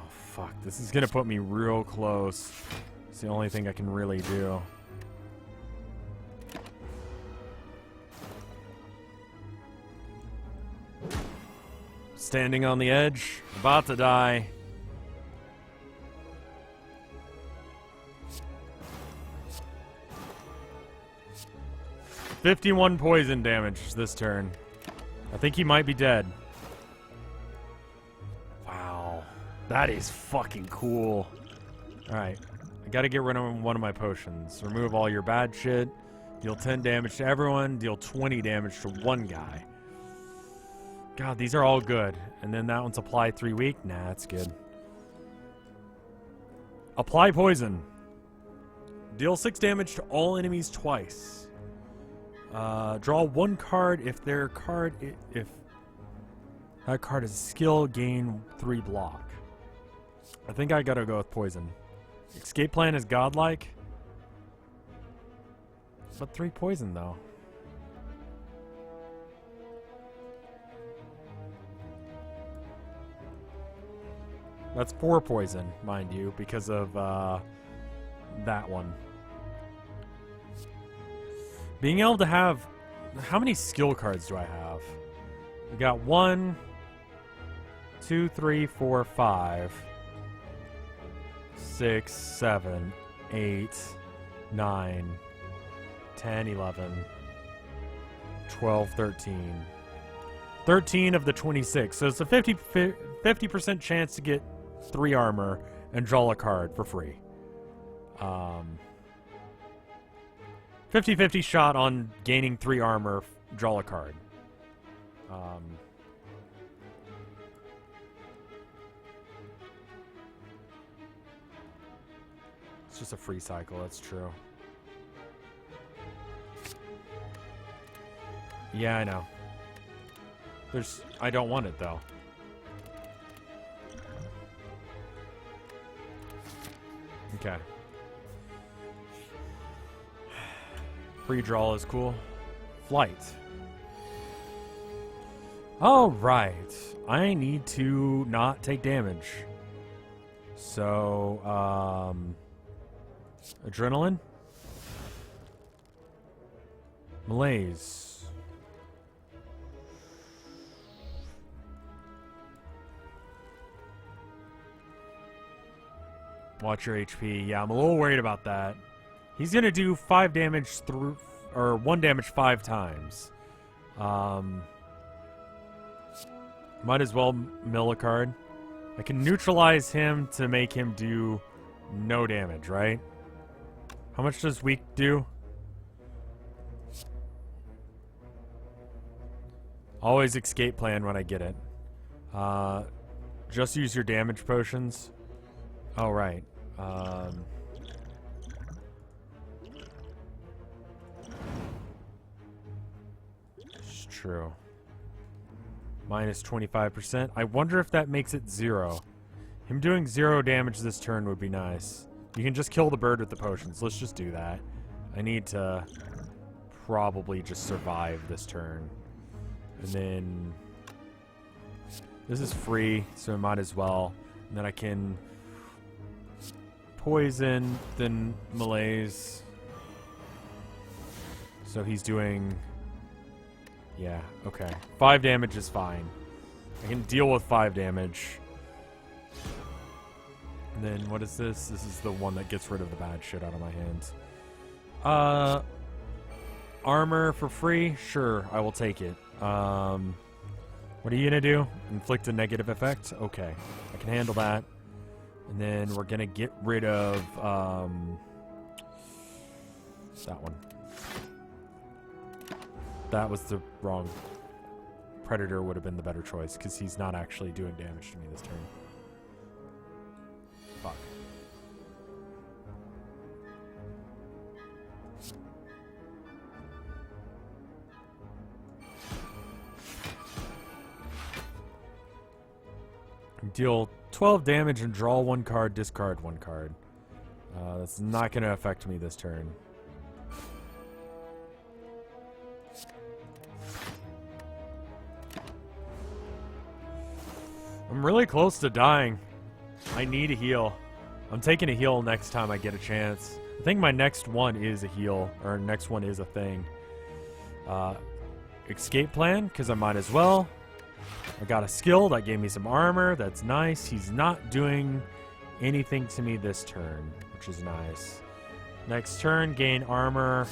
fuck. This is gonna put me real close. It's the only thing I can really do. Standing on the edge, about to die. $51 poison damage this turn. I think he might be dead. Wow. That is fucking cool. Alright. I gotta get rid of one of my potions. Remove all your bad shit. Deal 10 damage to everyone. Deal 20 damage to one guy. God, these are all good. And then that one's apply 3 weak. Nah, that's good. Apply poison. Deal 6 damage to all enemies twice. Draw 1 card if their card... If that card is a skill, gain 3 block. I think I gotta go with poison. Escape plan is godlike. But 3 poison, though. That's 4 poison, mind you, because of that one. Being able to have... How many skill cards do I have? We got 1, 2, 3, 4, 5... 6, 7, 8, 9, 10, 11, 12, 13. 13 of the 26. So it's a 50% chance to get 3 armor and draw a card for free. 50-50 shot on gaining 3 armor, draw a card. It's just a free cycle, that's true. Yeah, I know. I don't want it, though. Okay. Free draw is cool. Flight. Alright. I need to not take damage. So, adrenaline. Malaise. Watch your HP. Yeah, I'm a little worried about that. He's gonna do 5 damage through, or 1 damage 5 times. Might as well mill a card. I can neutralize him to make him do no damage, right? How much does weak do? Always escape plan when I get it. Just use your damage potions. Oh, right. It's true. Minus 25%. I wonder if that makes it 0. Him doing 0 damage this turn would be nice. You can just kill the bird with the potions. Let's just do that. I need to probably just survive this turn. And then... This is free, so I might as well. And then I can... poison, then malaise. So he's doing... Yeah, okay. 5 damage is fine. I can deal with 5 damage. And then what is this? This is the one that gets rid of the bad shit out of my hands. Armor for free? Sure, I will take it. What are you gonna do? Inflict a negative effect? Okay, I can handle that. And then we're gonna get rid of that one. That was the wrong. Predator would have been the better choice because he's not actually doing damage to me this turn. Fuck. Deal 12 damage and draw 1 card, discard 1 card. That's not going to affect me this turn. I'm really close to dying. I need a heal. I'm taking a heal next time I get a chance. I think my next one is a heal, or next one is a thing. Escape plan, because I might as well. I got a skill that gave me some armor. That's nice. He's not doing anything to me this turn, which is nice. Next turn, gain armor.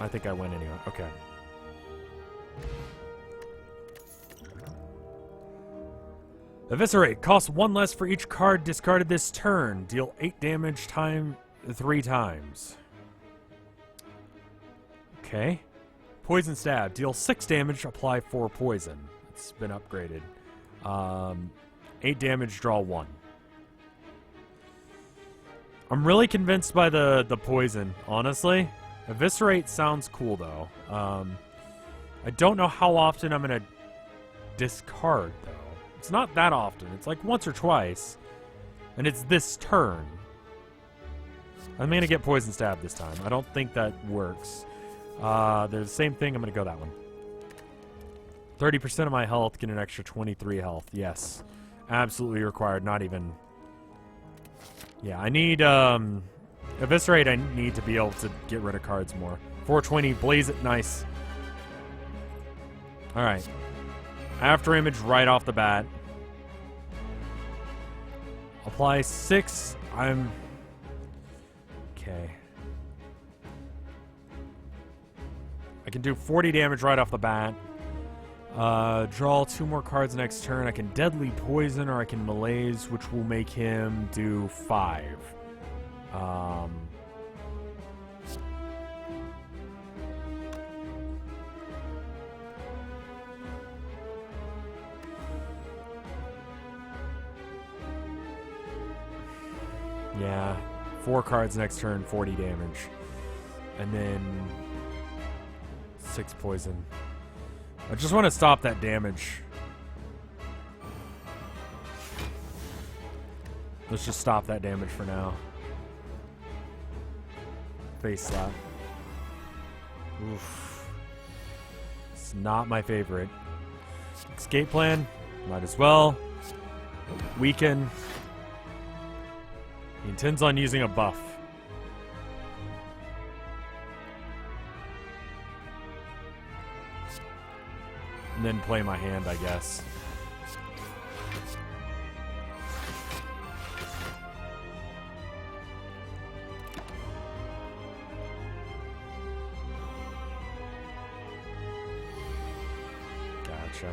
I think I win anyway. Okay. Eviscerate. Costs 1 less for each card discarded this turn. Deal 8 damage 3 times. Okay. Poison Stab. Deal 6 damage. Apply 4 poison. It's been upgraded. 8 damage. Draw 1. I'm really convinced by the poison, honestly. Eviscerate sounds cool, though. I don't know how often I'm going to discard, though. It's not that often. It's like once or twice. And it's this turn. I'm going to get Poison Stab this time. I don't think that works. There's the same thing. I'm going to go that one. 30% of my health, get an extra 23 health. Yes. Absolutely required. Not even... Yeah, I need... Eviscerate, I need to be able to get rid of cards more. 420, blaze it, nice. Alright. After image right off the bat. Apply 6. I'm... Okay. I can do 40 damage right off the bat. Draw 2 more cards next turn. I can Deadly Poison or I can Malaise, which will make him do 5. Yeah, 4 cards next turn, 40 damage. And then 6 poison. I just want to stop that damage. Let's just stop that damage for now. Face slap. Oof. It's not my favorite. Escape plan. Might as well. Weaken. He intends on using a buff. And then play my hand, I guess. Gotcha.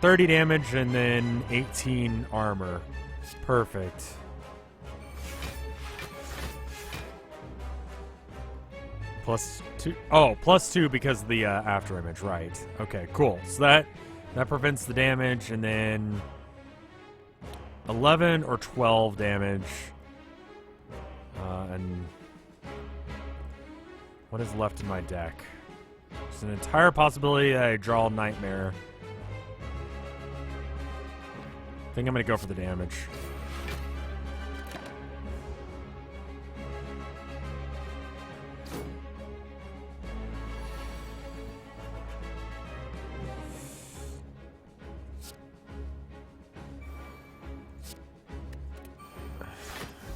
30 damage, and then 18 armor. Perfect. +2. Oh, +2 because of the after image, right. Okay, cool. So that prevents the damage, and then 11 or 12 damage. And what is left in my deck? There's an entire possibility that I draw Nightmare. I think I'm going to go for the damage.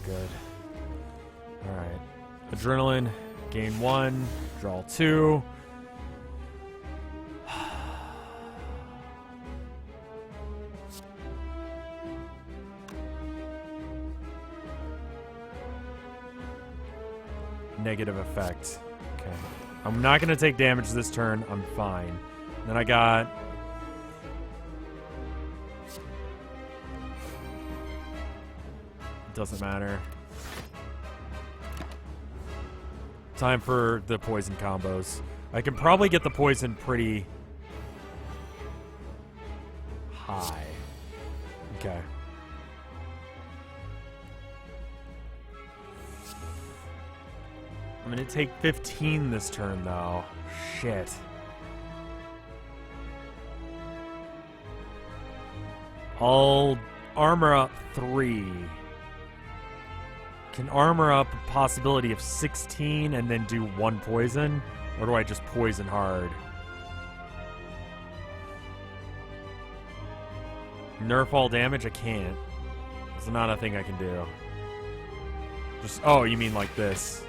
good. Alright. Adrenaline. Gain 1. Draw 2. Negative effect. Okay. I'm not going to take damage this turn. I'm fine. Then I got... Doesn't matter. Time for the poison combos. I can probably get the poison pretty high. Okay. I'm gonna take 15 this turn, though. Shit. I'll armor up 3. Can armor up a possibility of 16 and then do 1 poison? Or do I just poison hard? Nerf all damage? I can't. It's not a thing I can do. Just, oh, you mean like this.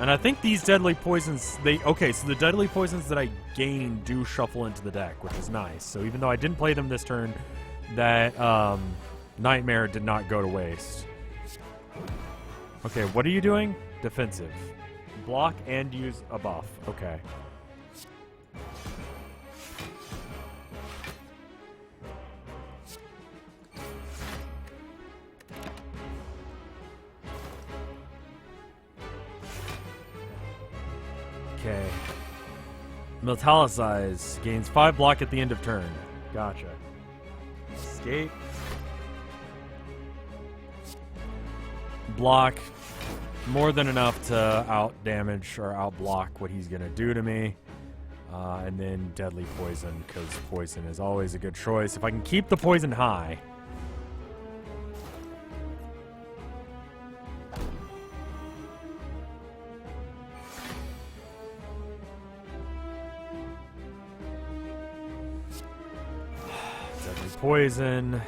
And I think these deadly poisons, okay, so the deadly poisons that I gain do shuffle into the deck, which is nice. So even though I didn't play them this turn, that Nightmare did not go to waste. Okay, what are you doing? Defensive. Block and use a buff. Okay. Okay. Metallicize. Gains 5 block at the end of turn. Gotcha. Escape. Block. More than enough to out damage or out block what he's gonna do to me. And then deadly poison, because poison is always a good choice. If I can keep the poison high. Deadly poison.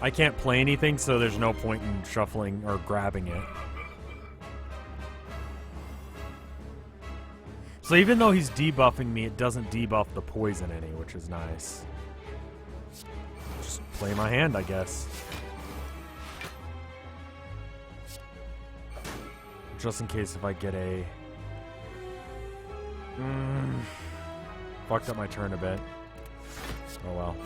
I can't play anything, so there's no point in shuffling or grabbing it. So even though he's debuffing me, it doesn't debuff the poison any, which is nice. Just play my hand, I guess. Just in case if I get a... Fucked up my turn a bit. Oh well.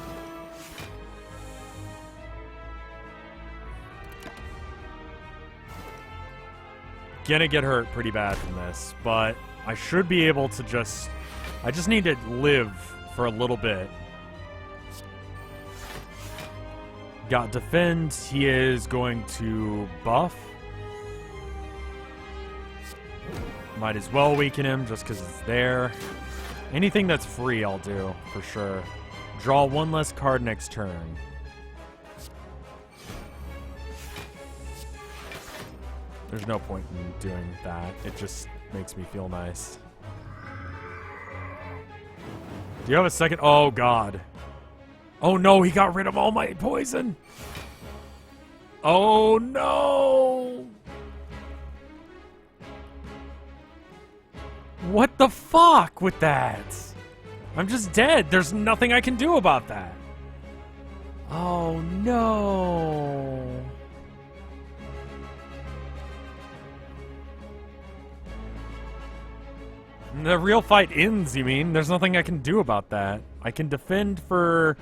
Gonna get hurt pretty bad from this, but I should be able to just... I just need to live for a little bit. Got defend. He is going to buff. Might as well weaken him just because it's there. Anything that's free I'll do, for sure. Draw 1 less card next turn. There's no point in doing that. It just makes me feel nice. Do you have a second? Oh, God. Oh, no. He got rid of all my poison. Oh, no. What the fuck with that? I'm just dead. There's nothing I can do about that. Oh, no. The real fight ends, you mean? There's nothing I can do about that. I can defend for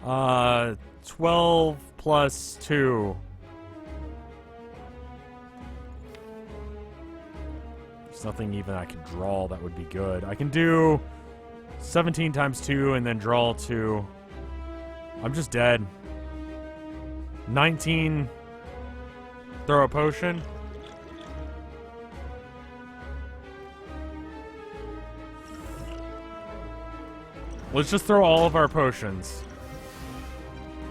12 plus 2. There's nothing even I can draw that would be good. I can do 17 times 2 and then draw 2. I'm just dead. 19. Throw a potion. Let's just throw all of our potions.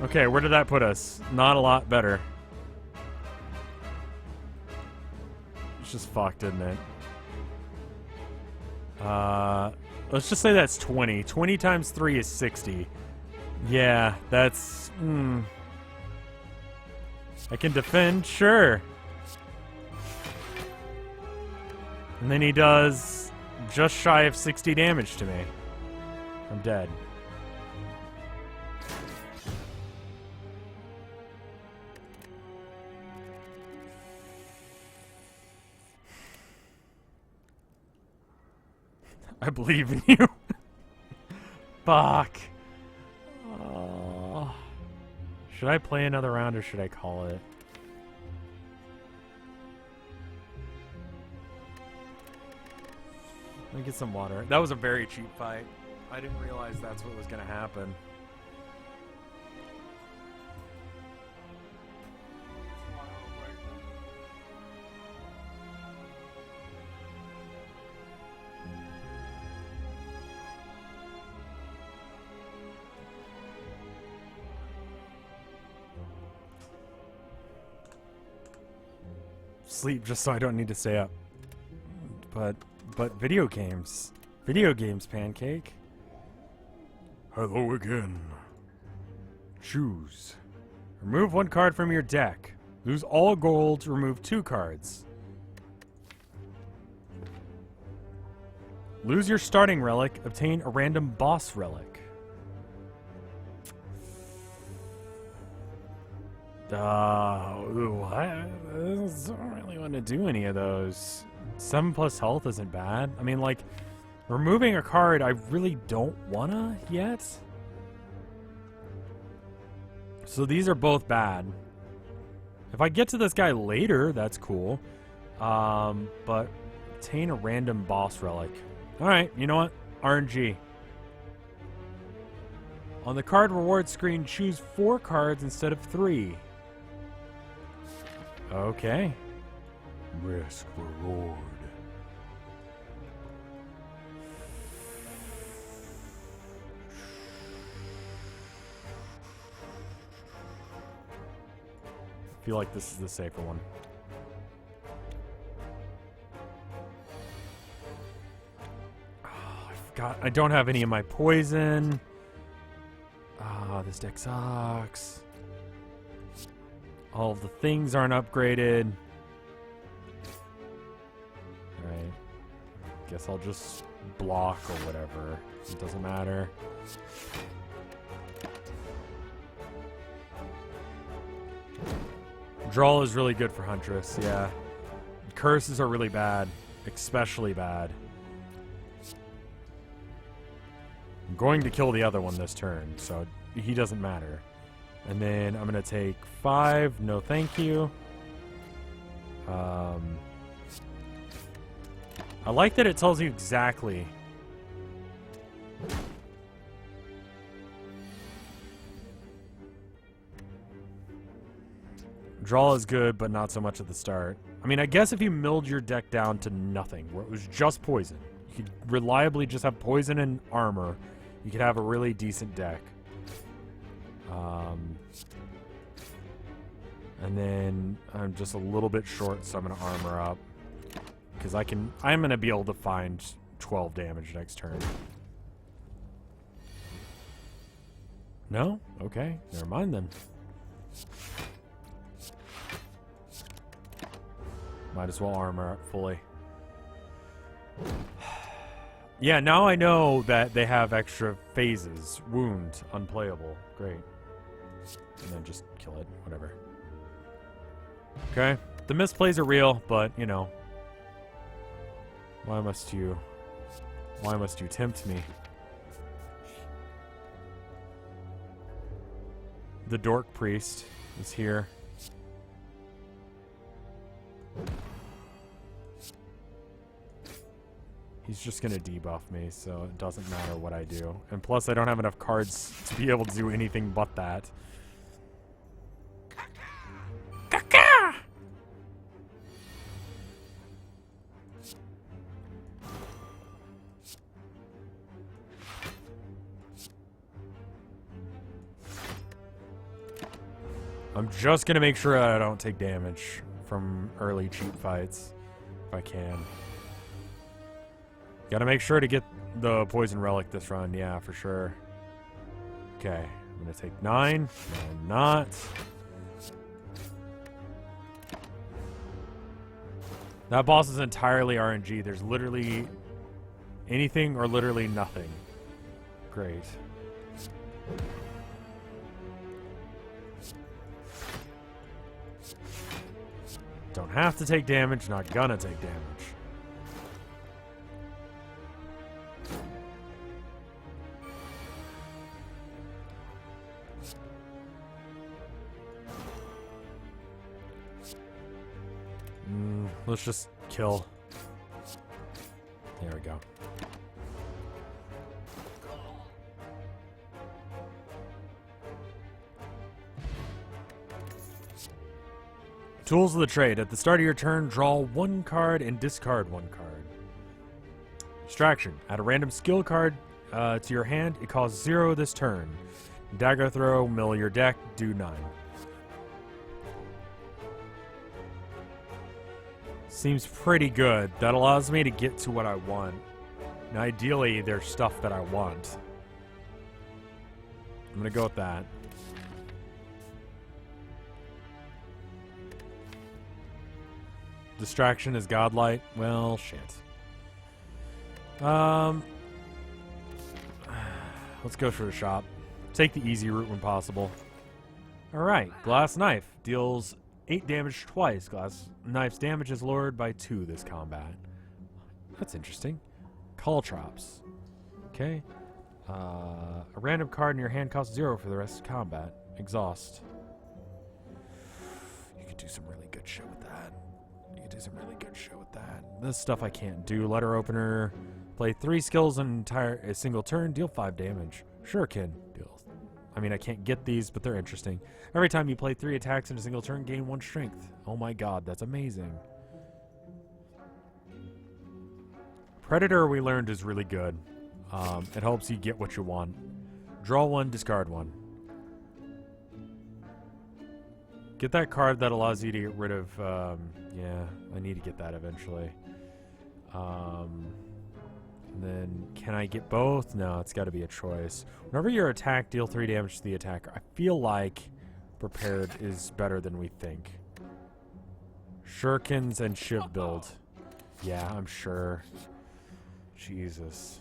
Okay, where did that put us? Not a lot better. It's just fucked, isn't it? Let's just say that's 20. 20 times 3 is 60. Yeah, that's... I can defend, sure. And then he does just shy of 60 damage to me. I'm dead. I believe in you. Fuck. Should I play another round or should I call it? Let me get some water. That was a very cheap fight. I didn't realize that's what was going to happen. Sleep just so I don't need to stay up. But video games. Video games, Pancake. Hello again. Choose. Remove one card from your deck. Lose all gold, remove 2 cards. Lose your starting relic, obtain a random boss relic. I don't really want to do any of those. 7+ health isn't bad. I mean, like, removing a card I really don't wanna yet. So these are both bad. If I get to this guy later, that's cool. But obtain a random boss relic. Alright, you know what? RNG. On the card reward screen, choose 4 cards instead of 3. Okay. Risk reward. I feel like this is the safer one. Oh, I forgot. I don't have any of my poison. Ah, this deck sucks. All of the things aren't upgraded. Alright. Guess I'll just block or whatever. It doesn't matter. Draw is really good for Huntress, yeah. Curses are really bad. Especially bad. I'm going to kill the other one this turn, so he doesn't matter. And then I'm going to take 5. No thank you. I like that it tells you exactly. Draw is good, but not so much at the start. I mean, I guess if you milled your deck down to nothing, where it was just poison, you could reliably just have poison and armor, you could have a really decent deck. And then I'm just a little bit short, so I'm going to armor up. Because I'm going to be able to find 12 damage next turn. No? Okay. Never mind then. Might as well armor up fully. Yeah, now I know that they have extra phases. Wound. Unplayable. Great. And then just kill it. Whatever. Okay. The misplays are real, but, you know. Why must you tempt me? The Dork Priest is here. He's just gonna debuff me, so it doesn't matter what I do. And plus, I don't have enough cards to be able to do anything but that. Caca! I'm just gonna make sure that I don't take damage from early cheap fights, if I can. Gotta make sure to get the poison relic this run. Yeah, for sure. Okay, I'm gonna take 9. No, I'm not. That boss is entirely RNG. There's literally anything or literally nothing. Great. Don't have to take damage, not gonna take damage. Let's just kill. There we go. Tools of the trade. At the start of your turn, draw 1 card and discard 1 card. Distraction. Add a random skill card to your hand. It costs 0 this turn. Dagger throw, mill your deck, do 9. Seems pretty good. That allows me to get to what I want. And ideally, there's stuff that I want. I'm gonna go with that. Distraction is godlight. Well, shit. Let's go for the shop. Take the easy route when possible. Alright, Glass Knife. Deals 8 damage twice. Glass Knife's damage is lowered by 2 this combat. That's interesting. Caltrops. Okay. A random card in your hand costs 0 for the rest of combat. Exhaust. You could do some really good shit with that. This stuff I can't do. Letter opener. Play 3 skills in a single turn. Deal 5 damage. Shuriken. I mean, I can't get these, but they're interesting. Every time you play 3 attacks in a single turn, gain 1 strength. Oh my god, that's amazing. Predator, we learned, is really good. It helps you get what you want. Draw 1, discard 1. Get that card that allows you to get rid of... yeah, I need to get that eventually. And then, can I get both? No, it's got to be a choice. Whenever you're attacked, deal 3 damage to the attacker. I feel like Prepared is better than we think. Shurikens and Shiv build. Yeah, I'm sure. Jesus.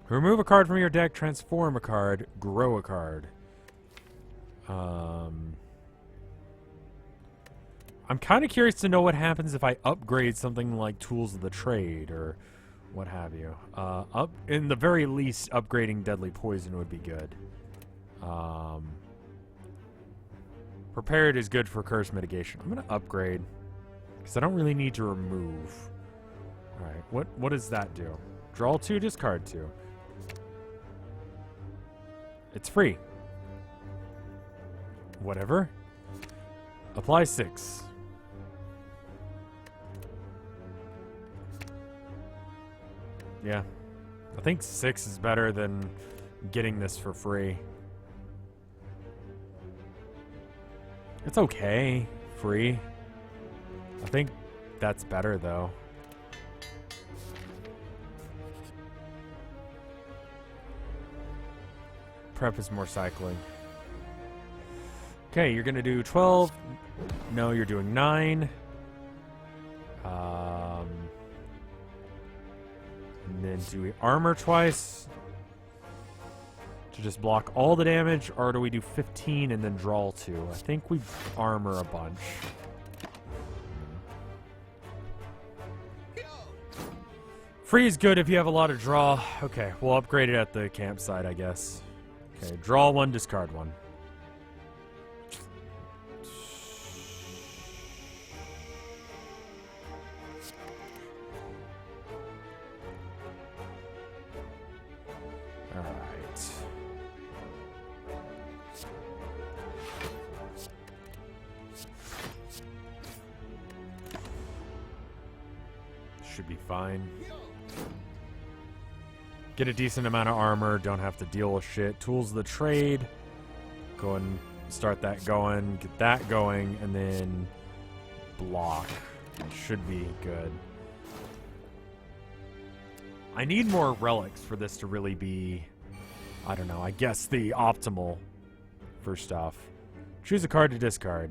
Remove a card from your deck, transform a card, grow a card. I'm kind of curious to know what happens if I upgrade something like Tools of the Trade or what have you. In the very least, upgrading Deadly Poison would be good. Prepared is good for curse mitigation. I'm going to upgrade because I don't really need to remove. All right, what does that do? Draw 2, discard 2. It's free. Whatever. Apply 6. Yeah. I think 6 is better than getting this for free. It's okay. Free. I think that's better, though. Prep is more cycling. Okay, you're gonna do 12. No, you're doing 9. And then do we armor twice to just block all the damage, or do we do 15 and then draw 2? I think we armor a bunch. Free is good if you have a lot of draw. Okay, we'll upgrade it at the campsite, I guess. Okay, draw 1, discard 1. Alright. Should be fine. Get a decent amount of armor, don't have to deal with shit. Tools of the Trade. Go and start that going, get that going, and then block. It should be good. I need more relics for this to really be, I don't know, I guess the optimal for stuff. Choose a card to discard.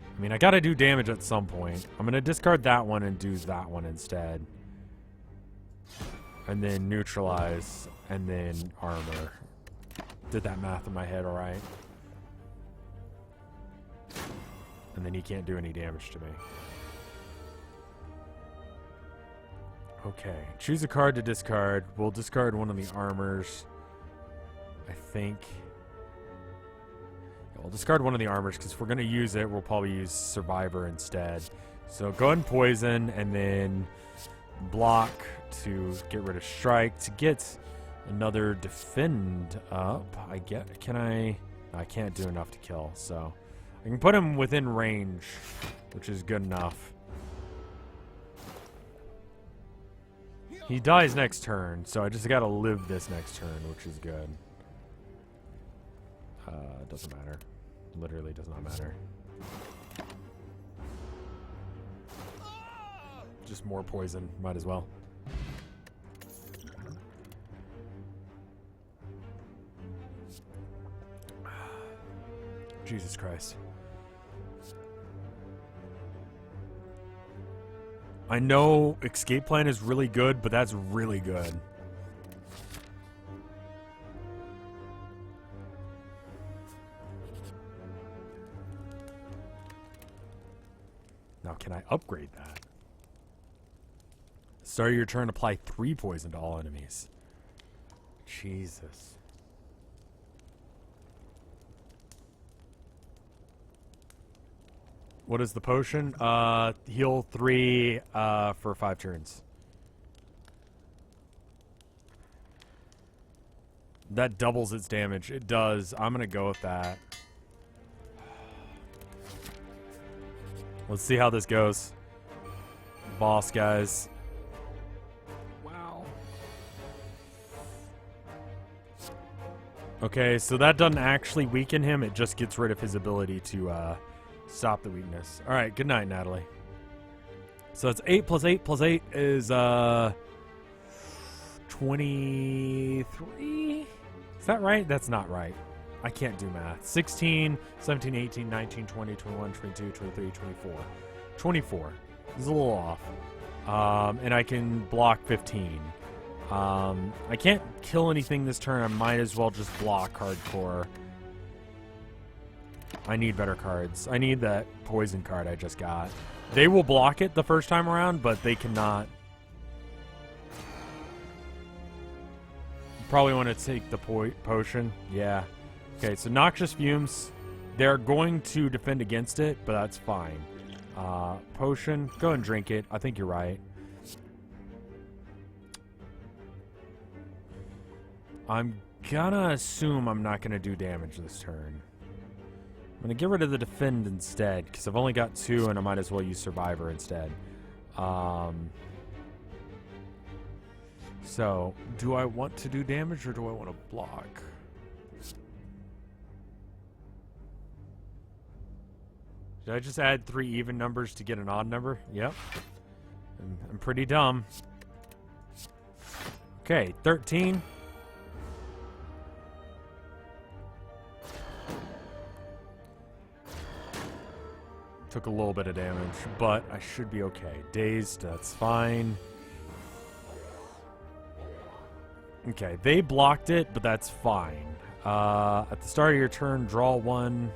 I mean, I gotta do damage at some point. I'm gonna discard that one and do that one instead. And then neutralize, and then armor. Did that math in my head alright? And then he can't do any damage to me. Okay, choose a card to discard. We'll discard one of the armors. I think. Yeah, we'll discard one of the armors, because if we're going to use it, we'll probably use Survivor instead. So go ahead and poison, and then block to get rid of strike. To get another defend up, I get. Can I? I can't do enough to kill, so I can put him within range, which is good enough. He dies next turn, so I just gotta live this next turn, which is good. Doesn't matter. Literally does not matter. Just more poison, might as well. Jesus Christ. I know escape plan is really good, but that's really good. Now, can I upgrade that? Start of your turn, apply 3 poison to all enemies. Jesus. What is the potion? Heal 3 for 5 turns. That doubles its damage. It does. I'm gonna go with that. Let's see how this goes. Boss, guys. Wow. Okay, so that doesn't actually weaken him. It just gets rid of his ability to stop the weakness. All right, good night, Natalie. So it's 8 plus 8 plus 8 is 23? Is that right? That's not right. I can't do math. 16, 17, 18, 19, 20, 21, 22, 23, 24. 24. This is a little off. And I can block 15. I can't kill anything this turn. I might as well just block hardcore. I need better cards. I need that poison card I just got. They will block it the first time around, but they cannot. Probably want to take the potion. Yeah. Okay, so Noxious Fumes. They're going to defend against it, but that's fine. Potion. Go and drink it. I think you're right. I'm gonna assume I'm not gonna do damage this turn. I'm gonna get rid of the defend instead, because I've only got 2 and I might as well use Survivor instead. So, do I want to do damage or do I want to block? Did I just add 3 even numbers to get an odd number? Yep. I'm pretty dumb. Okay, 13. Took a little bit of damage, but I should be okay. Dazed, that's fine. Okay, they blocked it, but that's fine. At the start of your turn, draw 1.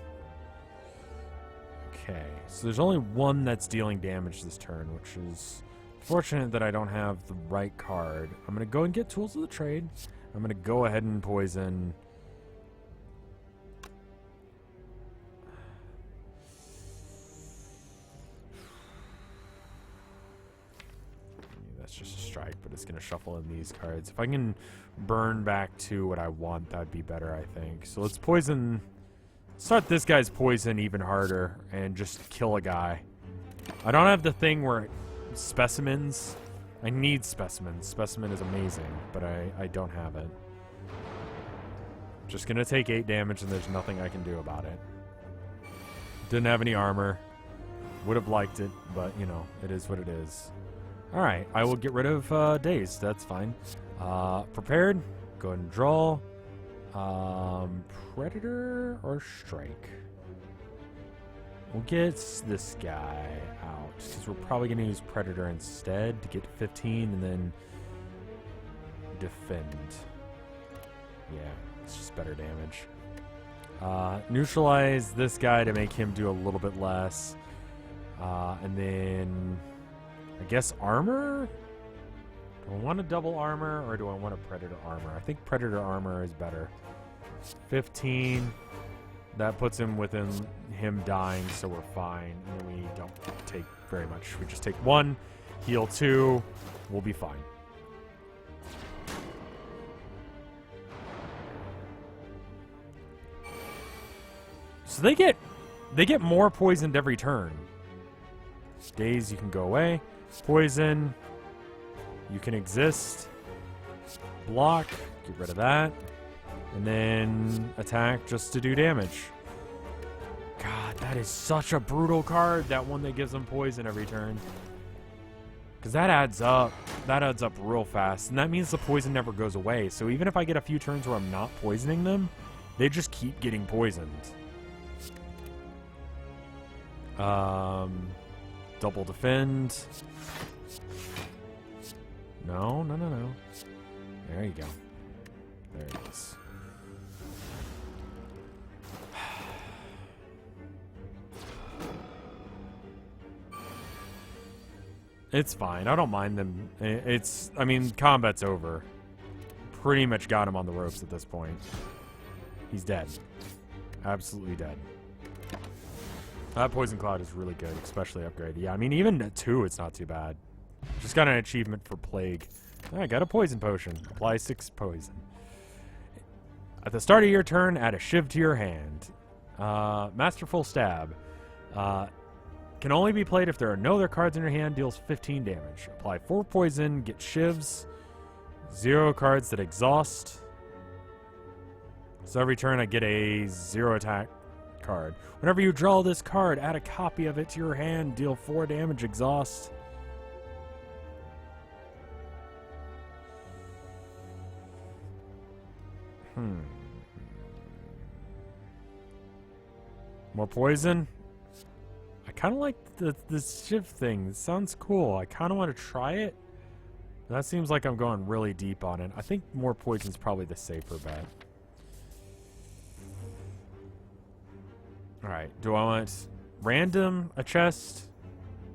Okay, so there's only 1 that's dealing damage this turn, which is fortunate that I don't have the right card. I'm going to go and get Tools of the Trade. I'm going to go ahead and poison. That's just a strike, but it's going to shuffle in these cards. If I can burn back to what I want, that'd be better, I think. So let's poison. Start this guy's poison even harder and just kill a guy. I don't have the thing where specimens. I need specimens. Specimen is amazing, but I don't have it. Just gonna take 8 damage, and there's nothing I can do about it. Didn't have any armor. Would have liked it, but, you know, it is what it is. Alright, I will get rid of Dazed. That's fine. Prepared. Go ahead and draw. Predator or Strike? We'll get this guy out, because we're probably going to use Predator instead to get 15 and then defend. Yeah, it's just better damage. Neutralize this guy to make him do a little bit less. And then, I guess armor? Do I want a double armor or do I want a Predator armor? I think Predator armor is better. 15. That puts him within him dying, so we're fine. And we don't take very much. We just take 1, heal 2. We'll be fine. So they get more poisoned every turn. Daze, you can go away. Poison, you can exist. Block, get rid of that. And then attack just to do damage. God, that is such a brutal card, that one that gives them poison every turn. Because that adds up. That adds up real fast. And that means the poison never goes away. So even if I get a few turns where I'm not poisoning them, they just keep getting poisoned. Double defend. No. There you go. There it is. It's fine. I don't mind them. I mean, combat's over. Pretty much got him on the ropes at this point. He's dead. Absolutely dead. That Poison Cloud is really good, especially upgraded. Yeah, I mean, even at 2, it's not too bad. Just got an achievement for Plague. I got a Poison Potion. Apply 6 poison. At the start of your turn, add a Shiv to your hand. Masterful Stab. Can only be played if there are no other cards in your hand. Deals 15 damage. Apply 4 poison. Get Shivs. 0 cards that exhaust. So every turn I get a 0 attack card. Whenever you draw this card, add a copy of it to your hand. Deal 4 damage. Exhaust. More poison? I kind of like this shift thing. It sounds cool. I kind of want to try it. That seems like I'm going really deep on it. I think more poison's probably the safer bet. Alright, do I want random, a chest,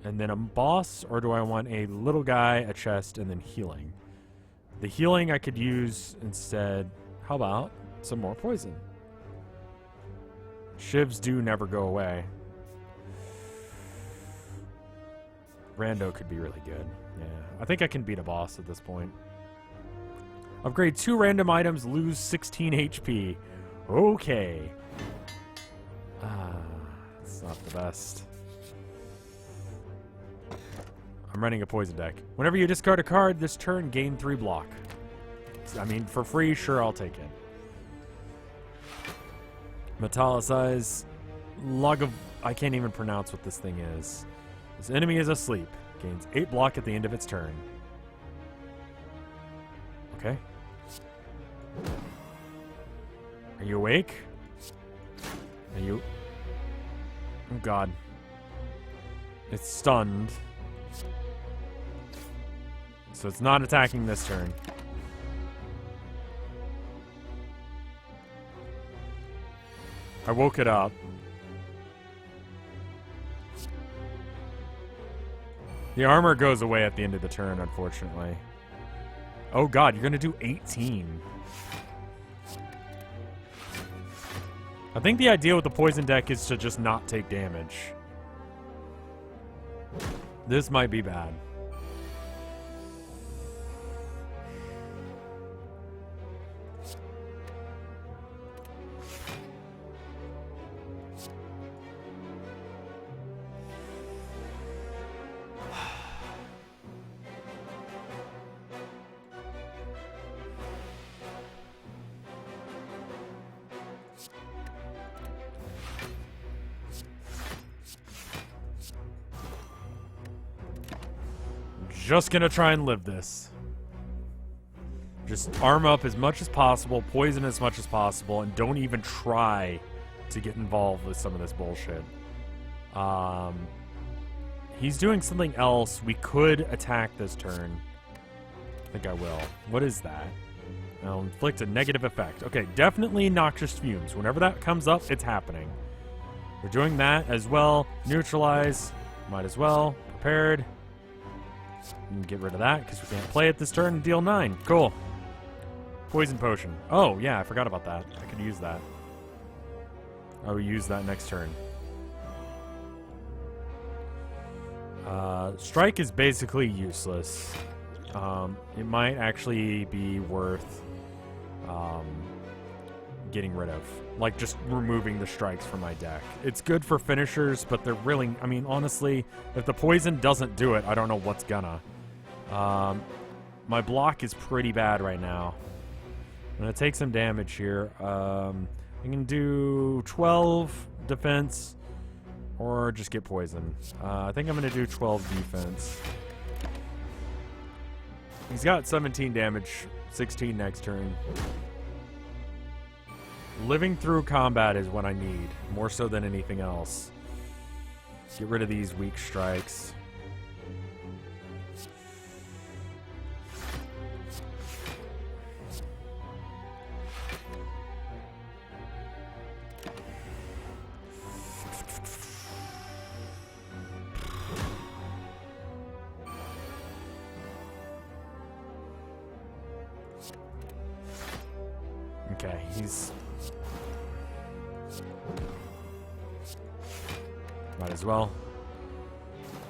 and then a boss? Or do I want a little guy, a chest, and then healing? The healing I could use instead. How about some more poison? Shivs do never go away. Rando could be really good. Yeah, I think I can beat a boss at this point. Upgrade 2 random items, lose 16 HP. Okay. It's not the best. I'm running a poison deck. Whenever you discard a card this turn, gain 3 block. I mean, for free, sure, I'll take it. Metallicize. Log of... I can't even pronounce what this thing is. This enemy is asleep. Gains 8 block at the end of its turn. Okay. Are you awake? Are you... Oh, God. It's stunned. So it's not attacking this turn. I woke it up. The armor goes away at the end of the turn, unfortunately. Oh God, you're gonna do 18. I think the idea with the poison deck is to just not take damage. This might be bad. just gonna try and live this. Just arm up as much as possible, poison as much as possible, and don't even try to get involved with some of this bullshit. He's doing something else. We could attack this turn. I think I will. What is that? I'll inflict a negative effect. Okay, definitely noxious fumes. Whenever that comes up, it's happening. We're doing that as well. Neutralize. Might as well. Prepared. And get rid of that because we can't play it this turn. Deal 9. Cool. Poison potion. Oh, yeah, I forgot about that. I could use that. I will use that next turn. Strike is basically useless. It might actually be worth getting rid of. Like, just removing the strikes from my deck. It's good for finishers, but they're really... I mean, honestly, if the poison doesn't do it, I don't know what's gonna. My block is pretty bad right now. I'm going to take some damage here. I can do 12 defense or just get poison. I think I'm going to do 12 defense. He's got 17 damage, 16 next turn. Living through combat is what I need, more so than anything else. Get rid of these weak strikes. Okay, he's... Might as well.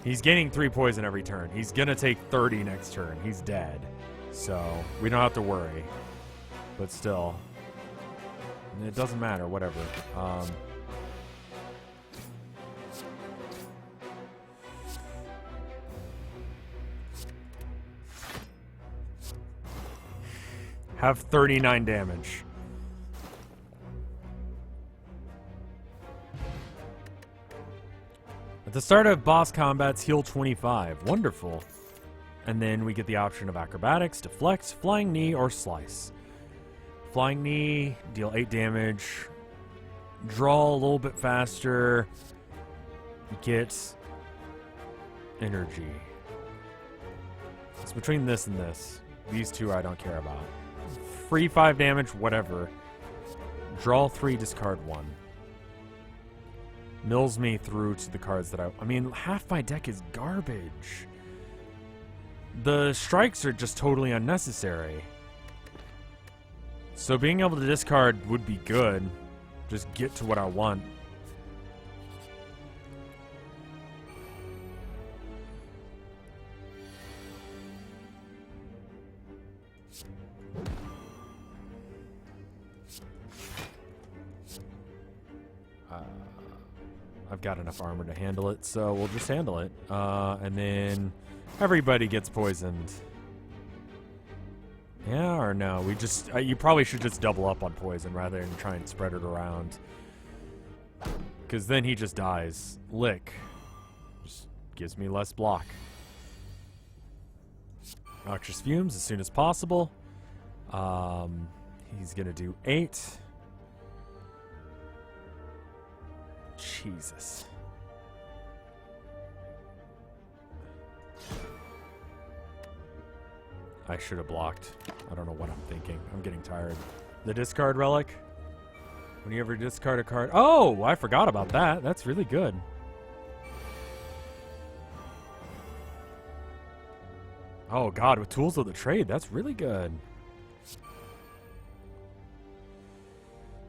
He's gaining 3 poison every turn. He's gonna take 30 next turn. He's dead. So, we don't have to worry. But still. It doesn't matter, whatever. Have 39 damage. At the start of boss combats, heal 25. Wonderful. And then we get the option of acrobatics, deflect, flying knee, or slice. Flying knee, deal 8 damage. Draw a little bit faster. Get energy. It's between this and this. These two I don't care about. Free 5 damage, whatever. Draw 3, discard 1. Mills me through to the cards that I mean, half my deck is garbage. The strikes are just totally unnecessary. So being able to discard would be good. Just get to what I want. I've got enough armor to handle it, so we'll just handle it. And then everybody gets poisoned. Yeah, or no? We just... you probably should just double up on poison rather than try and spread it around. Because then he just dies. Lick. Just gives me less block. Noxious fumes as soon as possible. He's going to do 8. Jesus. I should have blocked. I don't know what I'm thinking. I'm getting tired. The discard relic. When you ever discard a card... Oh, I forgot about that. That's really good. Oh, God. With Tools of the Trade, that's really good.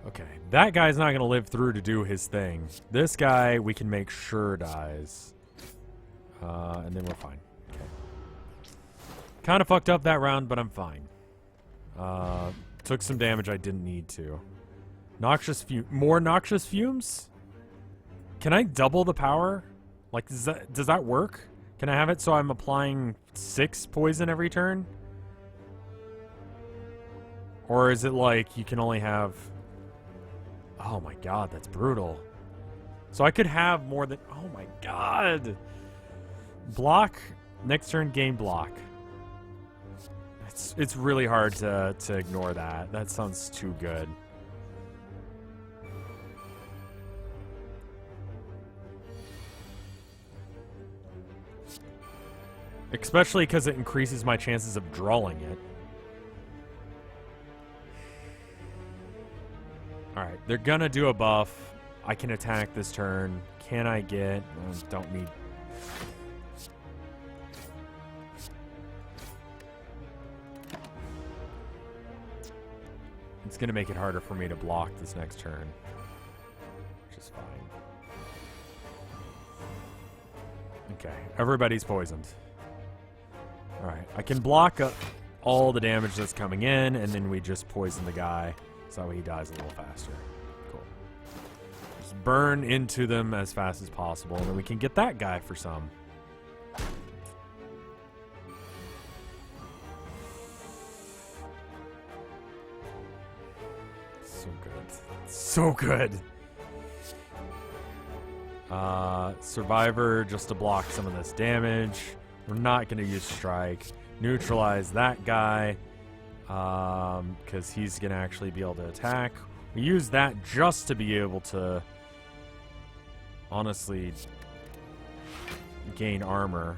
Okay. That guy's not going to live through to do his thing. This guy, we can make sure dies. And then we're fine. Okay. Kind of fucked up that round, but I'm fine. Took some damage I didn't need to. Noxious fume. More noxious fumes? Can I double the power? Like, does that work? Can I have it so I'm applying 6 poison every turn? Or is it like you can only have... Oh my God, that's brutal. So I could have more than... Oh my God! Block Next turn, gain block. It's really hard to ignore that. That sounds too good. Especially because it increases my chances of drawing it. Alright, they're gonna do a buff. I can attack this turn. Can I get... don't need... It's gonna make it harder for me to block this next turn. Which is fine. Okay, everybody's poisoned. Alright, I can block all the damage that's coming in, and then we just poison the guy so he dies a little faster. Cool. Just burn into them as fast as possible, and then we can get that guy for some. So good. So good! Survivor just to block some of this damage. We're not going to use Strike. Neutralize that guy, because he's going to actually be able to attack. We use that just to be able to, honestly, gain armor.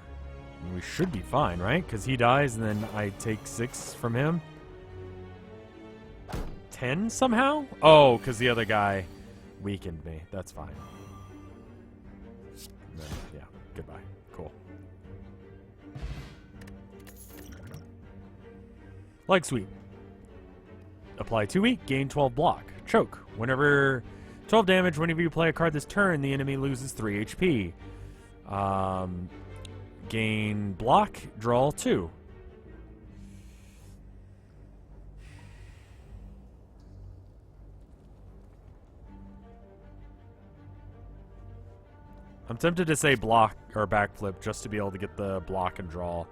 And we should be fine, right? Because he dies, and then I take 6 from him. 10 somehow? Oh, because the other guy weakened me. That's fine. And then, yeah, goodbye. Cool. Leg sweep. Apply 2 weak, gain 12 block. Choke. Whenever 12 damage, whenever you play a card this turn, the enemy loses 3 HP. Gain block, draw 2. I'm tempted to say block or backflip just to be able to get the block and draw.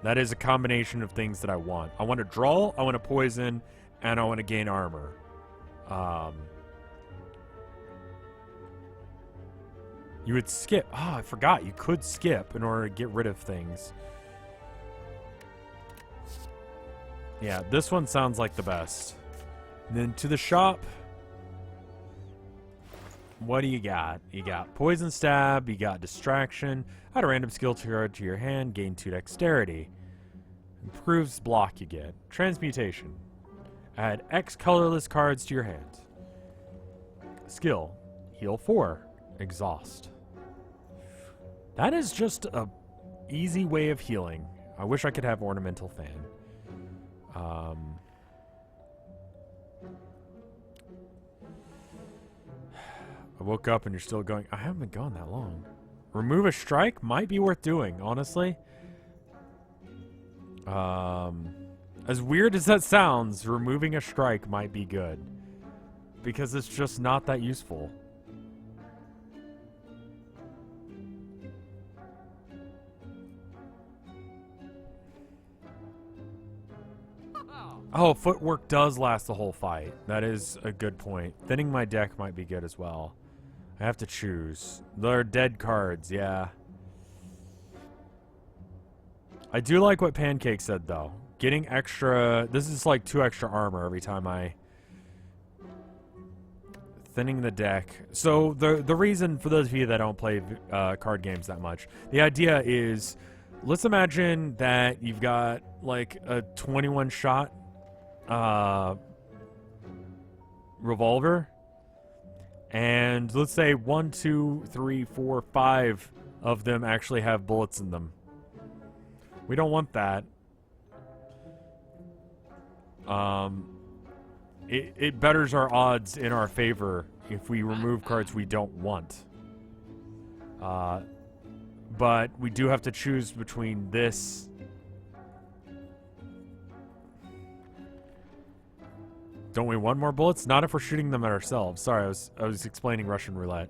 That is a combination of things that I want. I want to draw, I want to poison, and I want to gain armor. You would skip. Oh, I forgot. You could skip in order to get rid of things. Yeah, this one sounds like the best. And then to the shop. What do you got? You got Poison Stab, you got Distraction, add a random skill card to your hand, gain 2 dexterity. Improves block you get. Transmutation. Add X colorless cards to your hand. Skill. Heal 4. Exhaust. That is just a easy way of healing. I wish I could have Ornamental Fan. I woke up and you're still going. I haven't been gone that long. Remove a strike might be worth doing, honestly. As weird as that sounds, removing a strike might be good. Because it's just not that useful. Oh, footwork does last the whole fight. That is a good point. Thinning my deck might be good as well. I have to choose. They're dead cards, yeah. I do like what Pancake said, though. Getting extra... This is like 2 extra armor every time I... Thinning the deck. So, the reason, for those of you that don't play card games that much, the idea is... Let's imagine that you've got, like, a 21-shot... revolver, and let's say 1, 2, 3, 4, 5 of them actually have bullets in them. We don't want that. It betters our odds in our favor if we remove cards we don't want. But we do have to choose between this. Don't we want more bullets? Not if we're shooting them at ourselves. Sorry, I was explaining Russian roulette.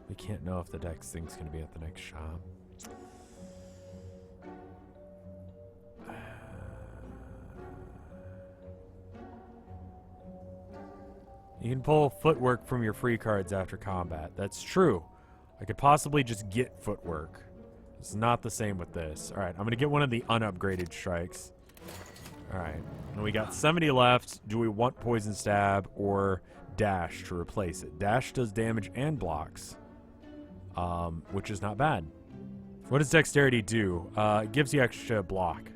We can't know if the Dex thing's going to be at the next shop. You can pull footwork from your free cards after combat. That's true. I could possibly just get footwork. It's not the same with this. Alright, I'm going to get one of the unupgraded strikes. Alright, and we got 70 left. Do we want Poison Stab or Dash to replace it? Dash does damage and blocks, which is not bad. What does Dexterity do? It gives you extra block.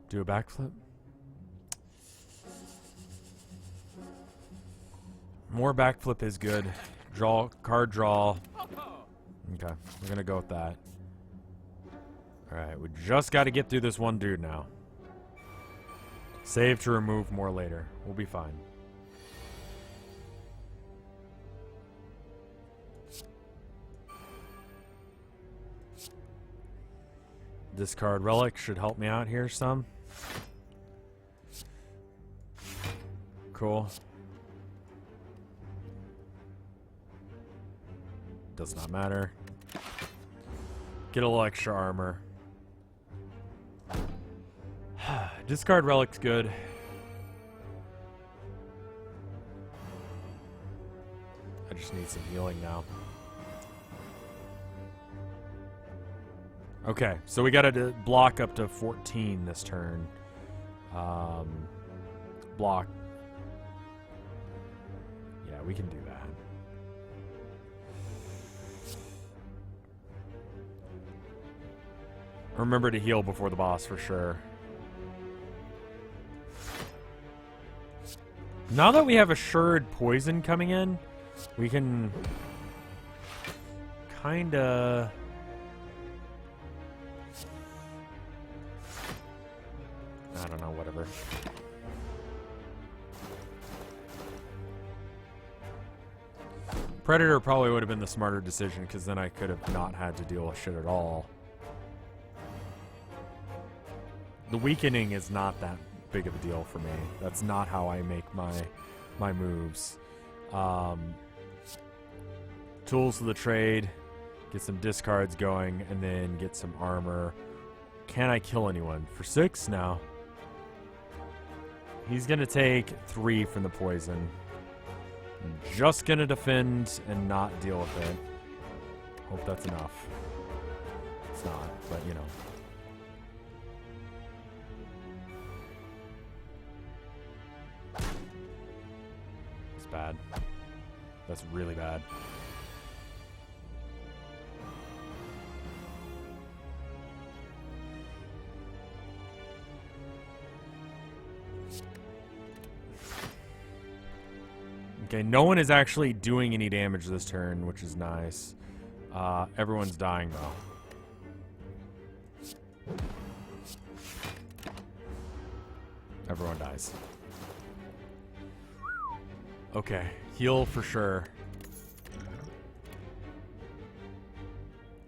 Do a backflip? More backflip is good. Draw, card draw. Okay, we're gonna go with that. Alright, we just gotta get through this one dude now. Save to remove more later. We'll be fine. Discard Relic should help me out here some. Cool. Does not matter. Get a little extra armor. Discard Relic's good. I just need some healing now. Okay, so we gotta block up to 14 this turn. Block. Yeah, we can do that. Remember to heal before the boss for sure. Now that we have assured poison coming in, we can kinda... I don't know, whatever. Predator probably would have been the smarter decision, because then I could have not had to deal with shit at all. The weakening is not that big of a deal for me. That's not how I make my moves. Tools of the trade, get some discards going, and then get some armor. Can I kill anyone? For 6 now. He's gonna take 3 from the poison. I'm just gonna defend and not deal with it. Hope that's enough. It's not, but you know. It's bad. That's really bad. Okay, no one is actually doing any damage this turn, which is nice. Everyone's dying, though. Everyone dies. Okay, heal for sure.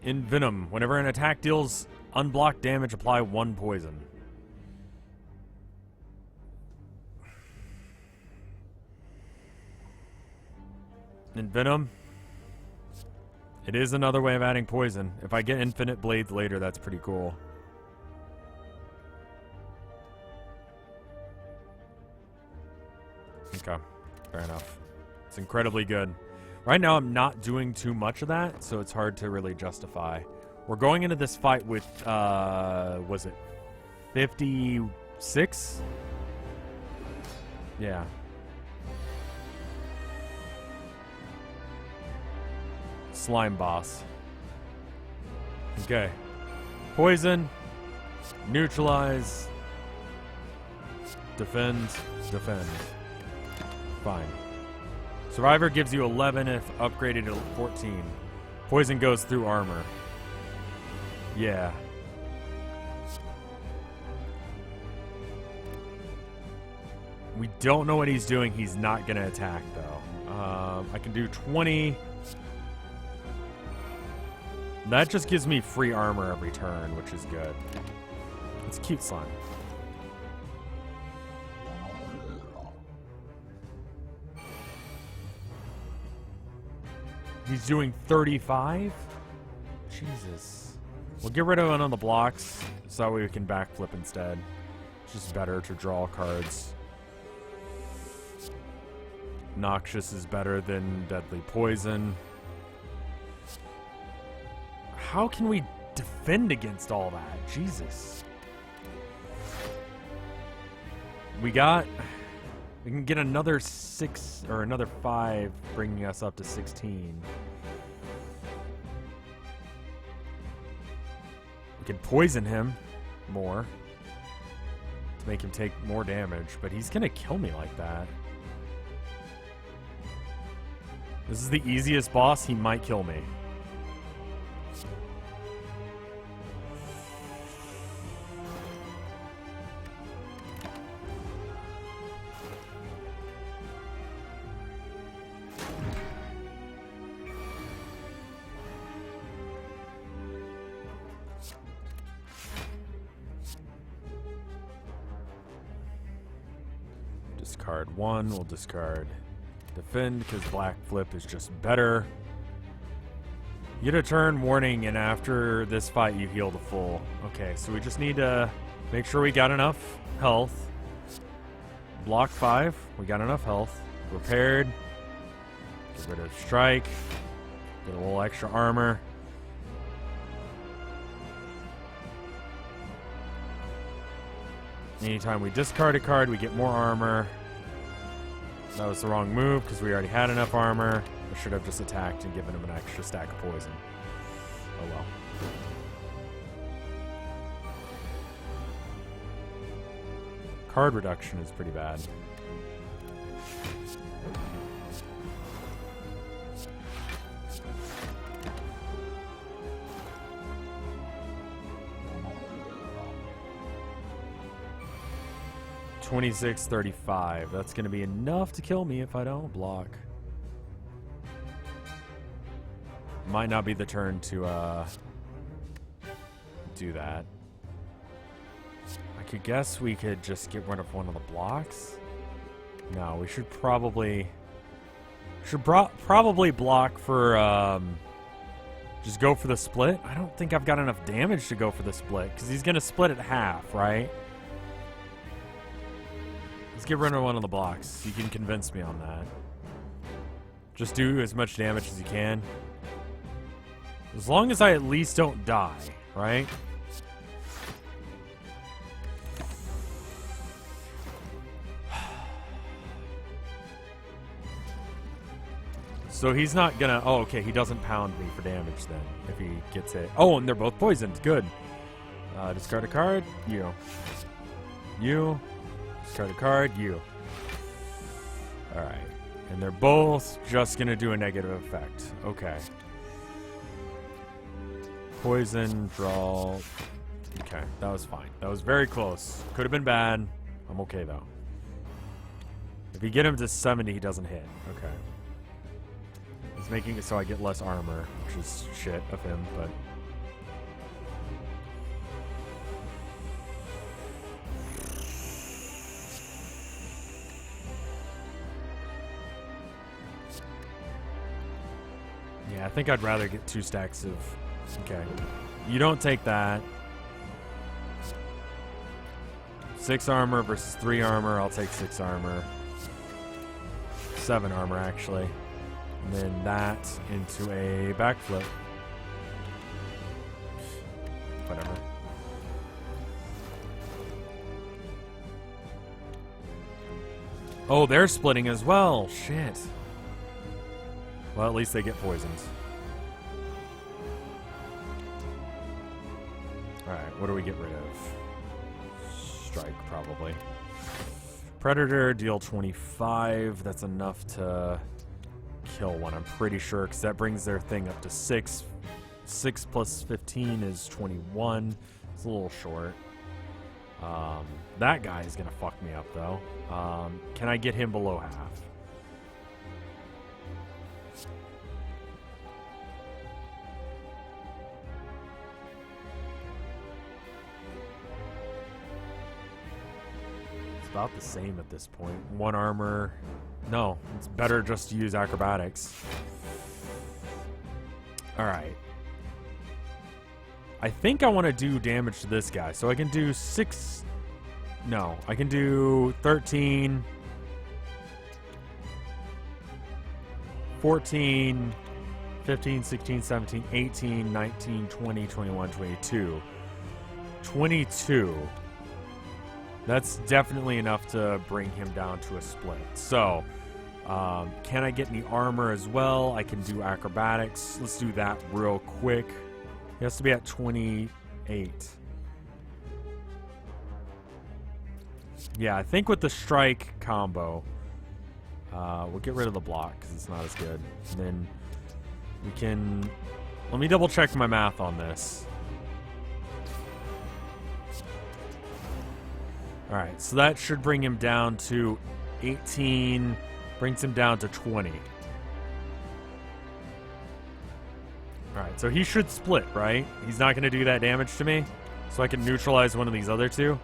In Venom, whenever an attack deals unblocked damage, apply 1 poison. In Venom, it is another way of adding poison. If I get infinite blades later, that's pretty cool. Okay, fair enough. It's incredibly good. Right now, I'm not doing too much of that, so it's hard to really justify. We're going into this fight with, was it 56? Yeah. Slime boss. Okay. Poison. Neutralize. Defend. Defend. Fine. Survivor gives you 11 if upgraded to 14. Poison goes through armor. Yeah. We don't know what he's doing. He's not going to attack, though. I can do 20... That just gives me free armor every turn, which is good. It's cute slime. He's doing 35? Jesus. We'll get rid of one on the blocks so that way we can backflip instead. It's just better to draw cards. Noxious is better than Deadly Poison. How can we defend against all that? Jesus. We can get another 6 or another 5, bringing us up to 16. We can poison him more to make him take more damage, but he's gonna kill me like that. This is the easiest boss. He might kill me. Discard 1, we'll discard defend because black flip is just better. You get a turn warning, and after this fight you heal to full. Okay, so we just need to make sure we got enough health. Block 5, we got enough health. Repaired. Get rid of strike. Get a little extra armor. Anytime we discard a card, we get more armor. That was the wrong move because we already had enough armor. I should have just attacked and given him an extra stack of poison. Oh well. Card reduction is pretty bad. $26.35. That's going to be enough to kill me if I don't block. Might not be the turn to do that. I could guess we could just get rid of one of the blocks. No, we should probably probably block for just go for the split. I don't think I've got enough damage to go for the split because he's going to split it half, right? Let's get rid of one of the blocks. You can convince me on that. Just do as much damage as you can. As long as I at least don't die, right? So he's not gonna... Oh, okay, he doesn't pound me for damage then, if he gets hit. Oh, and they're both poisoned. Good. Discard a card. You. Discard a card, you. Alright. And they're both just gonna do a negative effect. Okay. Poison, draw. Okay, that was fine. That was very close. Could have been bad. I'm okay though. If you get him to 70, he doesn't hit. Okay. He's making it so I get less armor, which is shit of him, but... Yeah, I think I'd rather get 2 stacks of... Okay. You don't take that. 6 armor versus 3 armor. I'll take 6 armor. 7 armor, actually. And then that into a backflip. Whatever. Oh, they're splitting as well. Shit. Well, at least they get poisoned. Alright, what do we get rid of? Strike, probably. Predator, deal 25. That's enough to kill one, I'm pretty sure, because that brings their thing up to 6. 6 plus 15 is 21. It's a little short. That guy is going to fuck me up, though. Can I get him below half? About the same at this point. 1 armor. No, it's better just to use acrobatics. Alright. I think I want to do damage to this guy. So I can do 6... No, I can do 13... 14... 15, 16, 17, 18, 19, 20, 21, 22. 22. That's definitely enough to bring him down to a split. So, can I get any armor as well? I can do acrobatics. Let's do that real quick. He has to be at 28. Yeah, I think with the strike combo, we'll get rid of the block because it's not as good. And then we can... Let me double check my math on this. Alright, so that should bring him down to 18, brings him down to 20. Alright, so he should split, right? He's not going to do that damage to me, so I can neutralize one of these other two.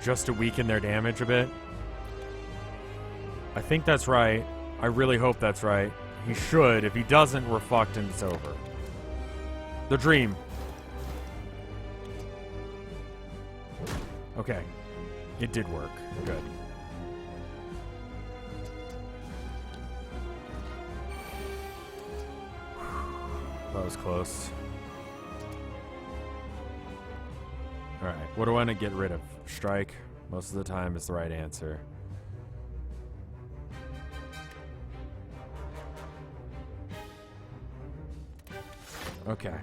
Just to weaken their damage a bit. I think that's right. I really hope that's right. He should. If he doesn't, we're fucked and it's over. The dream. Okay. It did work. Good. That was close. Alright, what do I want to get rid of? Strike, most of the time, is the right answer. Okay.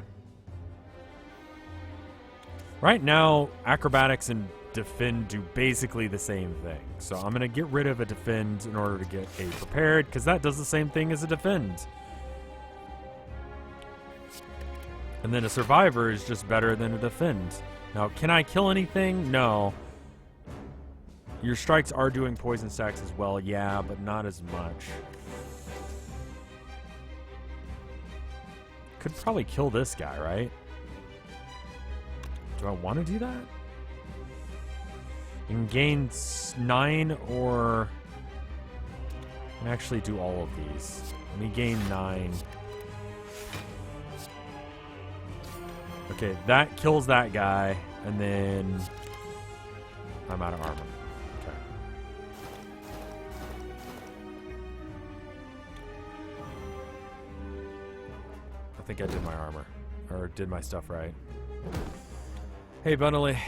Right now, acrobatics and defend do basically the same thing. So I'm going to get rid of a defend in order to get a prepared, because that does the same thing as a defend. And then a survivor is just better than a defend. Now, can I kill anything? No. Your strikes are doing poison stacks as well, yeah, but not as much. Could probably kill this guy, right? Do I want to do that? You can gain 9 or... I can actually do all of these. Let me gain 9. Okay, that kills that guy, and then I'm out of armor. Okay. I think I did my armor, or did my stuff right. Hey, Bundley.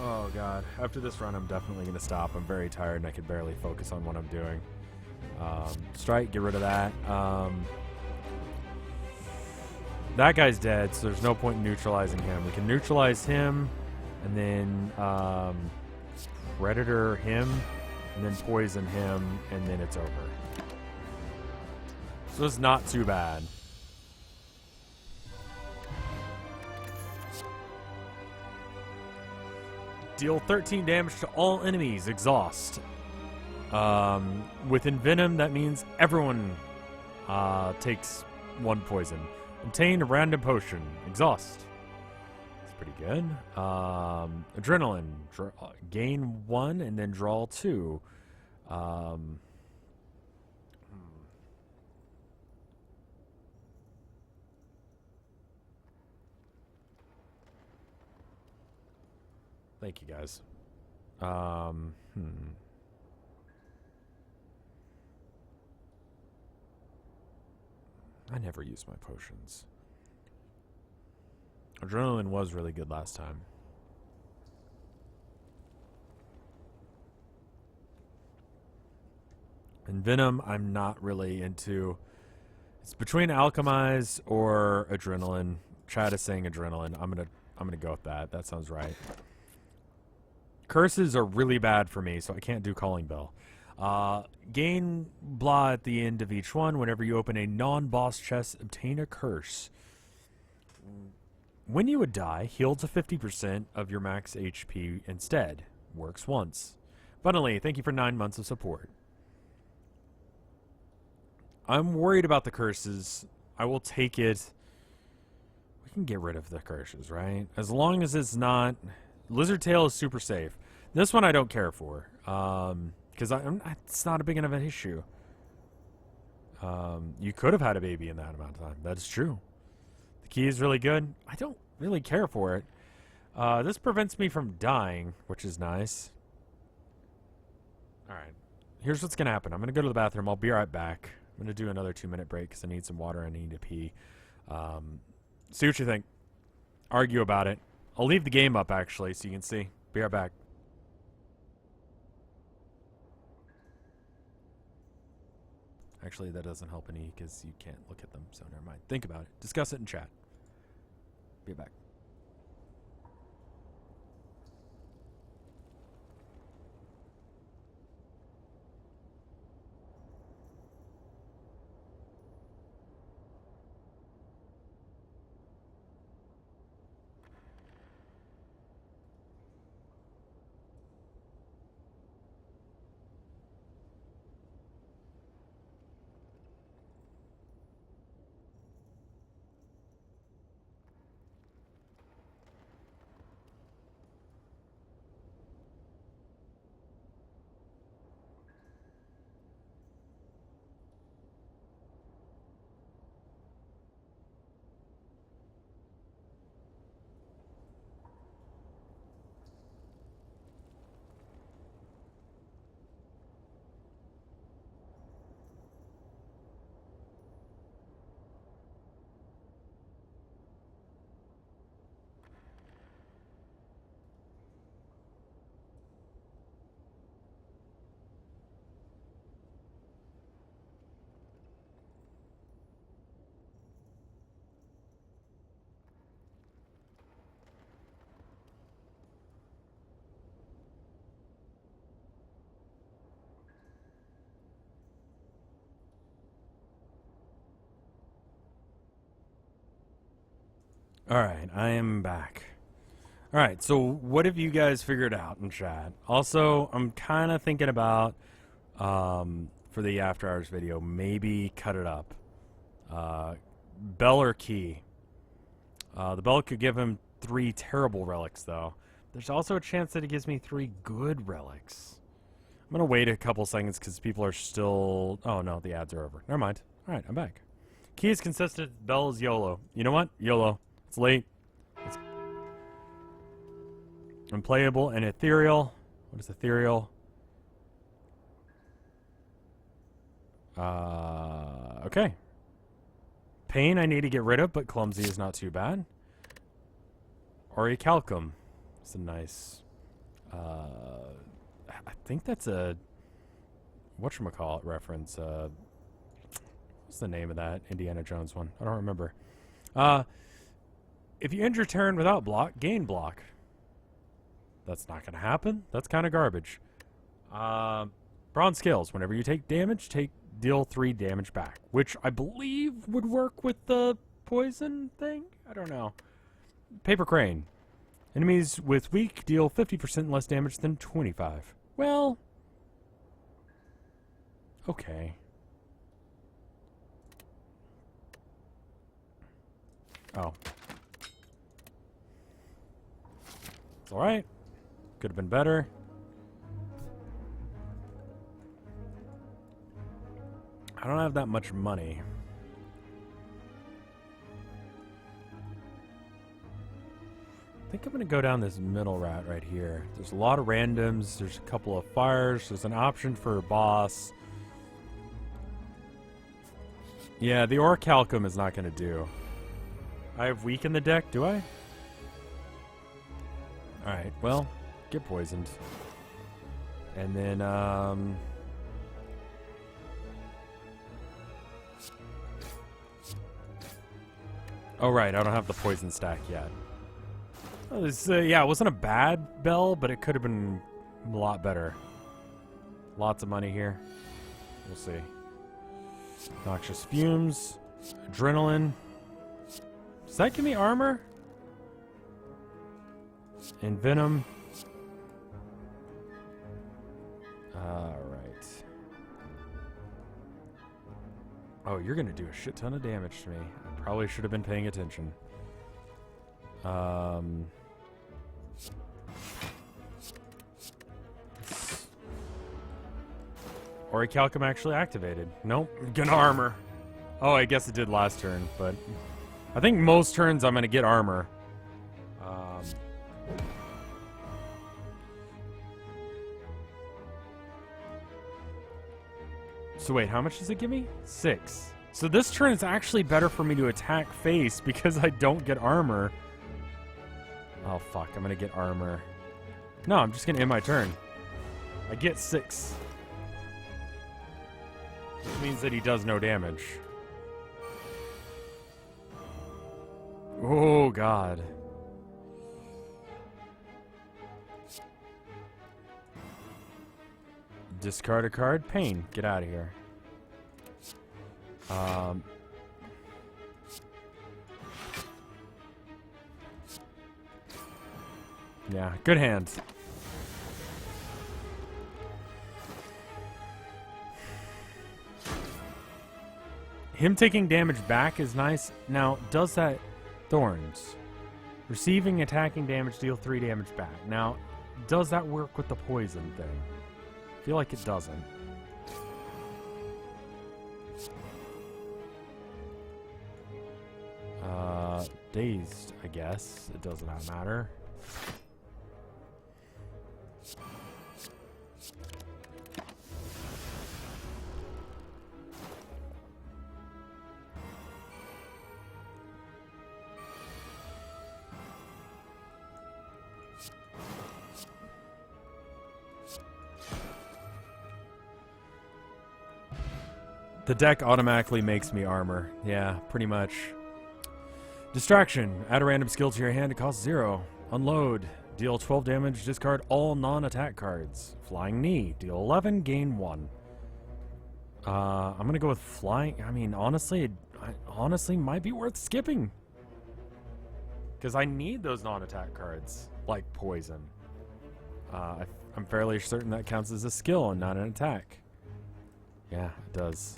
Oh, God. After this run, I'm definitely going to stop. I'm very tired, and I can barely focus on what I'm doing. Strike, get rid of that. That guy's dead, so there's no point in neutralizing him. We can neutralize him, and then Predator him, and then poison him, and then it's over. So it's not too bad. Deal 13 damage to all enemies. Exhaust. With Envenom, that means everyone takes 1 poison. Obtain a random potion. Exhaust. That's pretty good. Adrenaline. Gain 1 and then draw 2. Thank you, guys. I never use my potions. Adrenaline was really good last time. And Venom, I'm not really into. It's between Alchemize or Adrenaline. Chad is saying Adrenaline. I'm gonna go with that. That sounds right. Curses are really bad for me, so I can't do Calling Bell. Gain blah at the end of each one. Whenever you open a non-boss chest, obtain a curse. When you would die, heal to 50% of your max HP instead. Works once. Funnily, thank you for 9 months of support. I'm worried about the curses. I will take it. We can get rid of the curses, right? As long as it's not... Lizard Tail is super safe. This one I don't care for. Because it's not a big enough an issue. You could have had a baby in that amount of time. That is true. The key is really good. I don't really care for it. This prevents me from dying, which is nice. Alright. Here's what's going to happen. I'm going to go to the bathroom. I'll be right back. I'm going to do another 2-minute break because I need some water and I need to pee. See what you think. Argue about it. I'll leave the game up, actually, so you can see. Be right back. Actually, that doesn't help any because you can't look at them, so never mind. Think about it. Discuss it in chat. Be right back. Alright, I am back. Alright, so what have you guys figured out in chat? Also, I'm kind of thinking about, for the After Hours video, maybe cut it up. Bell or key? The bell could give him 3 terrible relics, though. There's also a chance that it gives me 3 good relics. I'm going to wait a couple seconds because people are still... Oh, no, the ads are over. Never mind. Alright, I'm back. Key is consistent. Bell is YOLO. You know what? YOLO. It's late. It's unplayable and ethereal. What is ethereal? Okay. Pain I need to get rid of, but clumsy is not too bad. Orichalcum. It's a nice... I think that's a... whatchamacallit reference. What's the name of that Indiana Jones one? I don't remember. If you end your turn without block, gain block. That's not going to happen. That's kind of garbage. Bronze Scales. Whenever you take damage, deal 3 damage back. Which I believe would work with the poison thing? I don't know. Paper Crane. Enemies with weak deal 50% less damage than 25. Well... okay. Oh. It's alright. Could have been better. I don't have that much money. I think I'm going to go down this middle route right here. There's a lot of randoms. There's a couple of fires. There's an option for a boss. Yeah, the Orichalcum is not going to do. I have weak in the deck, do I? Alright, well, get poisoned. And then, oh, right, I don't have the poison stack yet. Oh, this, yeah, it wasn't a bad bell, but it could have been a lot better. Lots of money here. We'll see. Noxious fumes. Adrenaline. Does that give me armor? And venom. Alright. Oh, you're gonna do a shit ton of damage to me. I probably should have been paying attention. Orichalcum actually activated. Nope. Gonna armor. Oh, I guess it did last turn, but I think most turns I'm gonna get armor. So wait, how much does it give me? 6. So this turn is actually better for me to attack face because I don't get armor. Oh fuck, I'm gonna get armor. No, I'm just gonna end my turn. I get 6. Which means that he does no damage. Oh god. Discard a card. Pain. Get out of here. Yeah, good hand. Him taking damage back is nice. Now, does that... Thorns. Receiving attacking damage, deal 3 damage back. Now, does that work with the poison thing? I feel like it doesn't. Dazed, I guess. It does not matter. The deck automatically makes me armor. Yeah, pretty much. Distraction. Add a random skill to your hand to cost 0. Unload. Deal 12 damage. Discard all non-attack cards. Flying Knee. Deal 11. Gain 1. I'm going to go with Flying. I mean, honestly, I honestly might be worth skipping. Because I need those non-attack cards. Like Poison. I'm fairly certain that counts as a skill and not an attack. Yeah, it does.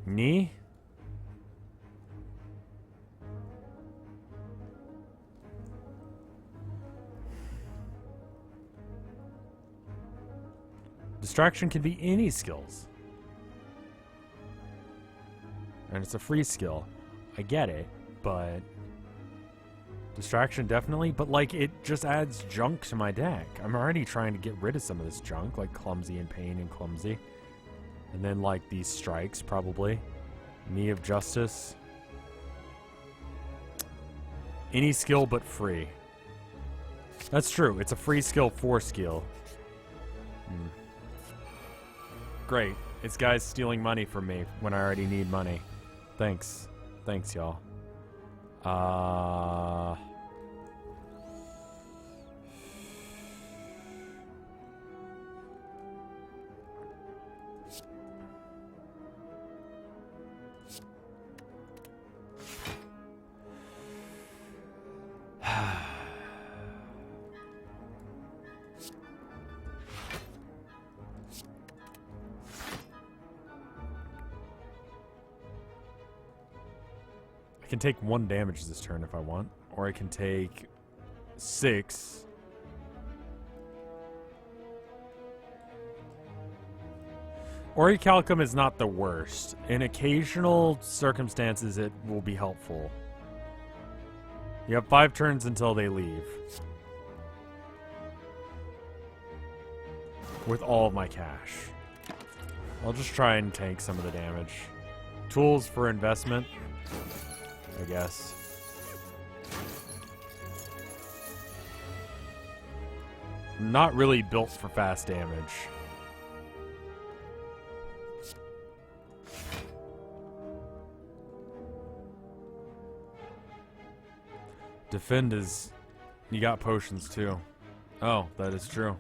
Knee? Distraction can be any skills. And it's a free skill. I get it, but... Distraction definitely, but like it just adds junk to my deck. I'm already trying to get rid of some of this junk, like Clumsy and Pain and Clumsy. And then like these strikes, probably. Knee of Justice. Any skill but free. That's true, it's a free skill for skill. Great. It's guys stealing money from me when I already need money. Thanks. Thanks, y'all. I can take 1 damage this turn if I want, or I can take 6. Orichalcum is not the worst. In occasional circumstances, it will be helpful. You have 5 turns until they leave. With all of my cash. I'll just try and tank some of the damage. Tools for investment, I guess. Not really built for fast damage. Defend is... You got potions too. Oh, that is true.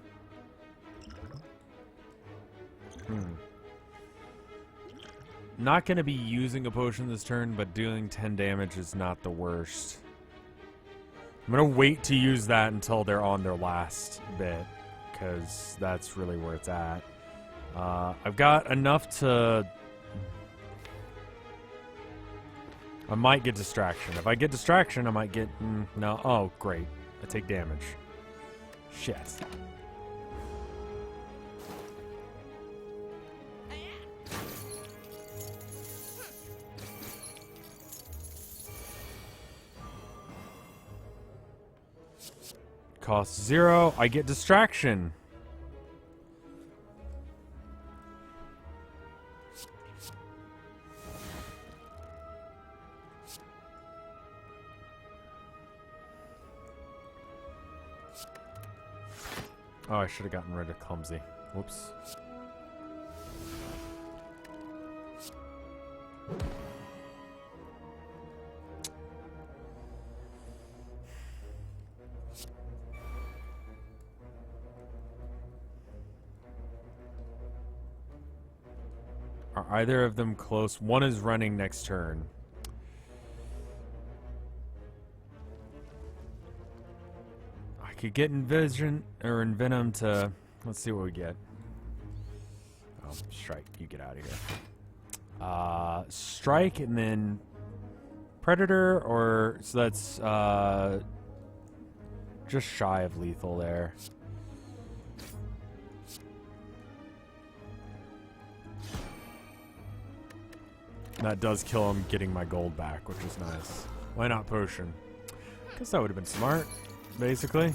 Not going to be using a potion this turn, but doing 10 damage is not the worst. I'm going to wait to use that until they're on their last bit, because that's really where it's at. I've got enough to... I might get distraction. If I get distraction, I might get... no. Oh, great. I take damage. Shit. costs 0. I get distraction. Oh, I should have gotten rid of clumsy. Whoops. Are either of them close? One is running next turn. I could get Envision or Envenom to... Let's see what we get. Oh, Strike. You get out of here. Strike and then Predator, or... So that's just shy of lethal there. That does kill him getting my gold back, which is nice. Why not potion? Guess that would have been smart, basically.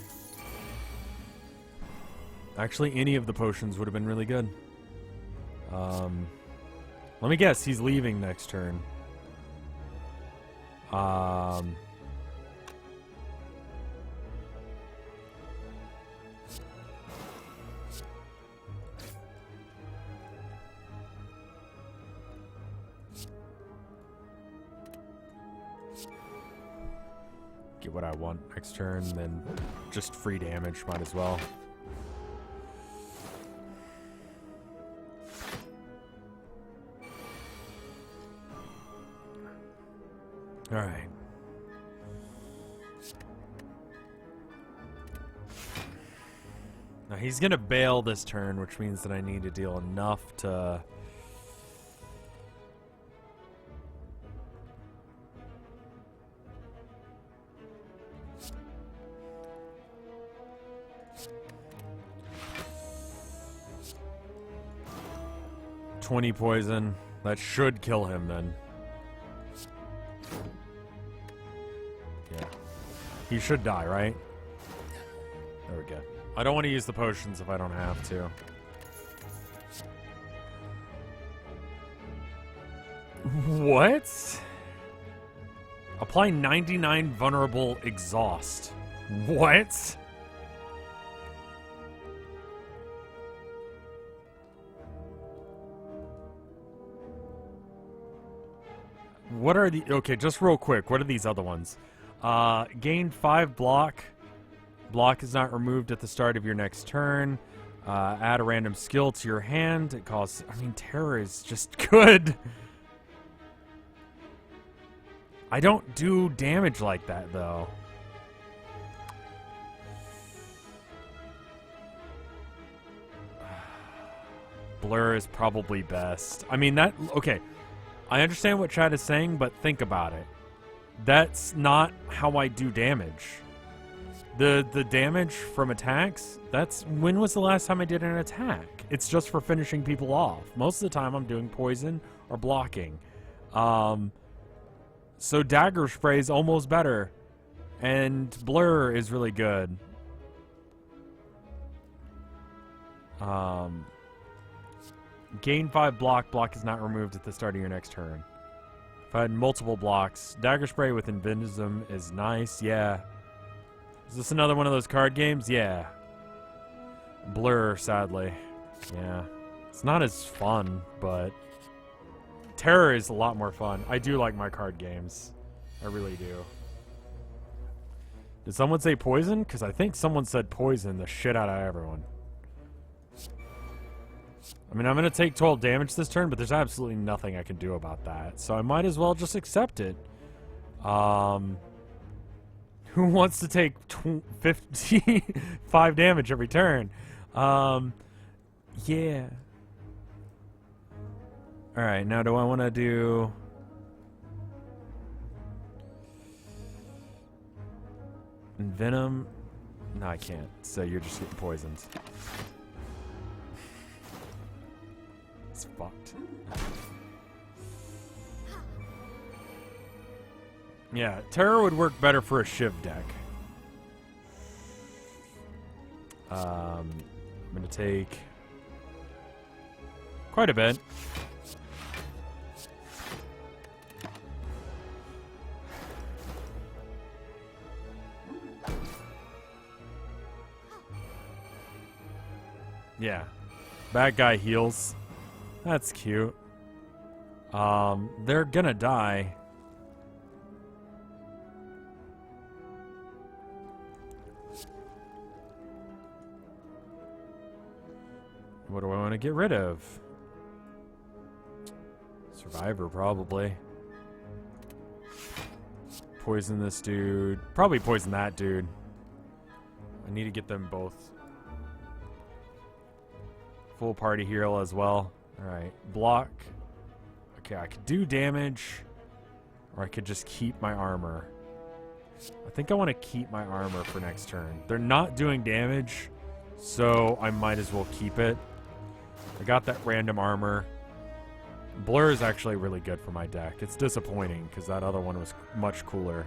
Actually, any of the potions would have been really good. Let me guess, he's leaving next turn. Get what I want next turn, then just free damage, might as well. Alright. Now he's gonna bail this turn, which means that I need to deal enough to... $20 poison. That should kill him then. Yeah. He should die, right? There we go. I don't want to use the potions if I don't have to. What? Apply 99 vulnerable exhaust. What? What are the... Okay, just real quick. What are these other ones? Gain 5 block. Block is not removed at the start of your next turn. Add a random skill to your hand. It costs... I mean, terror is just good. I don't do damage like that, though. Blur is probably best. I mean, that... Okay. I understand what Chad is saying, but think about it. That's not how I do damage. The damage from attacks, that's... When was the last time I did an attack? It's just for finishing people off. Most of the time I'm doing poison or blocking. So Dagger Spray is almost better. And Blur is really good. Gain 5 block. Block is not removed at the start of your next turn. If I had multiple blocks. Dagger Spray with Invinism is nice. Yeah. Is this another one of those card games? Yeah. Blur, sadly. Yeah. It's not as fun, but... Terror is a lot more fun. I do like my card games. I really do. Did someone say poison? Because I think someone said poison the shit out of everyone. I mean, I'm going to take 12 damage this turn, but there's absolutely nothing I can do about that. So I might as well just accept it. Who wants to take 55 damage every turn? Yeah. Alright, now do I want to do... Venom? No, I can't. So you're just getting poisoned. It's fucked. Yeah, Terror would work better for a Shiv deck. I'm going to take quite a bit. Yeah. Bad guy heals. That's cute. They're gonna die. What do I want to get rid of? Survivor, probably. Poison this dude. Probably poison that dude. I need to get them both. Full party heal as well. Alright, block. Okay, I could do damage, or I could just keep my armor. I think I want to keep my armor for next turn. They're not doing damage, so I might as well keep it. I got that random armor. Blur is actually really good for my deck. It's disappointing, because that other one was much cooler.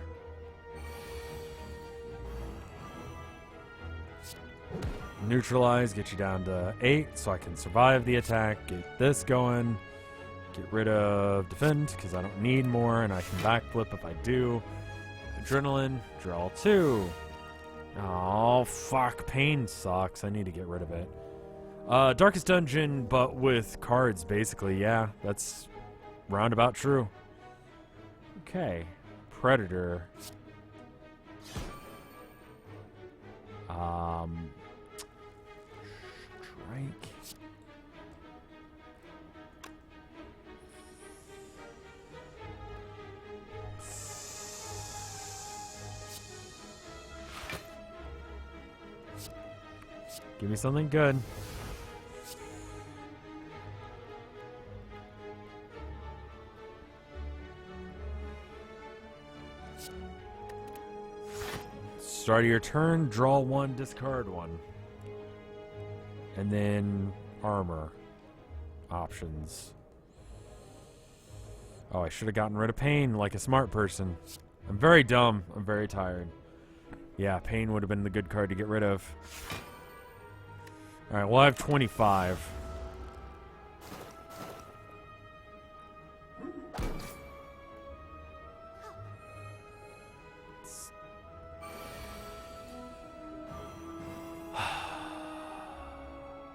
Neutralize, get you down to 8 so I can survive the attack. Get this going. Get rid of defend because I don't need more and I can backflip if I do. Adrenaline, draw 2. Oh, fuck. Pain sucks. I need to get rid of it. Darkest Dungeon, but with cards, basically. Yeah, that's roundabout true. Okay. Predator. Strike. Give me something good. Start of your turn, draw 1, discard 1. And then armor options. Oh, I should have gotten rid of pain like a smart person. I'm very dumb. I'm very tired. Yeah, pain would have been the good card to get rid of. Alright, well I have 25.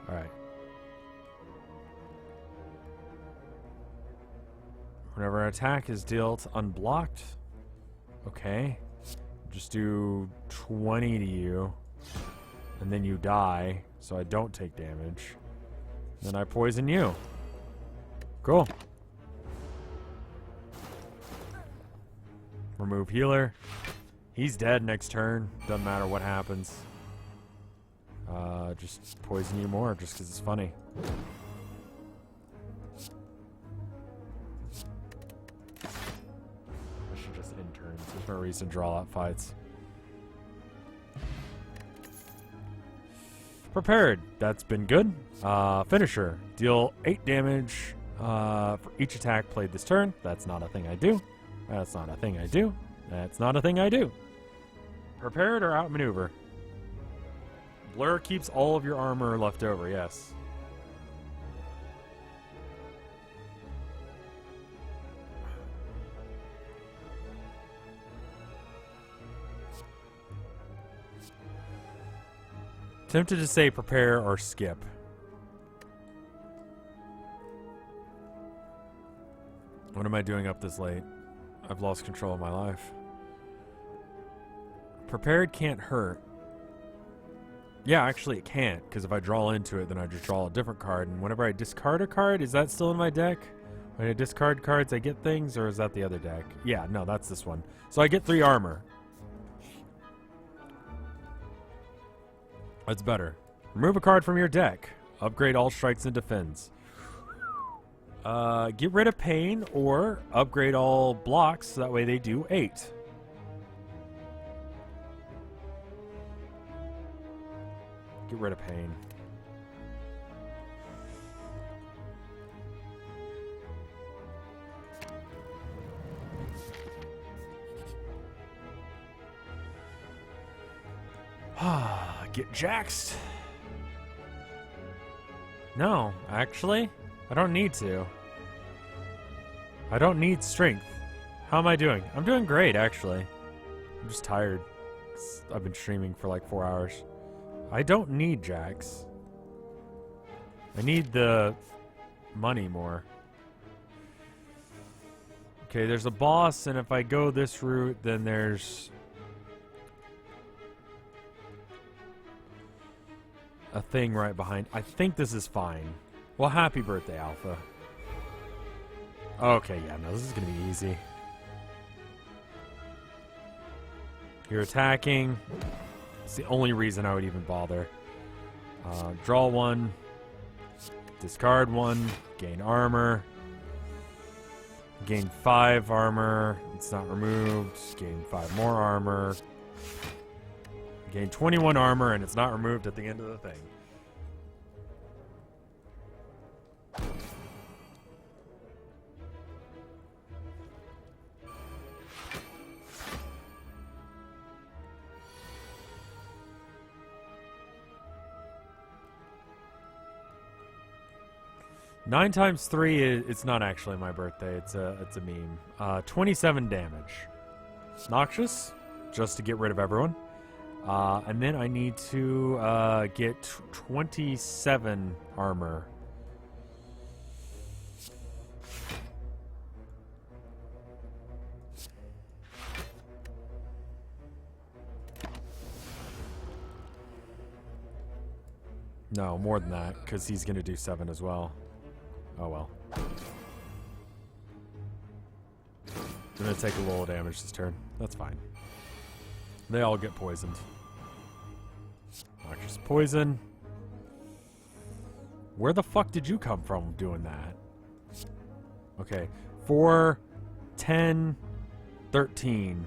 Alright. Whenever an attack is dealt unblocked. Okay. Just do 20 to you. And then you die, so I don't take damage. Then I poison you. Cool. Remove healer. He's dead next turn. Doesn't matter what happens. Just poison you more, just because it's funny. I should just end turns. There's no reason to draw out fights. Prepared. That's been good. Finisher. Deal 8 damage for each attack played this turn. That's not a thing I do. That's not a thing I do. That's not a thing I do. Prepared or outmaneuver? Blur keeps all of your armor left over, yes. Tempted to say prepare or skip. What am I doing up this late? I've lost control of my life. Prepared can't hurt. Yeah, actually it can't, because if I draw into it, then I just draw a different card, and whenever I discard a card, is that still in my deck? When I discard cards, I get things, or is that the other deck? Yeah, no, that's this one. So I get 3 armor. That's better. Remove a card from your deck. Upgrade all strikes and defends. Get rid of pain, or upgrade all blocks, so that way they do 8. Get rid of pain. Get jaxed. No, actually, I don't need to. I don't need strength. How am I doing? I'm doing great, actually. I'm just tired. I've been streaming for like 4 hours. I don't need Jax. I need the money more. Okay, there's a boss, and if I go this route, then there's a thing right behind. I think this is fine. Well, happy birthday, Alpha. Okay, yeah, no, this is gonna be easy. You're attacking. It's the only reason I would even bother. Draw one. Discard one. Gain armor. Gain 5 armor. It's not removed. Gain 5 more armor. Gain 21 armor, and it's not removed at the end of the thing. Nine times 3 it's not actually my birthday. It's a meme. 27 damage. Noxious, just to get rid of everyone. And then I need to get 27 armor. No, more than that, because he's going to do 7 as well. Oh well. I'm going to take a little damage this turn. That's fine. They all get poisoned. Noxious poison. Where the fuck did you come from doing that? Okay. 4, 10, 13.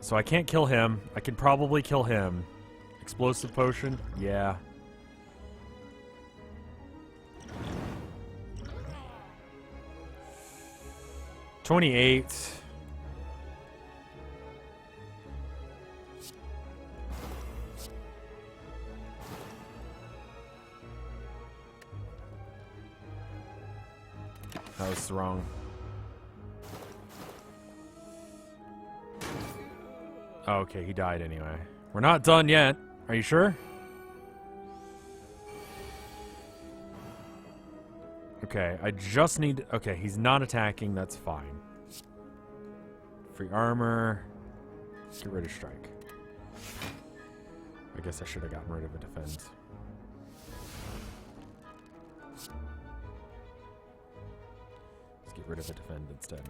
So I can't kill him. I can probably kill him. Explosive potion? Yeah. $28. That was wrong. Oh, okay, he died anyway. We're not done yet. Are you sure? Okay, I just need... Okay, he's not attacking. That's fine. Free armor. Get rid of strike. I guess I should have gotten rid of a defend. Let's get rid of a defend instead.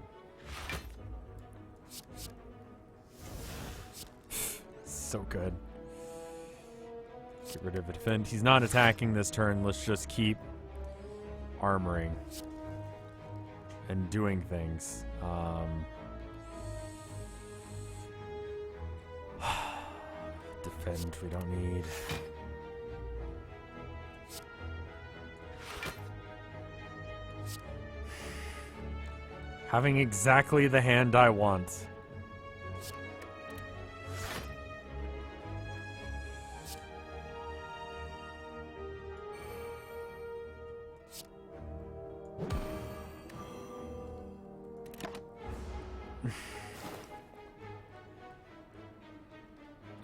So good. Get rid of a defend. He's not attacking this turn. Let's just keep armoring and doing things. Defend we don't need. Having exactly the hand I want.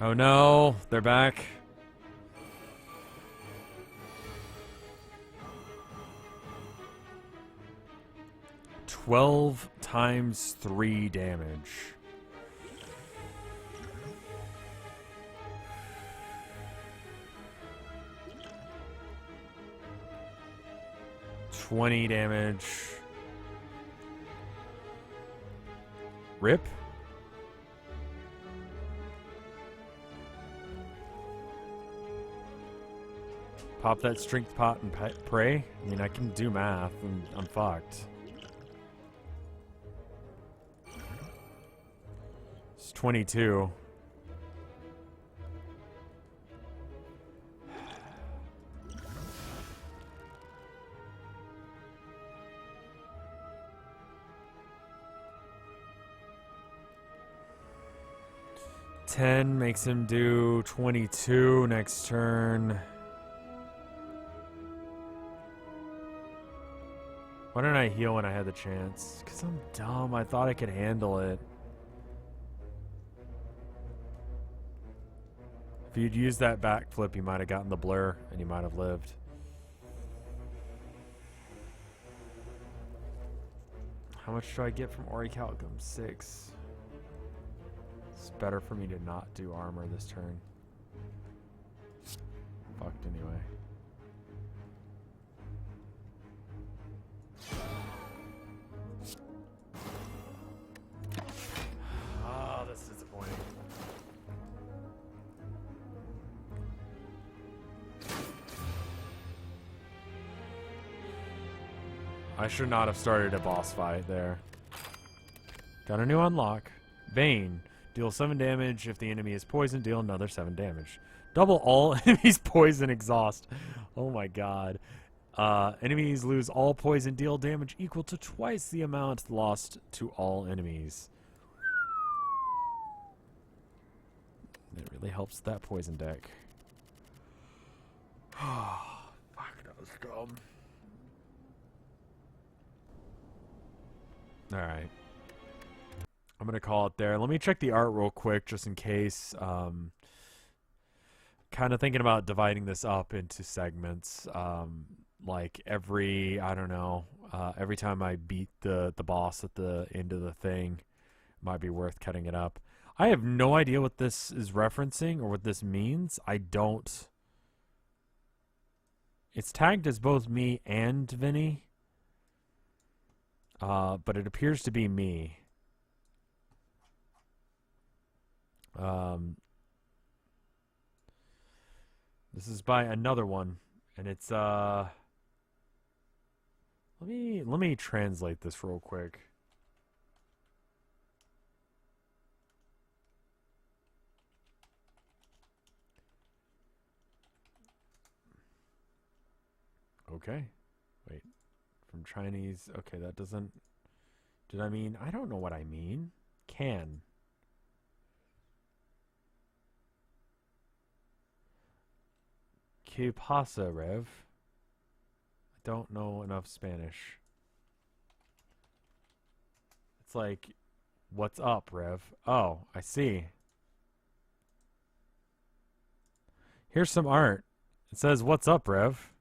Oh no, they're back. $12 times 3 damage. $20 damage. Rip. Pop that strength pot and pray? I mean, I can do math, and I'm fucked. It's 22. 10 makes him do 22 next turn. Why didn't I heal when I had the chance? Because I'm dumb. I thought I could handle it. If you'd used that backflip, you might have gotten the blur, and you might have lived. How much do I get from Orichalcum? 6. It's better for me to not do armor this turn. Fucked anyway. Oh, that's disappointing. I should not have started a boss fight there. Got a new unlock. Bane. Deal 7 damage. If the enemy is poisoned, deal another 7 damage. Double all enemies' poison exhaust. Oh my god. Enemies lose all poison, deal damage equal to twice the amount lost to all enemies. It really helps that poison deck. Oh, fuck, that was dumb. Alright. I'm going to call it there. Let me check the art real quick just in case. Kind of thinking about dividing this up into segments. Like every, I don't know, every time I beat the boss at the end of the thing, might be worth cutting it up. I have no idea what this is referencing or what this means. I don't. It's tagged as both me and Vinny. But it appears to be me. This is by another one, and it's let me translate this real quick. Okay. Wait. From Chinese. Okay, that doesn't. Did I mean? I don't know what I mean. Can. ¿Qué pasa, Rev? I don't know enough Spanish. It's like, what's up, Rev? Oh, I see. Here's some art. It says, what's up, Rev?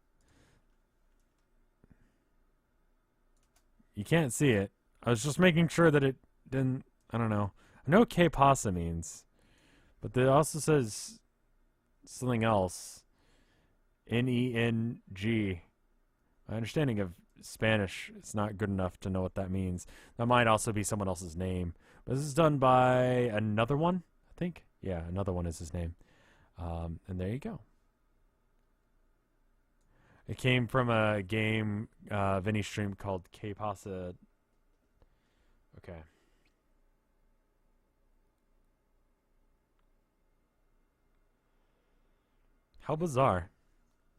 You can't see it. I was just making sure that it didn't, I don't know. I know ¿Qué pasa means, but it also says something else. N-E-N-G. My understanding of Spanish is not good enough to know what that means. That might also be someone else's name. But this is done by another one, I think. Yeah, another one is his name. And there you go. It came from a game Vinny streamed called ¿Qué pasa? Okay. How bizarre.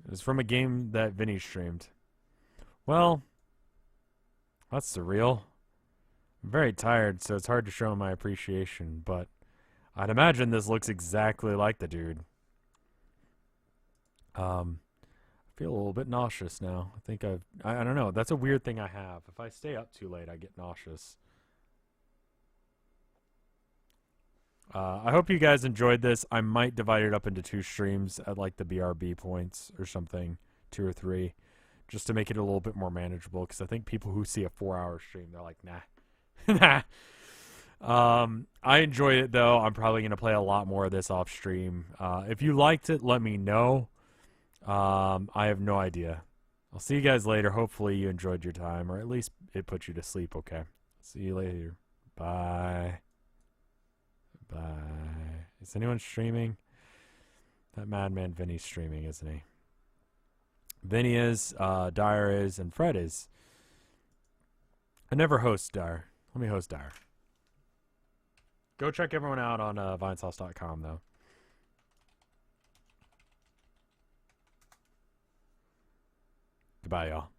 It was from a game that Vinny streamed. Well, that's surreal. I'm very tired, so it's hard to show my appreciation, but I'd imagine this looks exactly like the dude. I feel a little bit nauseous now. I think I don't know. That's a weird thing I have. If I stay up too late, I get nauseous. I hope you guys enjoyed this. I might divide it up into 2 streams at like the BRB points or something, 2 or 3, just to make it a little bit more manageable. Because I think people who see a 4-hour stream, they're like, nah, nah. I enjoyed it though. I'm probably gonna play a lot more of this off stream. If you liked it, let me know. I have no idea. I'll see you guys later. Hopefully you enjoyed your time, or at least it put you to sleep. Okay. See you later. Bye. Bye. Is anyone streaming? That madman Vinny's streaming, isn't he? Vinny is, Dyer is, and Fred is. I never host Dyer. Let me host Dyer. Go check everyone out on Vinesauce.com, though. Goodbye, y'all.